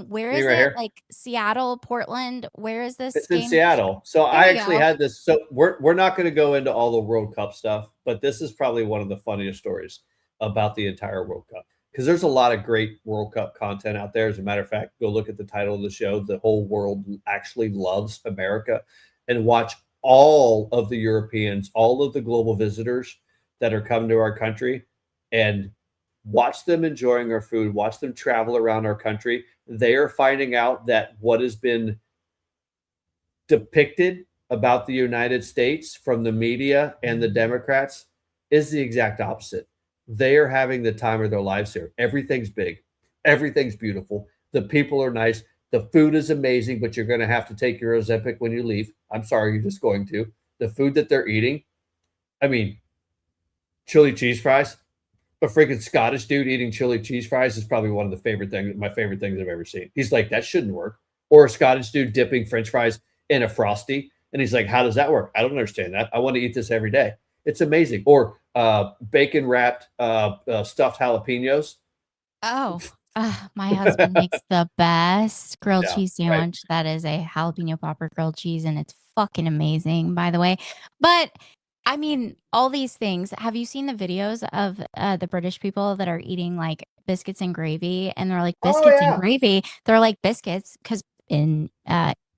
Where is it? Here? Like Seattle, Portland? Where is this? It's in Seattle. So I actually had this. So we're not going to go into all the World Cup stuff, but this is probably one of the funniest stories about the entire World Cup, because there's a lot of great World Cup content out there. As a matter of fact, go look at the title of the show. The whole world actually loves America, and watch all of the Europeans, all of the global visitors that are coming to our country, and watch them enjoying our food, watch them travel around our country. They are finding out that what has been depicted about the United States from the media and the Democrats is the exact opposite. They are having the time of their lives here. Everything's big. Everything's beautiful. The people are nice. The food is amazing, but you're going to have to take your Ozempic when you leave. I'm sorry, you're just going to. The food that they're eating, I mean, chili cheese fries. A freaking Scottish dude eating chili cheese fries is probably one of my favorite things I've ever seen. He's like, that shouldn't work. Or a Scottish dude dipping French fries in a Frosty. And he's like, how does that work? I don't understand that. I want to eat this every day. It's amazing. Or bacon wrapped stuffed jalapenos. Oh, my husband makes the best grilled cheese sandwich. Right. That is a jalapeno popper grilled cheese, and it's fucking amazing, by the way. But I mean, all these things. Have you seen the videos of the British people that are eating like biscuits and gravy? And they're like, biscuits and gravy. They're like biscuits because in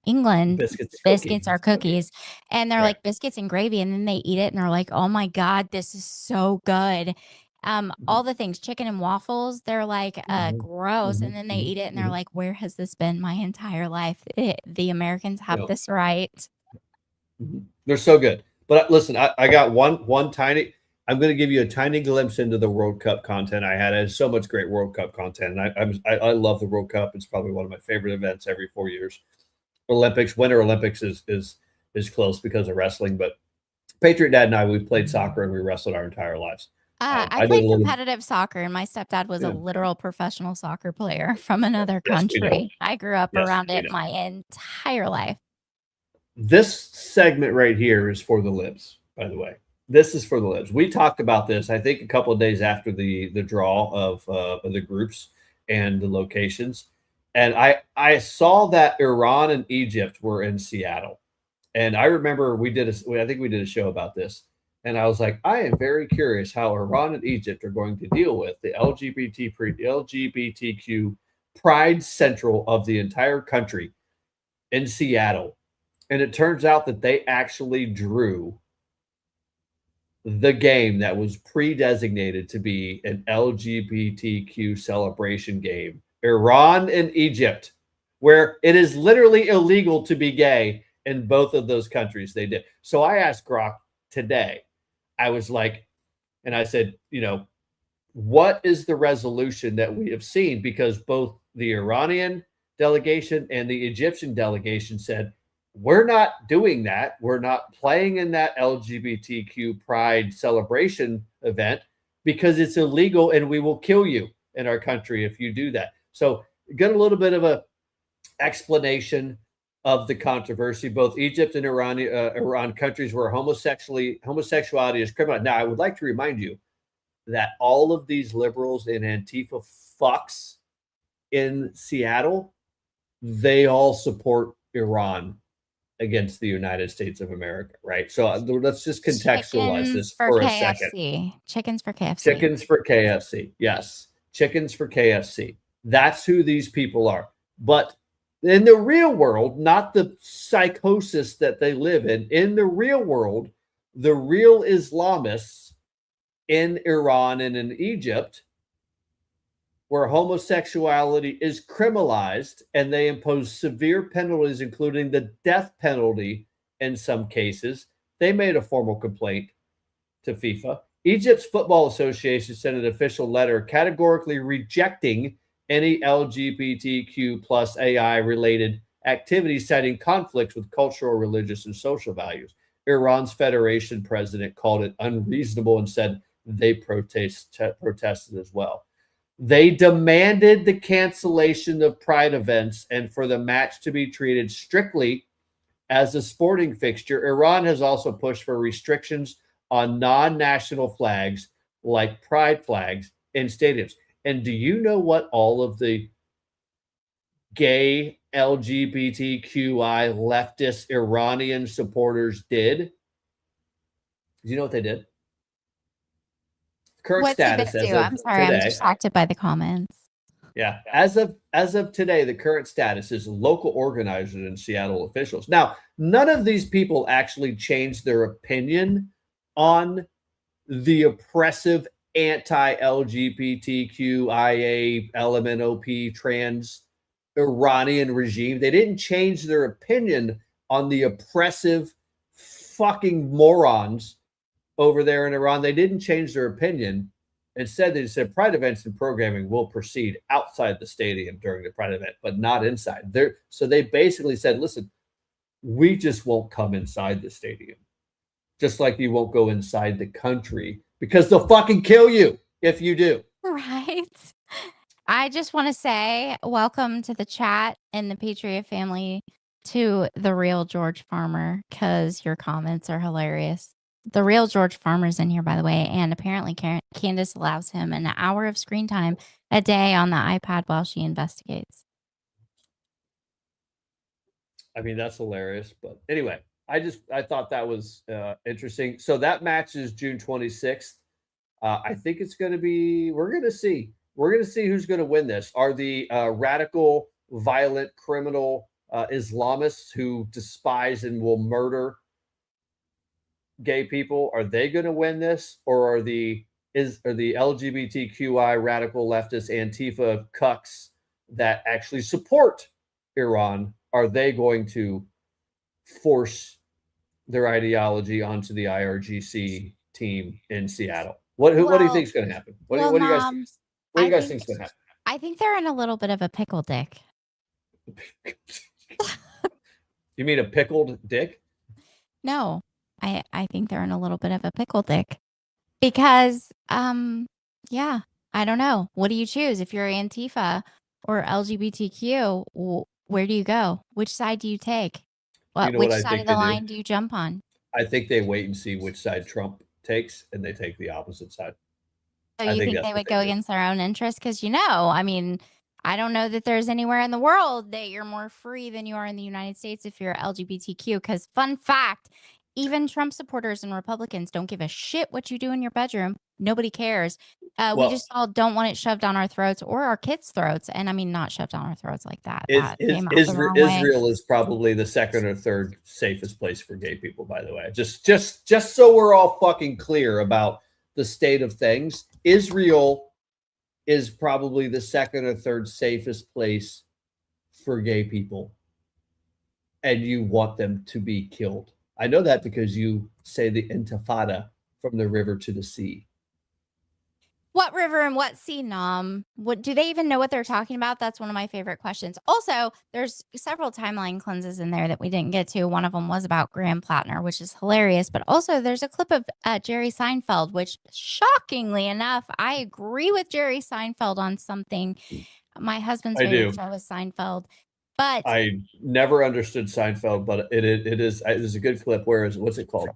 England, biscuits are cookies. And they're like biscuits and gravy. And then they eat it and they're like, oh my God, this is so good. All the things, chicken and waffles, they're like gross. And then they eat it and they're like, where has this been my entire life? The Americans have this right. They're so good. But listen, I got one tiny, I'm going to give you a tiny glimpse into the World Cup content I had. I had so much great World Cup content. And I love the World Cup. It's probably one of my favorite events every 4 years. Winter Olympics is close because of wrestling, but Patriot Dad and I, we played soccer and we wrestled our entire lives. I played competitive soccer, and my stepdad was a literal professional soccer player from another country. I grew up around it my entire life. This segment right here is for the libs, by the way. This is for the libs. We talked about this, I think, a couple of days after the draw of the groups and the locations. And I saw that Iran and Egypt were in Seattle. And I remember I think we did a show about this. And I was like, I am very curious how Iran and Egypt are going to deal with the LGBTQ pride central of the entire country in Seattle. And it turns out that they actually drew the game that was pre-designated to be an LGBTQ celebration game, Iran and Egypt, where it is literally illegal to be gay in both of those countries. They did. So I asked Grok today, I was like, and I said, what is the resolution that we have seen? Because both the Iranian delegation and the Egyptian delegation said, we're not doing that. We're not playing in that LGBTQ pride celebration event because it's illegal and we will kill you in our country if you do that. So get a little bit of a explanation of the controversy. Both Egypt and Iran countries where homosexuality is criminal. Now, I would like to remind you that all of these liberals and Antifa fucks in Seattle, they all support Iran against the United States of America, right? So let's just contextualize this for a second. Chickens for KFC. Chickens for KFC. Yes. Chickens for KFC. That's who these people are. But in the real world, not the psychosis that they live in the real world, the real Islamists in Iran and in Egypt, where homosexuality is criminalized and they impose severe penalties, including the death penalty in some cases, they made a formal complaint to FIFA. Egypt's Football Association sent an official letter categorically rejecting any LGBTQ plus AI related activities, citing conflicts with cultural, religious, and social values. Iran's federation president called it unreasonable and said they protested as well. They demanded the cancellation of pride events and for the match to be treated strictly as a sporting fixture. Iran has also pushed for restrictions on non-national flags like pride flags in stadiums. And do you know what all of the gay LGBTQI leftist Iranian supporters did? Do you know what they did? Current status as of I'm sorry, today, I'm distracted by the comments. Yeah, as of today, the current status is local organizers and Seattle officials. Now, none of these people actually changed their opinion on the oppressive anti-LGBTQIA, LMNOP, trans Iranian regime. They didn't change their opinion on the oppressive fucking morons over there in Iran. They didn't change their opinion. Instead, they said pride events and programming will proceed outside the stadium during the pride event, but not inside. So they basically said, listen, we just won't come inside the stadium. Just like you won't go inside the country because they'll fucking kill you if you do. Right. I just want to say welcome to the chat and the Patriot family to the real George Farmer, because your comments are hilarious. The real George Farmer's in here, by the way, and apparently Candace allows him an hour of screen time a day on the iPad while she investigates. I mean, that's hilarious. But anyway, I thought that was interesting. So that match is June 26th. I think it's going to be, we're going to see who's going to win this. Are the radical, violent, criminal Islamists who despise and will murder gay people, are they going to win this, or are the LGBTQI radical leftist Antifa cucks that actually support Iran, are they going to force their ideology onto the IRGC team in Seattle. What do you think is going to happen? What do you guys think is going to happen? I think they're in a little bit of a pickle, Dick. You mean a pickled dick? No, I think they're in a little bit of a pickle, Dick, because yeah, I don't know. What do you choose if you're Antifa or LGBTQ? Where do you go? Which side do you take? Which side of the line do you jump on? I think they wait and see which side Trump takes, and they take the opposite side. So you think they would go against their own interests? Because, I mean, I don't know that there's anywhere in the world that you're more free than you are in the United States if you're LGBTQ. Because fun fact, even Trump supporters and Republicans don't give a shit what you do in your bedroom. Nobody cares. We just all don't want it shoved down our throats or our kids' throats. And I mean, not shoved down our throats like that. Israel is probably the second or third safest place for gay people, by the way. Just so we're all fucking clear about the state of things. Israel is probably the second or third safest place for gay people. And you want them to be killed. I know that because you say the intifada from the river to the sea. What river and what sea, Nom? What do they even know what they're talking about? That's one of my favorite questions. Also, there's several timeline cleanses in there that we didn't get to. One of them was about Graham Platner, which is hilarious. But also, there's a clip of Jerry Seinfeld, which shockingly enough, I agree with Jerry Seinfeld on something. My husband's favorite show is Seinfeld. But I never understood Seinfeld, but it is a good clip. What's it called?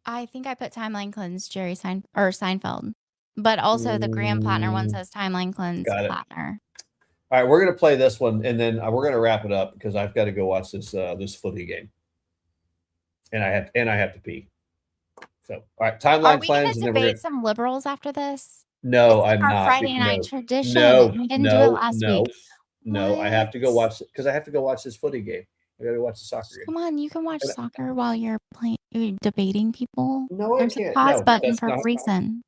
I think I put timeline cleanse Seinfeld. But also the Graham Platner one says timeline cleanse Platner. All right, we're gonna play this one, and then we're gonna wrap it up because I've got to go watch this footy game, and I have to pee. So, all right, timeline cleanse. Are we gonna debate some liberals after this? No, I'm not. Friday night tradition. We didn't do it last week. No, what? I have to go watch it because I have to go watch this footy game. I got to watch the soccer game. Come on, you can watch soccer while you're debating people. No, There's a pause button for a reason.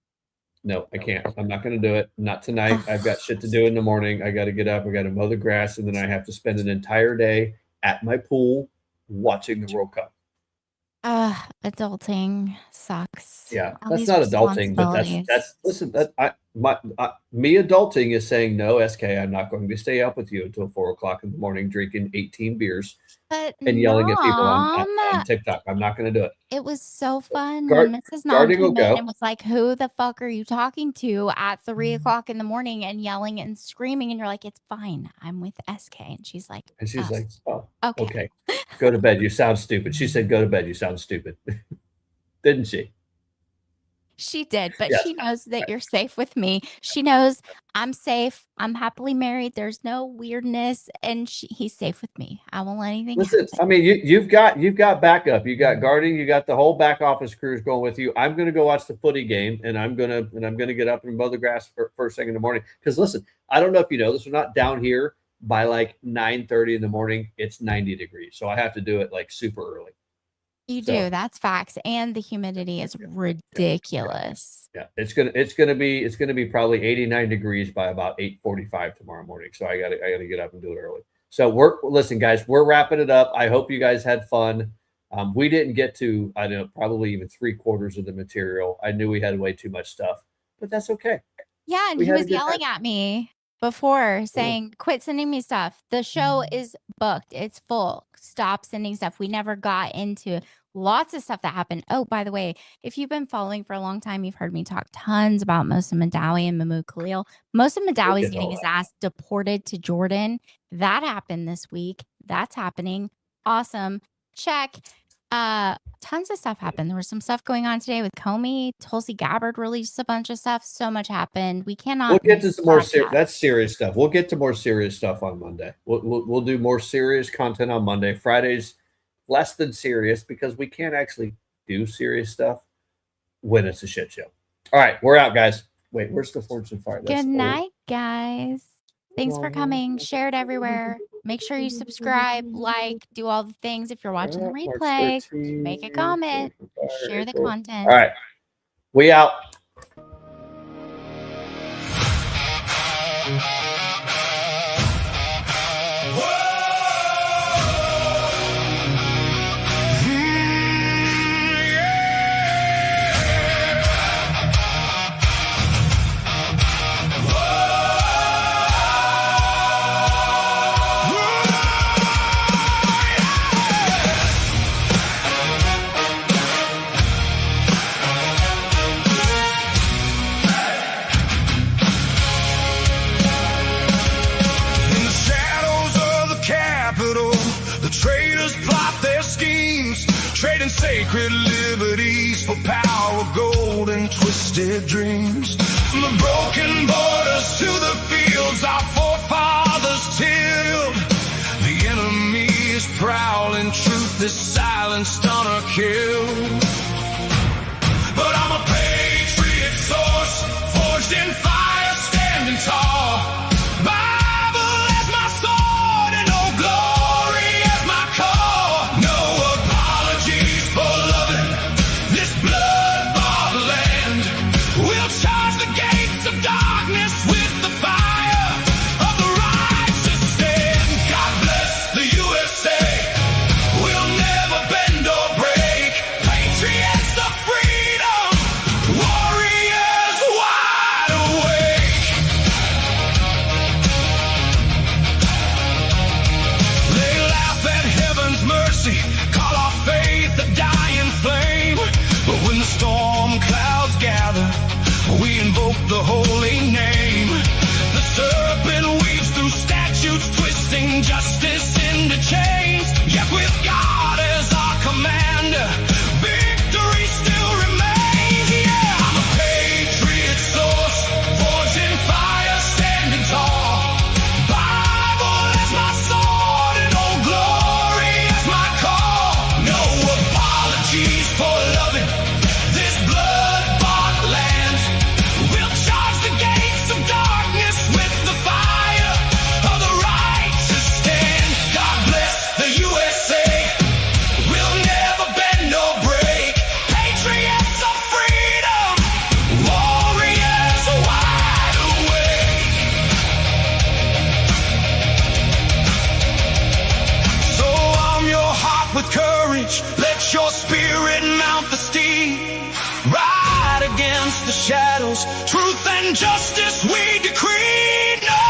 No, I can't. I'm not going to do it. Not tonight. I've got shit to do in the morning. I got to get up. I got to mow the grass, and then I have to spend an entire day at my pool watching the World Cup. Adulting sucks. Yeah, that's not adulting, but that's listen. Me adulting is saying no, SK. I'm not going to stay up with you until 4 o'clock in the morning, drinking 18 beers and yelling at people on TikTok. I'm not going to do it. It was so fun when Mrs. Nom came in and was like, "Who the fuck are you talking to at 3 o'clock in the morning and yelling and screaming?" And you're like, "It's fine. I'm with SK." And she's like, "Oh, okay. Go to bed. You sound stupid." She said, "Go to bed. You sound stupid." Didn't she? She did, but she knows that you're safe with me. She knows I'm safe. I'm happily married. There's no weirdness, and he's safe with me. I won't let anything happen. I mean, you've got backup. You got guarding. You got the whole back office crews going with you. I'm going to go watch the footy game, and I'm gonna get up and mow the grass first thing in the morning. Because listen, I don't know if you know this or not. Down here by like 9:30 in the morning, it's 90 degrees, so I have to do it like super early. You do. That's facts, and the humidity is ridiculous. Yeah, it's gonna be probably 89 degrees by about 8:45 tomorrow morning. So I gotta get up and do it early. So listen, guys, we're wrapping it up. I hope you guys had fun. We didn't get to probably even 3/4 of the material. I knew we had way too much stuff, but that's okay. Yeah, and he was yelling at me before saying, "Quit sending me stuff. The show is booked. It's full. Stop sending stuff." We never got into lots of stuff that happened. Oh, by the way, if you've been following for a long time, you've heard me talk tons about Mosa Madawi and Mahmoud Khalil. Mosa Madawi is getting his ass deported to Jordan. That happened this week. That's happening. Awesome. Check. Tons of stuff happened. There was some stuff going on today with Comey. Tulsi Gabbard released a bunch of stuff. So much happened. We cannot. We'll get to some more that's serious stuff. We'll get to more serious stuff on Monday. We'll do more serious content on Monday. Friday's less than serious because we can't actually do serious stuff when it's a shit show. All right, we're out, guys. Wait, where's the Fortune Fire? Good night, guys. Thanks for coming. Share it everywhere. Make sure you subscribe, like, do all the things. If you're watching the replay, make a comment, share the content. All right, we out. Sacred liberties for power, gold, and twisted dreams. From the broken borders to the fields our forefathers tilled. The enemy is prowling, truth is silenced on or killed. But I'm a patriot source, forged in fire, standing tall. Bible as my sword and Old Glory as my call. No apologies for loving this blood-bought land. We'll charge the gates of darkness with the fire of the righteous stand. God bless the USA. We'll never bend or break. Patriots of freedom, warriors wide awake. They laugh at heaven's mercy, call our faith a dying flame. But when the storm clouds gather, we invoke the holy name. The serpent weaves through statutes, twisting justice into chains. Yet with God as our commander, victory still remains. Yeah, I'm a patriot source, forged in fire, standing tall. Bible as my sword and Old Glory as my call. No apologies for loving this blood-bought land. We'll charge the gates of darkness with the fire of the righteous stand. God bless the USA. We'll never bend or break. Patriots of freedom, warriors wide awake. So arm your heart with courage, let your spirit mount the steed. Ride against the shadows, truth and justice we decree. No